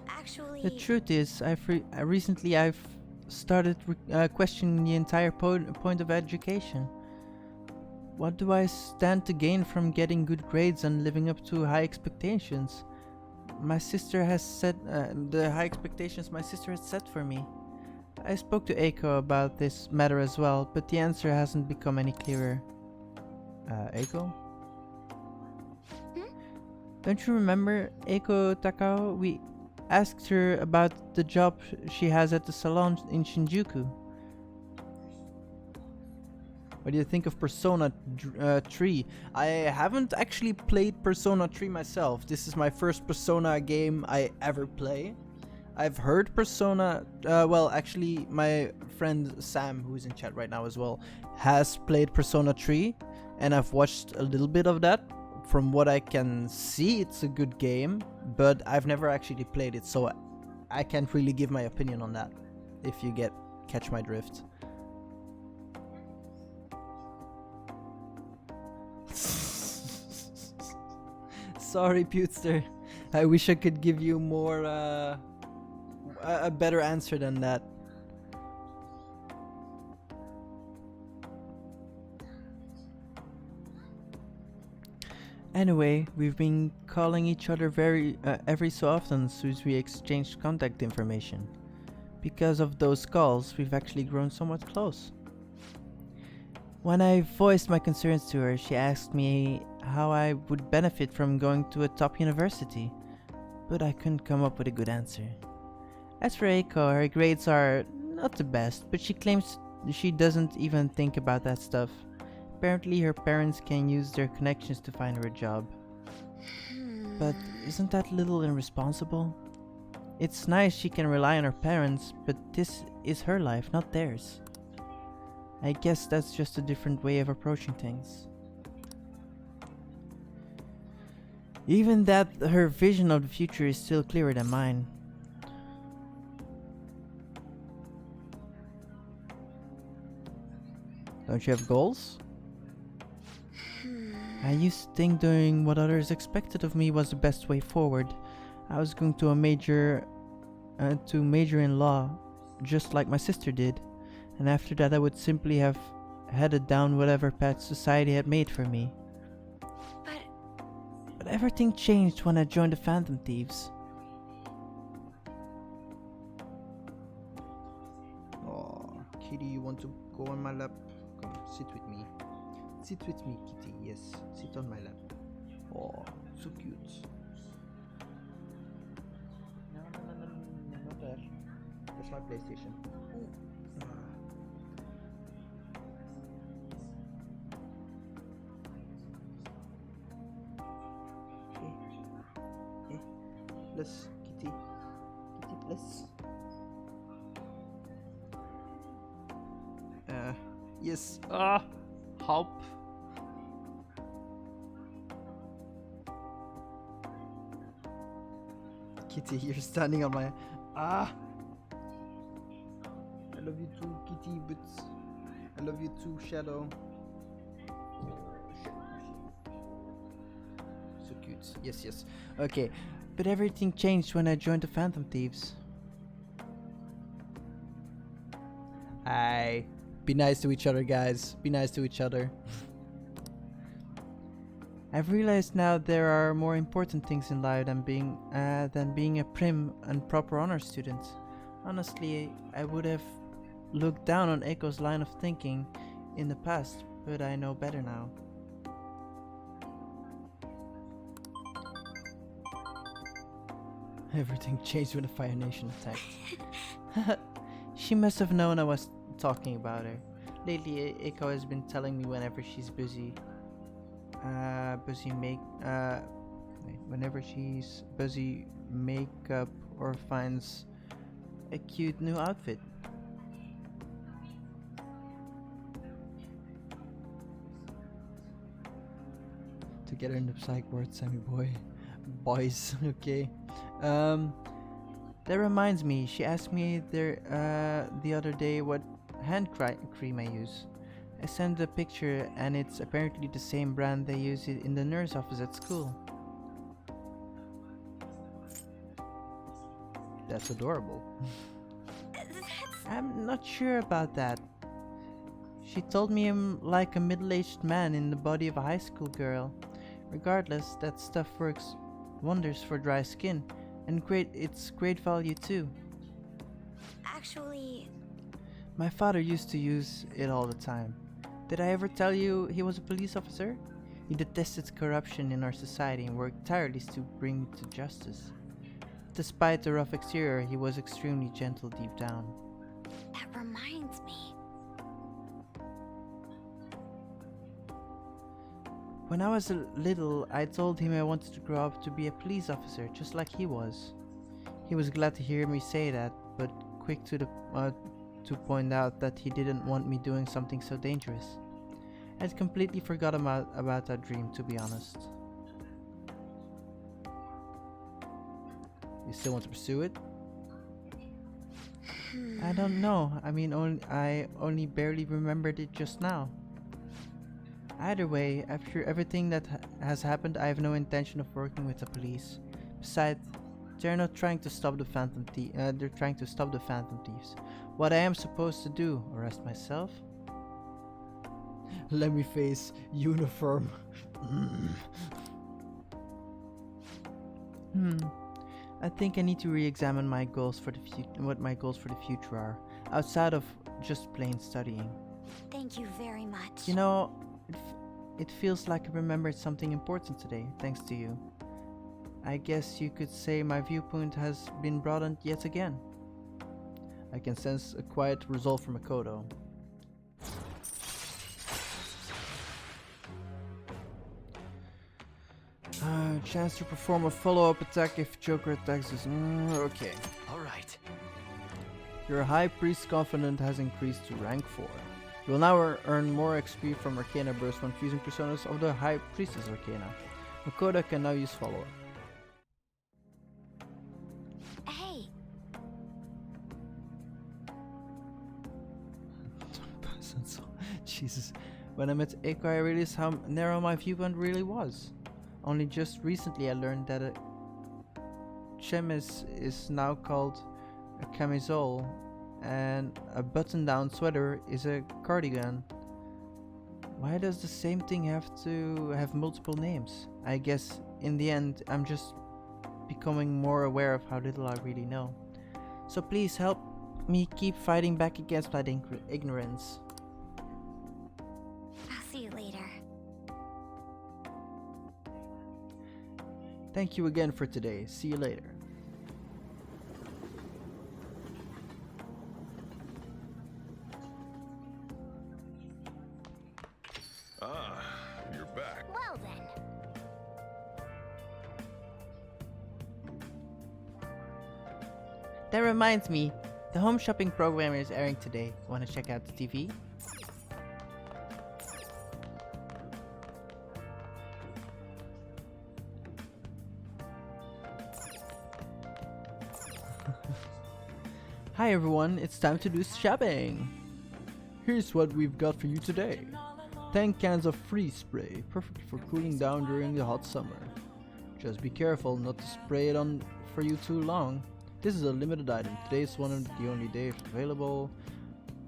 actually, The truth is, recently I've started questioning the entire point of education. What do I stand to gain from getting good grades and living up to high expectations? My sister has set the high expectations my sister has set for me. I spoke to Eiko about this matter as well, but the answer hasn't become any clearer. Eiko? Don't you remember Eiko Takao? We asked her about the job she has at the salon in Shinjuku. What do you think of Persona 3? I haven't actually played Persona 3 myself. This is my first Persona game I ever play. I've heard Persona, well, actually, my friend Sam, who is in chat right now as well, has played Persona 3, and I've watched a little bit of that. From what I can see, it's a good game, but I've never actually played it, so I can't really give my opinion on that, if you catch my drift. Sorry, Pewster. I wish I could give you more, a better answer than that. Anyway, we've been calling each other every so often since we exchanged contact information. Because of those calls, we've actually grown somewhat close. When I voiced my concerns to her, she asked me how I would benefit from going to a top university, but I couldn't come up with a good answer. As for Eiko, her grades are not the best, but she claims she doesn't even think about that stuff. Apparently her parents can use their connections to find her a job. But isn't that a little irresponsible? It's nice she can rely on her parents, but this is her life, not theirs. I guess that's just a different way of approaching things. Even that her vision of the future is still clearer than mine. Don't you have goals? I used to think doing what others expected of me was the best way forward. I was going to major in law, just like my sister did, and after that I would simply have headed down whatever path society had made for me. But everything changed when I joined the Phantom Thieves. Oh, Kitty, you want to go on my lap? Come, sit with me. Sit with me, Kitty. Yes, sit on my lap. Oh, so cute. No, not there. That's my PlayStation. Hey, bless, Kitty. Kitty, bless. Yes. Help. Kitty, you're standing on my... I love you too, Kitty, but... I love you too, Shadow. So cute. Yes, yes. Okay, But everything changed when I joined the Phantom Thieves. Aye. Be nice to each other, guys. Be nice to each other. I've realized now there are more important things in life than being a prim and proper honor student. Honestly, I would have looked down on Eiko's line of thinking in the past, but I know better now. Everything changed when the Fire Nation attacked. She must have known I was talking about her. Lately, Eiko has been telling me whenever she's whenever she's busy makeup or finds a cute new outfit. Together in the psych ward, Sammy boy. Boys, okay. That reminds me, she asked me the other day what hand cream I use. I sent a picture and it's apparently the same brand they use it in the nurse office at school. That's adorable. I'm not sure about that. She told me I'm like a middle-aged man in the body of a high school girl. Regardless, that stuff works wonders for dry skin, and it's great value too. Actually, my father used to use it all the time. Did I ever tell you he was a police officer? He detested corruption in our society and worked tirelessly to bring it to justice. Despite the rough exterior, he was extremely gentle deep down. that reminds me. When I was little, I told him I wanted to grow up to be a police officer, just like he was. He was glad to hear me say that, but quick to point out that he didn't want me doing something so dangerous. I'd completely forgot about that dream, to be honest. You still want to pursue it? I don't know. I mean, I only barely remembered it just now. Either way, after everything that has happened, I have no intention of working with the police. Besides, they're not trying to stop the Phantom they're trying to stop the Phantom Thieves. What I am supposed to do? Arrest myself? Let me face uniform. I think I need to re-examine my goals for the what my goals for the future are, outside of just plain studying. Thank you very much. You know, it feels like I remembered something important today, thanks to you. I guess you could say my viewpoint has been broadened yet again. I can sense a quiet resolve from Makoto. Chance to perform a follow-up attack if Joker attacks us. Okay. Alright. Your High Priest confidence has increased to rank 4. You will now earn more XP from Arcana Burst when fusing personas of the High Priestess Arcana. Makoto can now use follow-up. Hey, Jesus. When I met Eiko, I realized how narrow my viewpoint really was. Only just recently I learned that a chemise is now called a camisole, and a button-down sweater is a cardigan. Why does the same thing have to have multiple names? I guess in the end I'm just becoming more aware of how little I really know. So please help me keep fighting back against my ignorance. I'll see you later. Thank you again for today. See you later. Ah, you're back. Well then. That reminds me, the home shopping program is airing today. Want to check out the TV? Hi everyone, it's time to do shopping! Here's what we've got for you today. 10 cans of freeze spray, perfect for cooling down during the hot summer. Just be careful not to spray it on for you too long. This is a limited item, today's one of the only days available,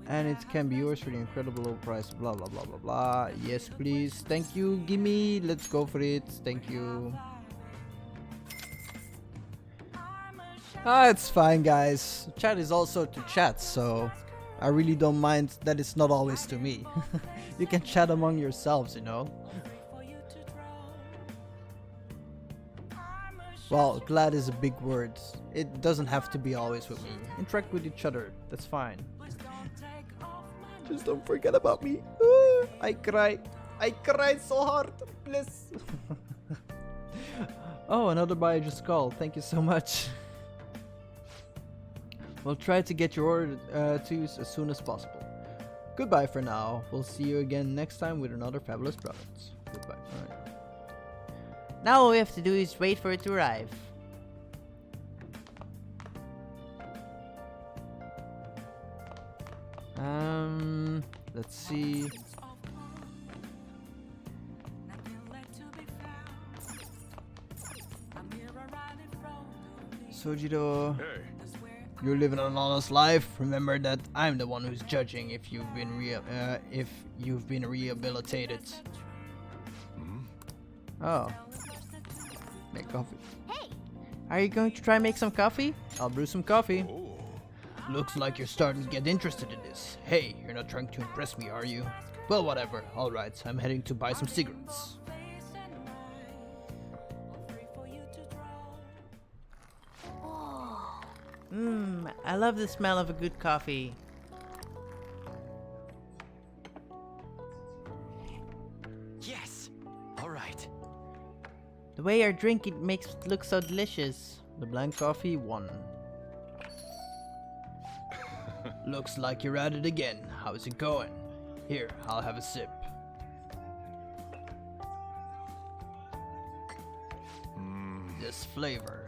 and it can be yours for the incredible low price, blah blah blah blah blah. Yes please, thank you, gimme, let's go for it, thank you. It's fine guys, chat is also to chat, so I really don't mind that it's not always to me. You can chat among yourselves, you know. Well, glad is a big word. It doesn't have to be always with me. Interact with each other, that's fine. Just don't forget about me. I cried so hard, please. Oh, another buyer just called, thank you so much. We'll try to get your order to you as soon as possible. Goodbye for now. We'll see you again next time with another fabulous product. Goodbye. Alright. Now all we have to do is wait for it to arrive. Let's see. Sojiro, Hey, you're living an honest life. Remember that I'm the one who's judging if you've been rehabilitated. Oh, make coffee. Hey, Are you going to try make some coffee? I'll brew some coffee. oh, Looks like you're starting to get interested in this. Hey, you're not trying to impress me, are you? Well, whatever. Alright, I'm heading to buy some cigarettes. I love the smell of a good coffee. Yes! Alright. The way you drink it makes it look so delicious. The blank coffee 1. Looks like you're at it again. How's it going? Here, I'll have a sip. This flavor.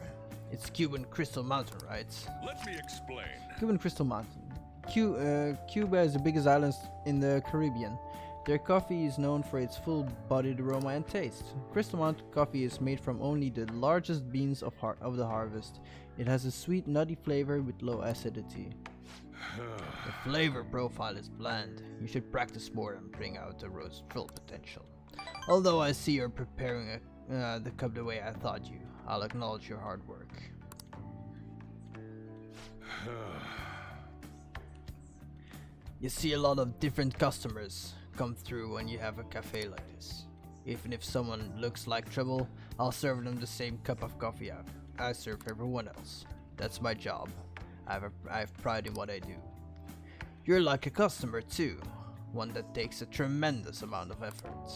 It's Cuban Crystal Mountain, right? let me explain. Cuban Crystal Mountain. Cuba is the biggest island in the Caribbean. Their coffee is known for its full-bodied aroma and taste. Crystal Mountain coffee is made from only the largest beans of the harvest. It has a sweet, nutty flavor with low acidity. The flavor profile is bland. You should practice more and bring out the roast's full potential. Although I see you're preparing the cup the way I thought you, I'll acknowledge your hard work. You see a lot of different customers come through when you have a cafe like this. Even if someone looks like trouble, I'll serve them the same cup of coffee I serve everyone else. That's my job. I have pride in what I do. You're like a customer too, one that takes a tremendous amount of effort.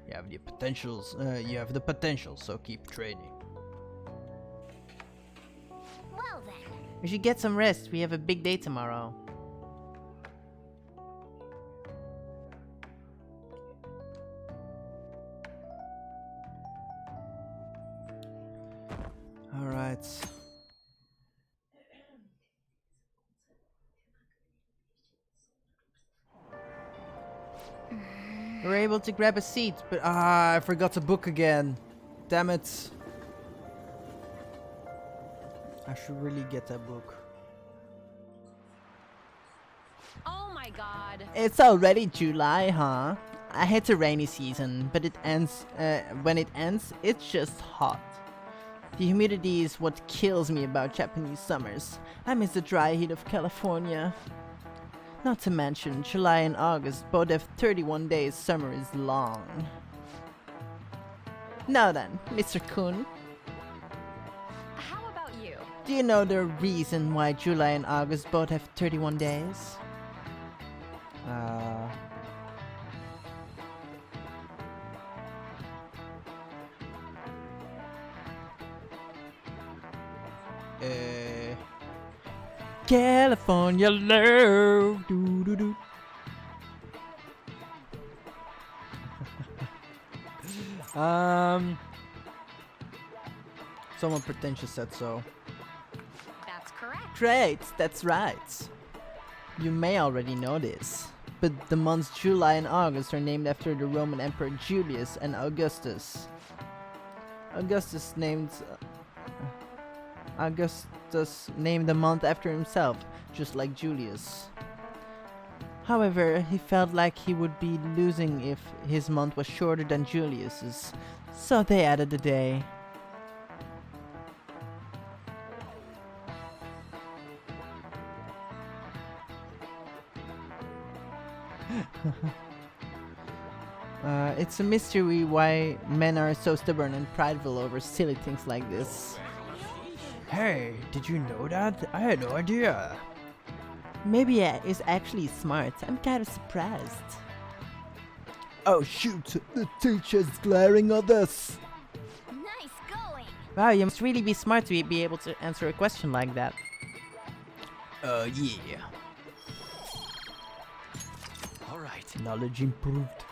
You have the potential, so keep training. Well then. We should get some rest. We have a big day tomorrow. Alright. We were able to grab a seat, but I forgot the book again. Damn it. I should really get that book. Oh my god. it's already July, huh? I hate the rainy season, but it ends. When it ends, it's just hot. The humidity is what kills me about Japanese summers. I miss the dry heat of California. Not to mention, July and August both have 31 days. Summer is long. Now then, Mr. Kun, How about you? do you know the reason why July and August both have 31 days? California love. Doo doo doo. Someone pretentious said so. That's correct. Great, that's right. You may already know this, but the months July and August are named after the Roman Emperor Julius and Augustus. Augustus named the month after himself, just like Julius. However, he felt like he would be losing if his month was shorter than Julius's, so they added a day. It's a mystery why men are so stubborn and prideful over silly things like this. Hey, did you know that? I had no idea. Maybe it's actually smart. I'm kind of surprised. Oh shoot, the teacher's glaring at us. Nice going. Wow, you must really be smart to be able to answer a question like that. Yeah. All right. Knowledge improved.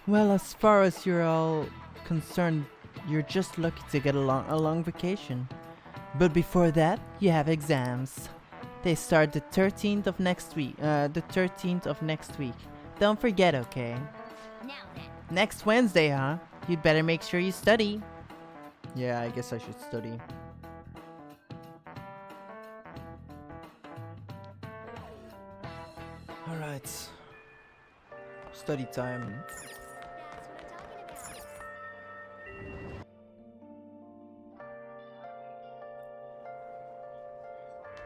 Well, as far as you're all concerned, you're just lucky to get a long vacation. But before that, you have exams. They start the 13th of next week. Don't forget, okay? Now then. Next Wednesday, huh? You'd better make sure you study. Yeah, I guess I should study. Alright. Study time.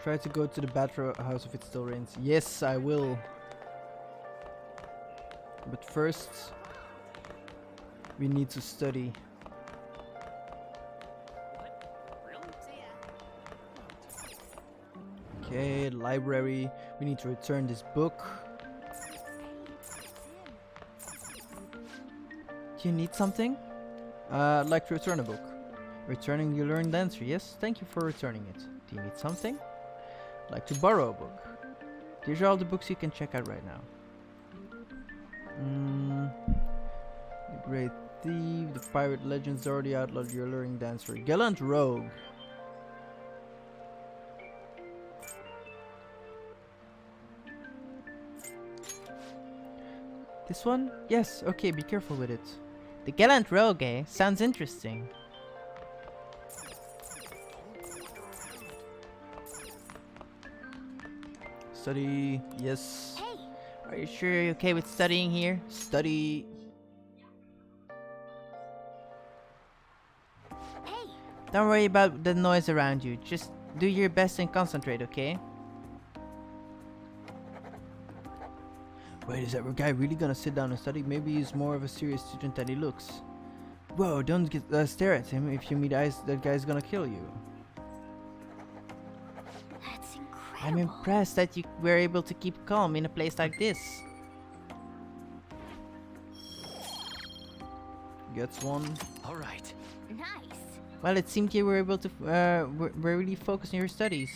Try to go to the bathhouse if it still rains. Yes, I will. But first, we need to study. Okay, library. We need to return this book. Do you need something? I'd like to return a book. Returning you learned the answer. Yes, thank you for returning it. Do you need something? I'd like to borrow a book. These are all the books you can check out right now. The Great Thief, The Pirate Legends, already outlawed, Your Alluring Dancer, Gallant Rogue. This one? Yes, okay, be careful with it. The gallant rogue, eh? Sounds interesting. Study, yes. Hey, Are you sure you're okay with studying here? Study. hey, Don't worry about the noise around you. Just do your best and concentrate, okay? Wait, is that guy really gonna sit down and study? Maybe he's more of a serious student than he looks. Whoa, don't stare at him. If you meet eyes, that guy's gonna kill you. that's incredible. I'm impressed that you were able to keep calm in a place like this. Gets one. All right. Nice. Well, it seemed you were able to were really focused on your studies.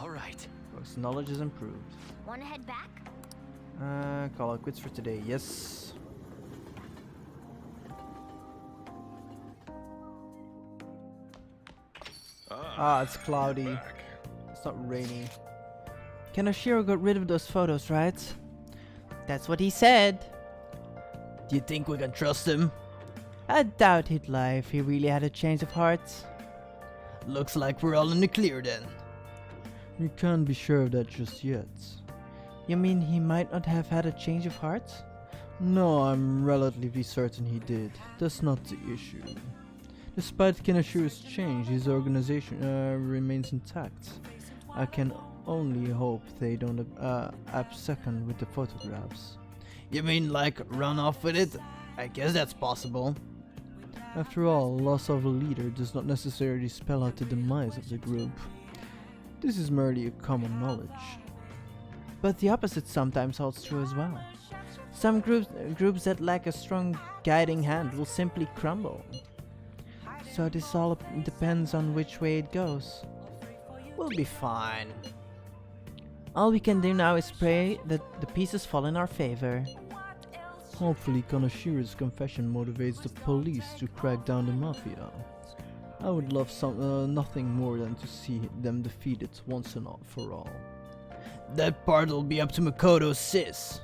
All right. Folks, knowledge is improved. Wanna head back? Call it quits for today. Yes. Ah, it's cloudy. Back. It's not rainy. Kanashiro got rid of those photos, right? That's what he said. Do you think we can trust him? I doubt he'd lie if he really had a change of heart. Looks like we're all in the clear then. You can't be sure of that just yet. You mean he might not have had a change of heart? No, I'm relatively certain he did. That's not the issue. Despite Kanashiro's change, his organization remains intact. I can only hope they don't abscond with the photographs. You mean like run off with it? I guess that's possible. After all, loss of a leader does not necessarily spell out the demise of the group. This is merely a common knowledge. But the opposite sometimes holds true as well. Some groups that lack a strong guiding hand will simply crumble. So this all depends on which way it goes. We'll be fine. All we can do now is pray that the pieces fall in our favor. Hopefully Kanashiro's confession motivates the police to crack down the mafia. I would love nothing more than to see them defeated once and for all. That part will be up to Makoto's sis.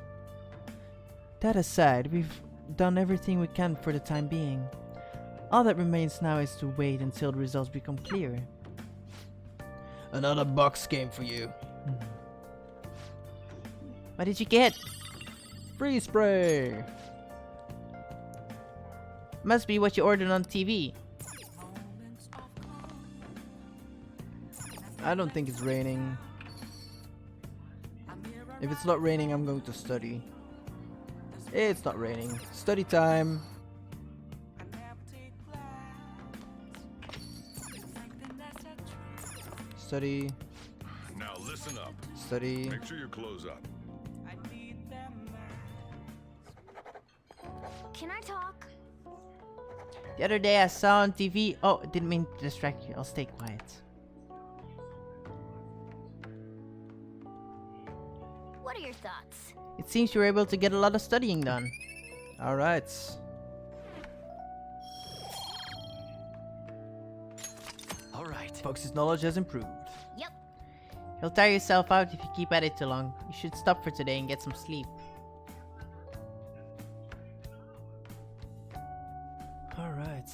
That aside, we've done everything we can for the time being. All that remains now is to wait until the results become clear. Another box game for you. What did you get? Freeze spray! Must be what you ordered on TV. I don't think it's raining. If it's not raining, I'm going to study. It's not raining. Study time. Study. Now listen up. Study. Make sure you close up. Can I talk? The other day I saw on TV. Oh, didn't mean to distract you. I'll stay quiet. What are your thoughts? It seems you were able to get a lot of studying done. Alright. All right. Fox's knowledge has improved. Yep. You'll tire yourself out if you keep at it too long. You should stop for today and get some sleep. Alright.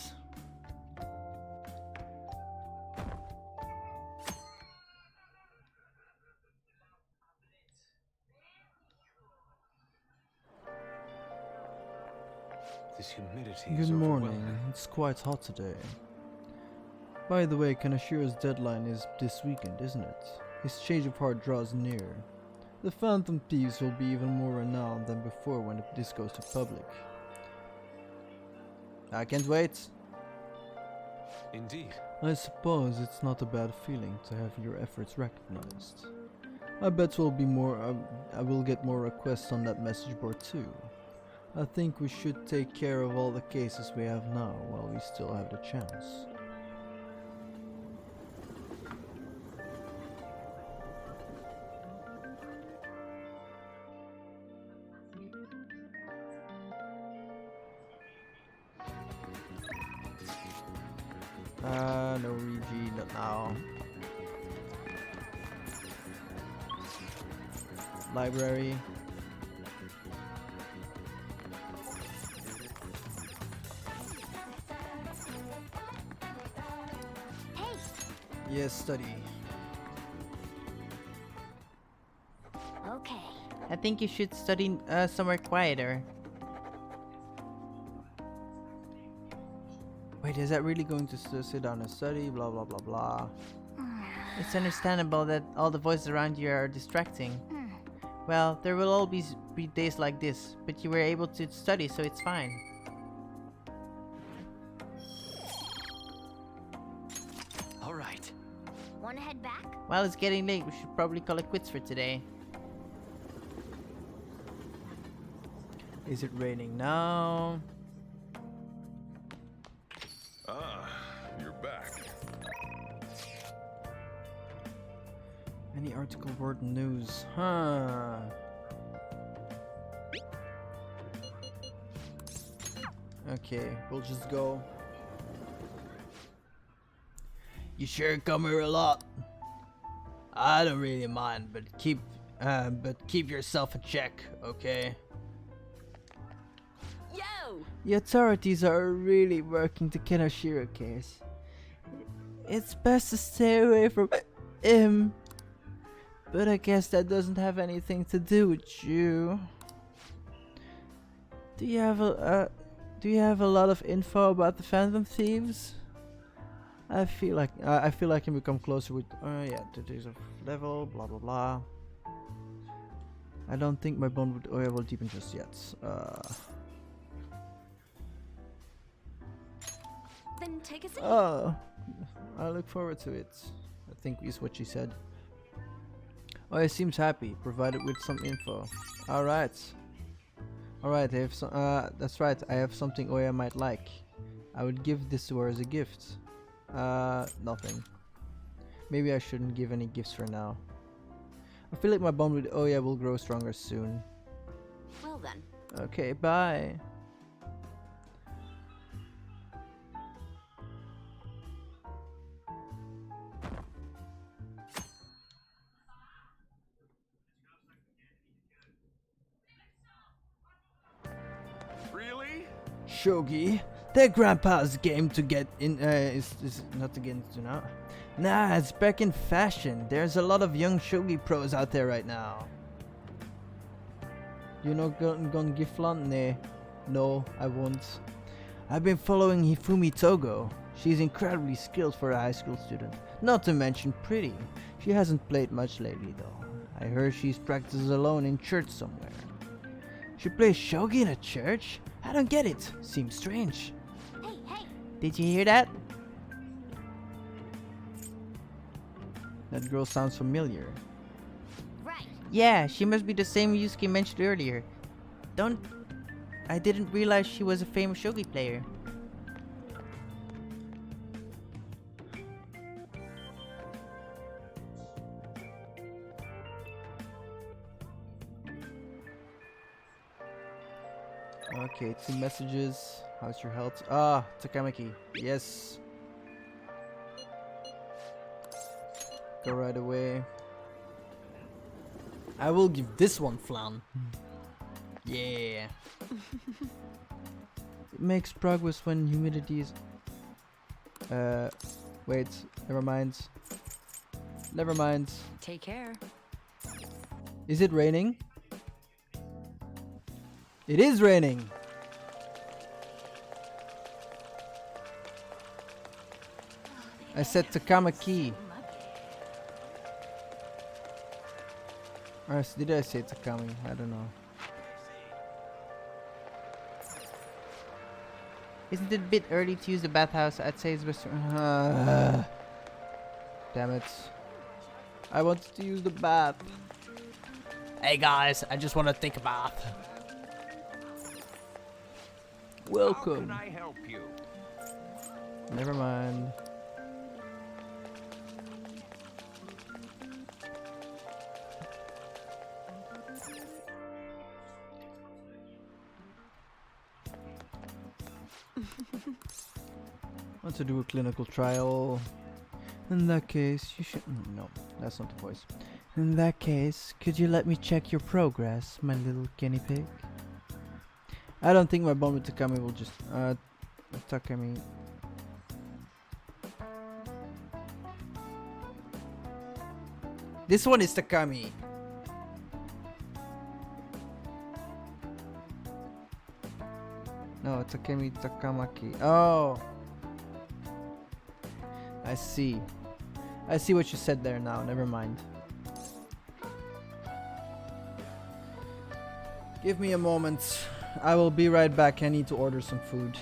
This humidity is Good morning. overwhelming. It's quite hot today. By the way, Kanashiro's deadline is this weekend, isn't it? His change of heart draws near. The Phantom Thieves will be even more renowned than before when this goes to public. I can't wait. Indeed. I suppose it's not a bad feeling to have your efforts recognized. I bet we'll be more. I will get more requests on that message board too. I think we should take care of all the cases we have now while we still have the chance. No Regi, not now. library. Hey, Yes, study. okay. I think you should study somewhere quieter. Wait, is that really going to sit down and study? Blah blah blah blah. It's understandable that all the voices around you are distracting. Well, there will always be days like this, but you were able to study, so it's fine. All right. Wanna head back? Well, it's getting late. We should probably call it quits for today. Is it raining now? Ah, you're back. Any article worth news? Huh. Okay, we'll just go. You sure come here a lot. I don't really mind, but keep yourself in check, okay? Yo! The authorities are really working the Kenoshiro case. It's best to stay away from him. But I guess that doesn't have anything to do with you. Do you have a lot of info about the Phantom Thieves? I feel like I can become closer with yeah, today's of level, blah blah blah. I don't think my bond with Oya will deepen just yet. Then take a seat. Oh, I look forward to it. I think is what she said. Oya seems happy, provided with some info. Alright. Alright, I have some that's right, I have something Oya might like. I would give this to her as a gift. Nothing. Maybe I shouldn't give any gifts for now. I feel like my bond with Oya will grow stronger soon. Well then. Okay, bye. Really? Shogi, their grandpa's game to get in is not to get into now. Nah, it's back in fashion. There's a lot of young shogi pros out there right now. You know Gon Giflan? Nah. No, I won't. I've been following Hifumi Togo. She's incredibly skilled for a high school student. Not to mention pretty. She hasn't played much lately though. I heard she's practices alone in church somewhere. She plays shogi in a church? I don't get it. Seems strange. Hey, hey. Did you hear that? That girl sounds familiar. Right. Yeah, she must be the same Yusuke mentioned earlier. I didn't realize she was a famous shogi player. Okay, 2 messages. How's your health? Ah, Takamaki. Yes. Go right away. I will give this one flan. Yeah. It makes progress when humidity is... wait. Never mind. Never mind. Take care. Is it raining? It is raining! I said Takamaki. Or did I say Takami? I don't know. Isn't it a bit early to use the bathhouse? I'd say it's best. Damn it. I wanted to use the bath. Hey guys, I just want to take a bath. Welcome. How can I help you? Never mind. Want to do a clinical trial? In that case, you should. No, that's not the voice. In that case, could you let me check your progress, my little guinea pig? I don't think my bond with Takami will just... Takami... This one is Takami. No, Takami Takamaki. Oh. I see. I see what you said there now. Never mind. Give me a moment. I will be right back. I need to order some food.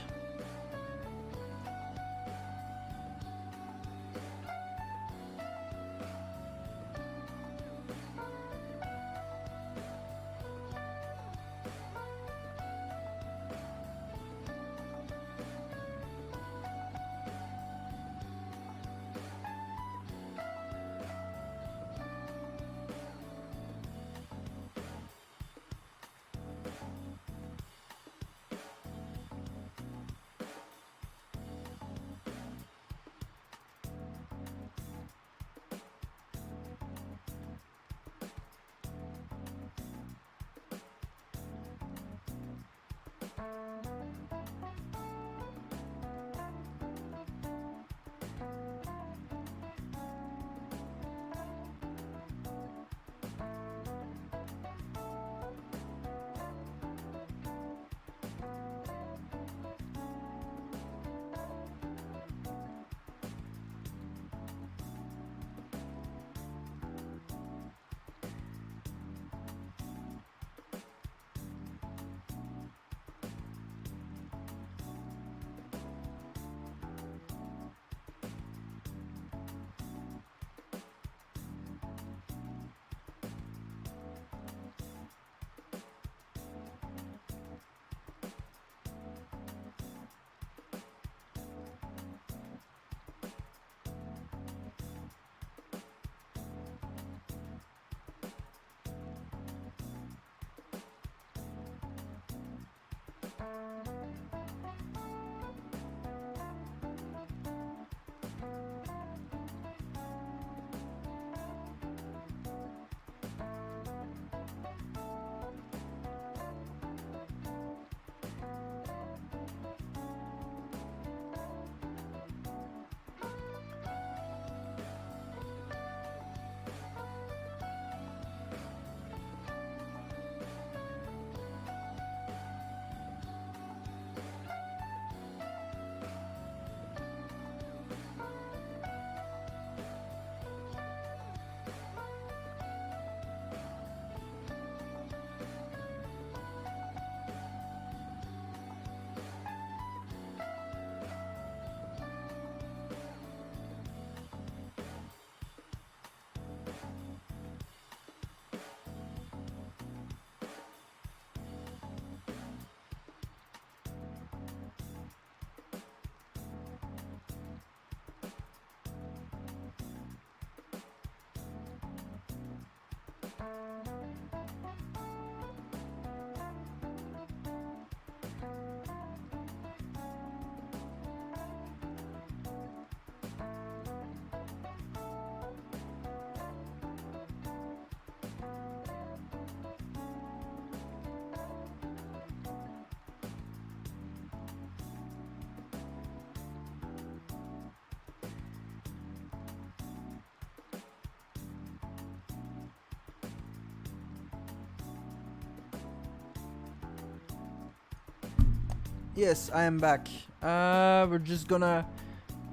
Yes, I am back. We're just gonna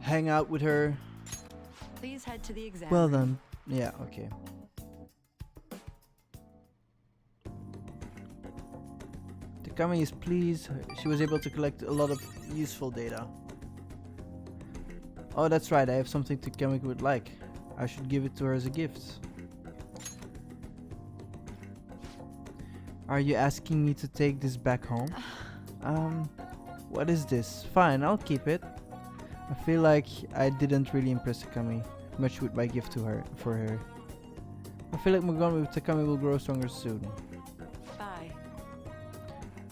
hang out with her. Please head to the exam. Well done. Yeah, okay. Takami is pleased. She was able to collect a lot of useful data. Oh, that's right. I have something Takami would like. I should give it to her as a gift. Are you asking me to take this back home? What is this? Fine, I'll keep it. I feel like I didn't really impress Takami much with my gift to her for her. I feel like my bond with Takami will grow stronger soon. Bye.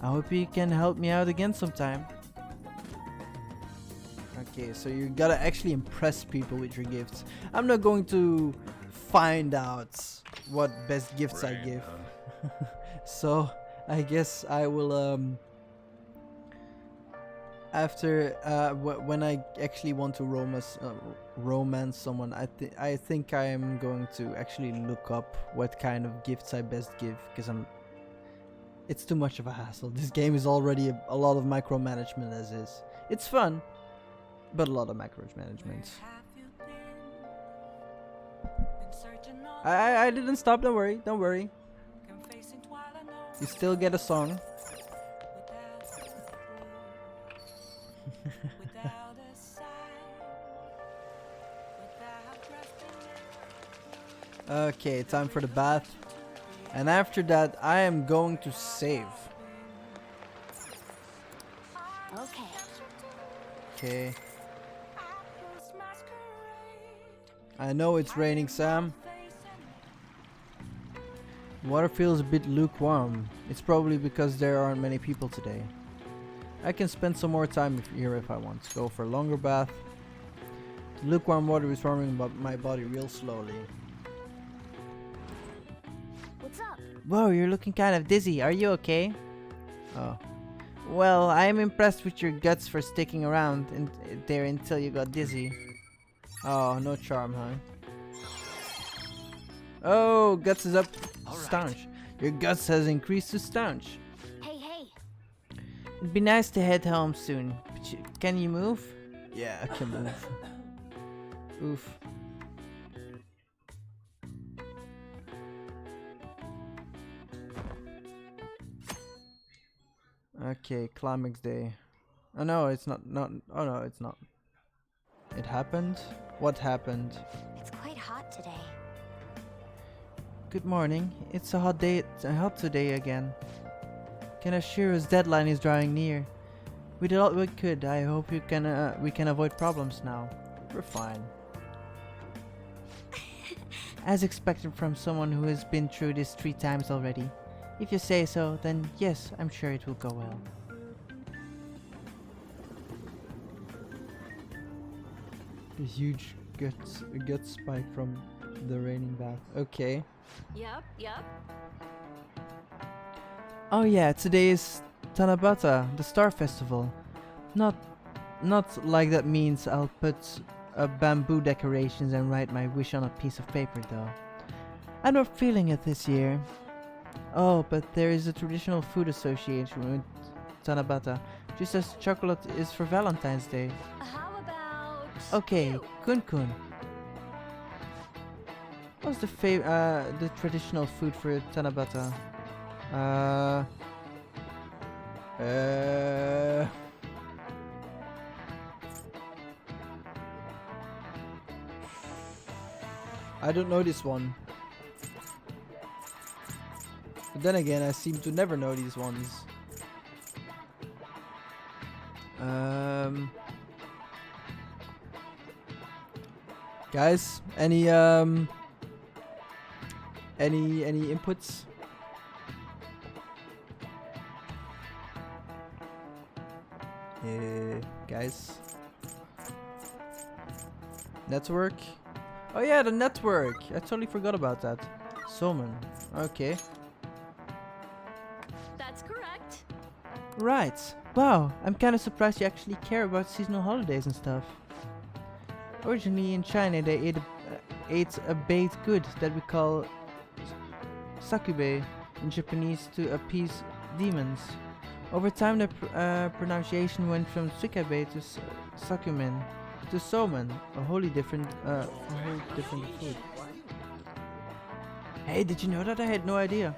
I hope you can help me out again sometime. Okay, so you gotta actually impress people with your gifts. I'm not going to find out what best gifts I Rain, give. huh? So I guess I will after when I actually want to romance someone, I think I am going to actually look up what kind of gifts I best give, because it's too much of a hassle. This game is already a lot of micromanagement as is. It's fun, but a lot of micromanagement. I didn't stop. Don't worry. Don't worry. You still get a song. Okay, time for the bath. And after that, I am going to save. Okay. Okay. I know it's raining, Sam. Water feels a bit lukewarm. It's probably because there aren't many people today. I can spend some more time here if I want. Go for a longer bath. The lukewarm water is warming my body real slowly. What's up? Whoa, you're looking kind of dizzy. Are you okay? Oh. Well, I am impressed with your guts for sticking around there until you got dizzy. Oh, no charm, huh? Oh, guts is up. Staunch. Your guts has increased to staunch. Hey, hey. It'd be nice to head home soon. But can you move? Yeah, I can move. Oof. Okay, climax day. Oh no, it's not. Oh no, it's not. It happened? What happened? It's quite hot today. Good morning. It's a hot day. Hot today again. Kanashiro's deadline is drawing near. We did all we could. I hope we can avoid problems now. We're fine. As expected from someone who has been through this 3 times already. If you say so, then yes, I'm sure it will go well. A huge gut spike from the raining bath. Okay. Yep. Oh yeah, today is Tanabata, the Star Festival. Not like that means I'll put bamboo decorations and write my wish on a piece of paper though. I'm not feeling it this year. Oh, but there is a traditional food association with Tanabata, just as chocolate is for Valentine's Day. How about... Okay, you? Kun. What's the traditional food for Tanabata? I don't know this one. But then again, I seem to never know these ones. Guys, any inputs? Guys. Network? Oh yeah, the network! I totally forgot about that. Soman. Okay. That's correct. Right. Wow, I'm kind of surprised you actually care about seasonal holidays and stuff. Originally in China, they ate a baked good that we call sakube in Japanese to appease demons. Over time, the pronunciation went from sukabe to sakumen to somen, a wholly different food. Hey, did you know that? I had no idea.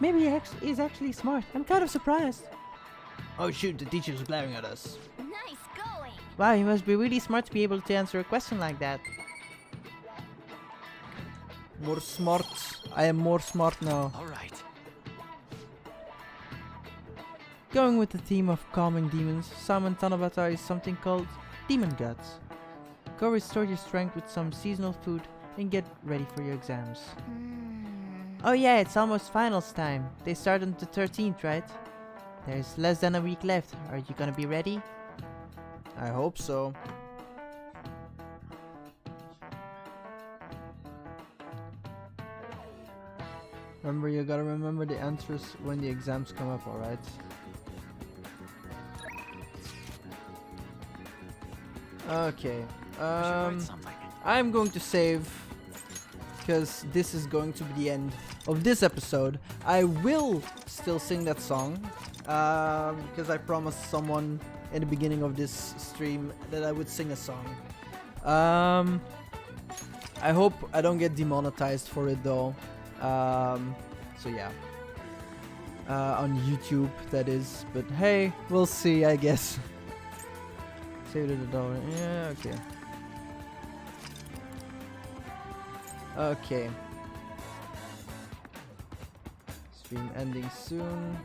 Maybe he's actually smart. I'm kind of surprised. Oh shoot, the teacher's glaring at us. Nice going. Wow, he must be really smart to be able to answer a question like that. More smart. I am more smart now. All right. Going with the theme of calming demons, Salmon Tanabata is something called Demon Guts. Go restore your strength with some seasonal food and get ready for your exams. Oh yeah, it's almost finals time. They start on the 13th, right? There's less than a week left. Are you gonna be ready? I hope so. Remember, you gotta remember the answers when the exams come up, alright? Okay. I'm going to save because this is going to be the end of this episode. I will still sing that song because I promised someone in the beginning of this stream that I would sing a song. I hope I don't get demonetized for it though. So yeah. On YouTube, that is. But hey, we'll see, I guess. Save it at the dollar. Yeah, okay. Okay. Stream ending soon.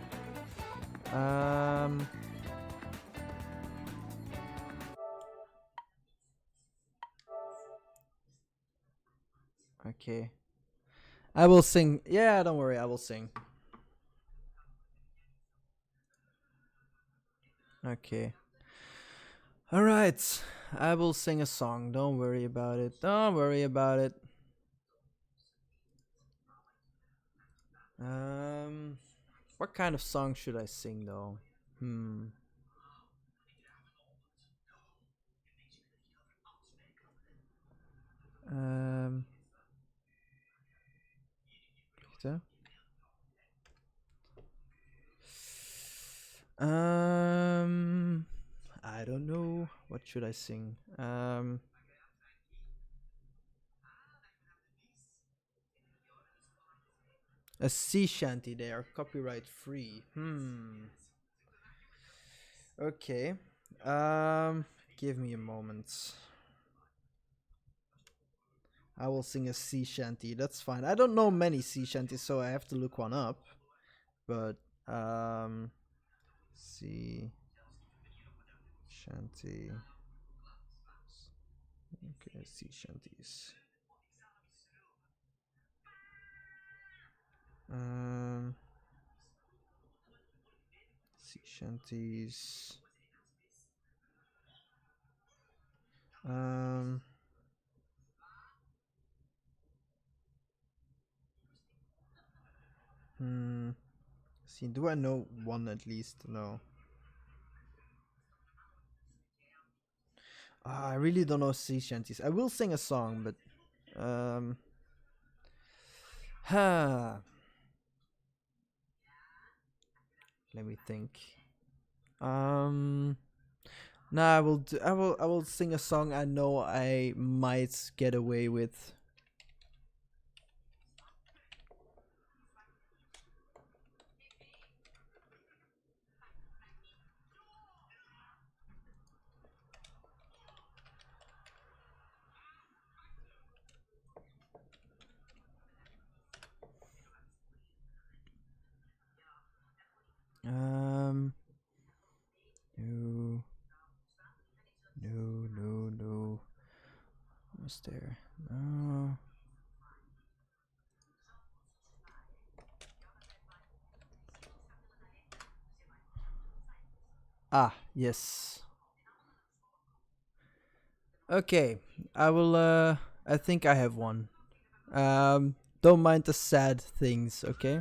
Okay. I will sing. Yeah, don't worry, I will sing. Okay. Alright. I will sing a song. Don't worry about it. Don't worry about it. What kind of song should I sing though? Bitte? I don't know. What should I sing? A sea shanty. They are copyright free. Okay. Give me a moment. I will sing a sea shanty. That's fine. I don't know many sea shanties, so I have to look one up. But sea shanty. Okay, sea shanties. Sea shanties. See, do I know one at least? No. I really don't know sea shanties. I will sing a song, but let me think. No, I will sing a song I know I might get away with. No. What's there? No. Ah, yes. Okay, I will, I think I have one. Don't mind the sad things, okay?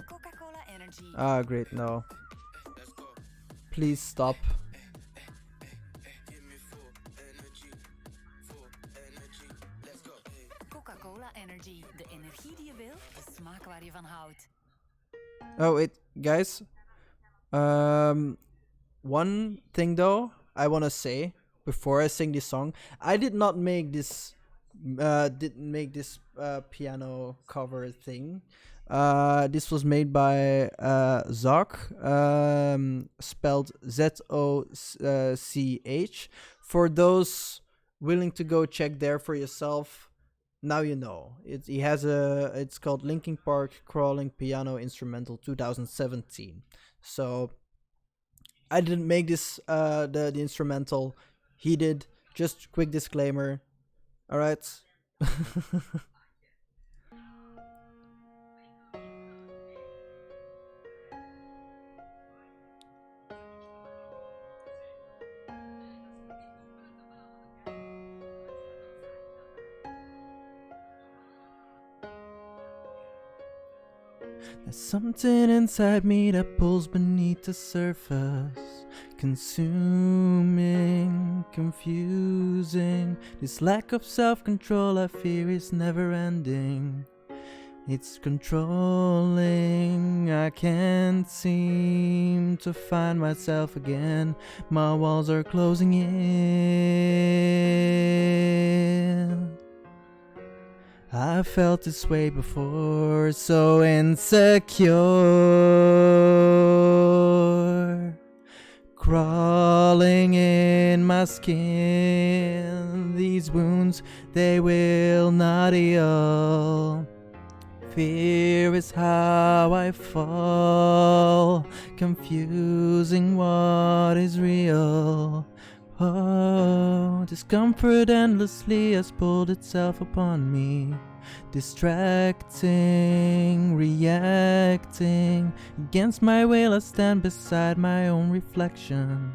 Ah, great, no. Please stop. Coca-Cola Energy. De energie die je wil, de smaak waar je van houdt. Oh, wait, guys. One thing though, I want to say before I sing this song, I did not make this piano cover thing. This was made by Zoch, spelled Zoch. For those willing to go check there for yourself, now you know. It's called Linkin Park Crawling Piano Instrumental 2017. So I didn't make this the instrumental. He did. Just quick disclaimer. All right. There's something inside me that pulls beneath the surface, consuming, confusing. This lack of self-control I fear is never ending. It's controlling, I can't seem to find myself again. My walls are closing in. I felt this way before, so insecure. Crawling in my skin, these wounds, they will not heal. Fear is how I fall, confusing what is real. Oh, discomfort endlessly has pulled itself upon me, distracting, reacting. Against my will I stand beside my own reflection.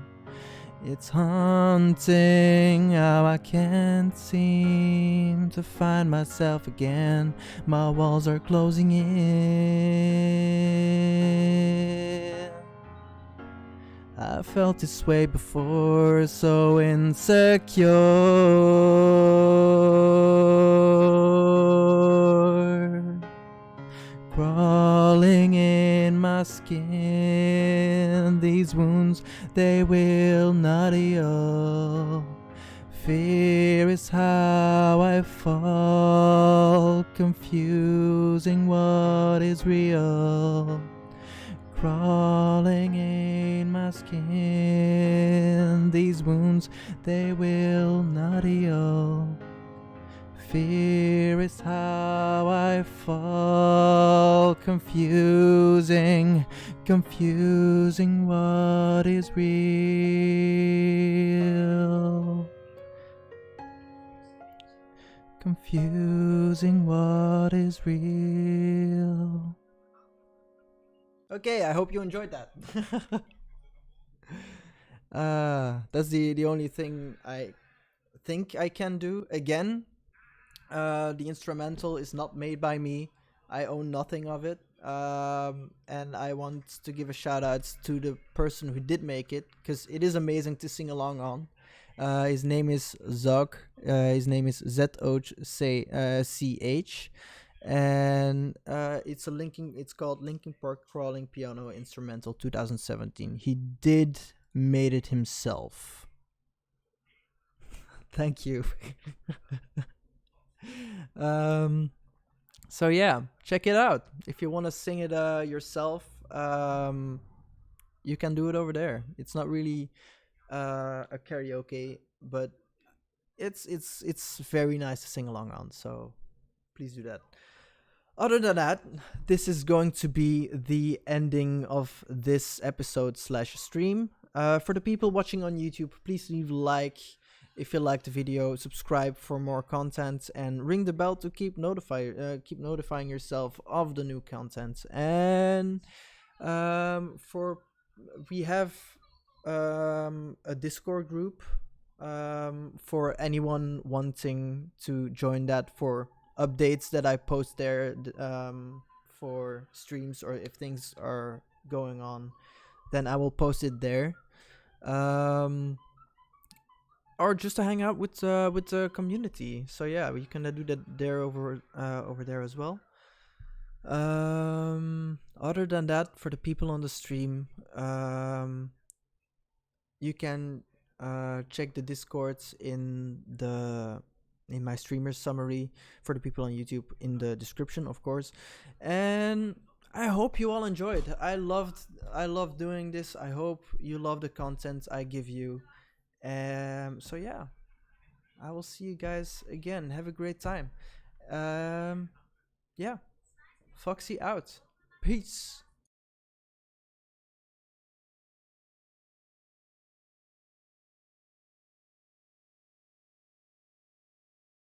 It's haunting how I can't seem to find myself again. My walls are closing in. I felt this way before, so insecure. Crawling in my skin, these wounds, they will not heal. Fear is how I fall, confusing what is real. Crawling in my skin, these wounds, they will not heal. Fear is how I fall, confusing what is real. Confusing what is real. Okay, I hope you enjoyed that. That's the only thing I think I can do. Again, the instrumental is not made by me. I own nothing of it. And I want to give a shout out to the person who did make it, because it is amazing to sing along on. His name is Zog. His name is ZOCH. And it's called Linkin Park Crawling Piano Instrumental 2017. He did made it himself. Thank you. So yeah, check it out. If you want to sing it yourself, you can do it over there. It's not really a karaoke, but it's very nice to sing along on. So please do that. Other than that, this is going to be the ending of this episode / stream. For the people watching on YouTube, please leave a like if you like the video, subscribe for more content, and ring the bell to keep notifying yourself of the new content. And we have a Discord group for anyone wanting to join that for updates that I post there for streams, or if things are going on, then I will post it there. Or just to hang out with the community. So yeah, you can do that there over there as well. Other than that, for the people on the stream, you can check the Discords in my streamer summary. For the people on YouTube, in the description, of course. And I hope you all enjoyed. I loved doing this. I hope you love the content I give you. So yeah, I will see you guys again. Have a great time. Yeah, Foxy out. Peace.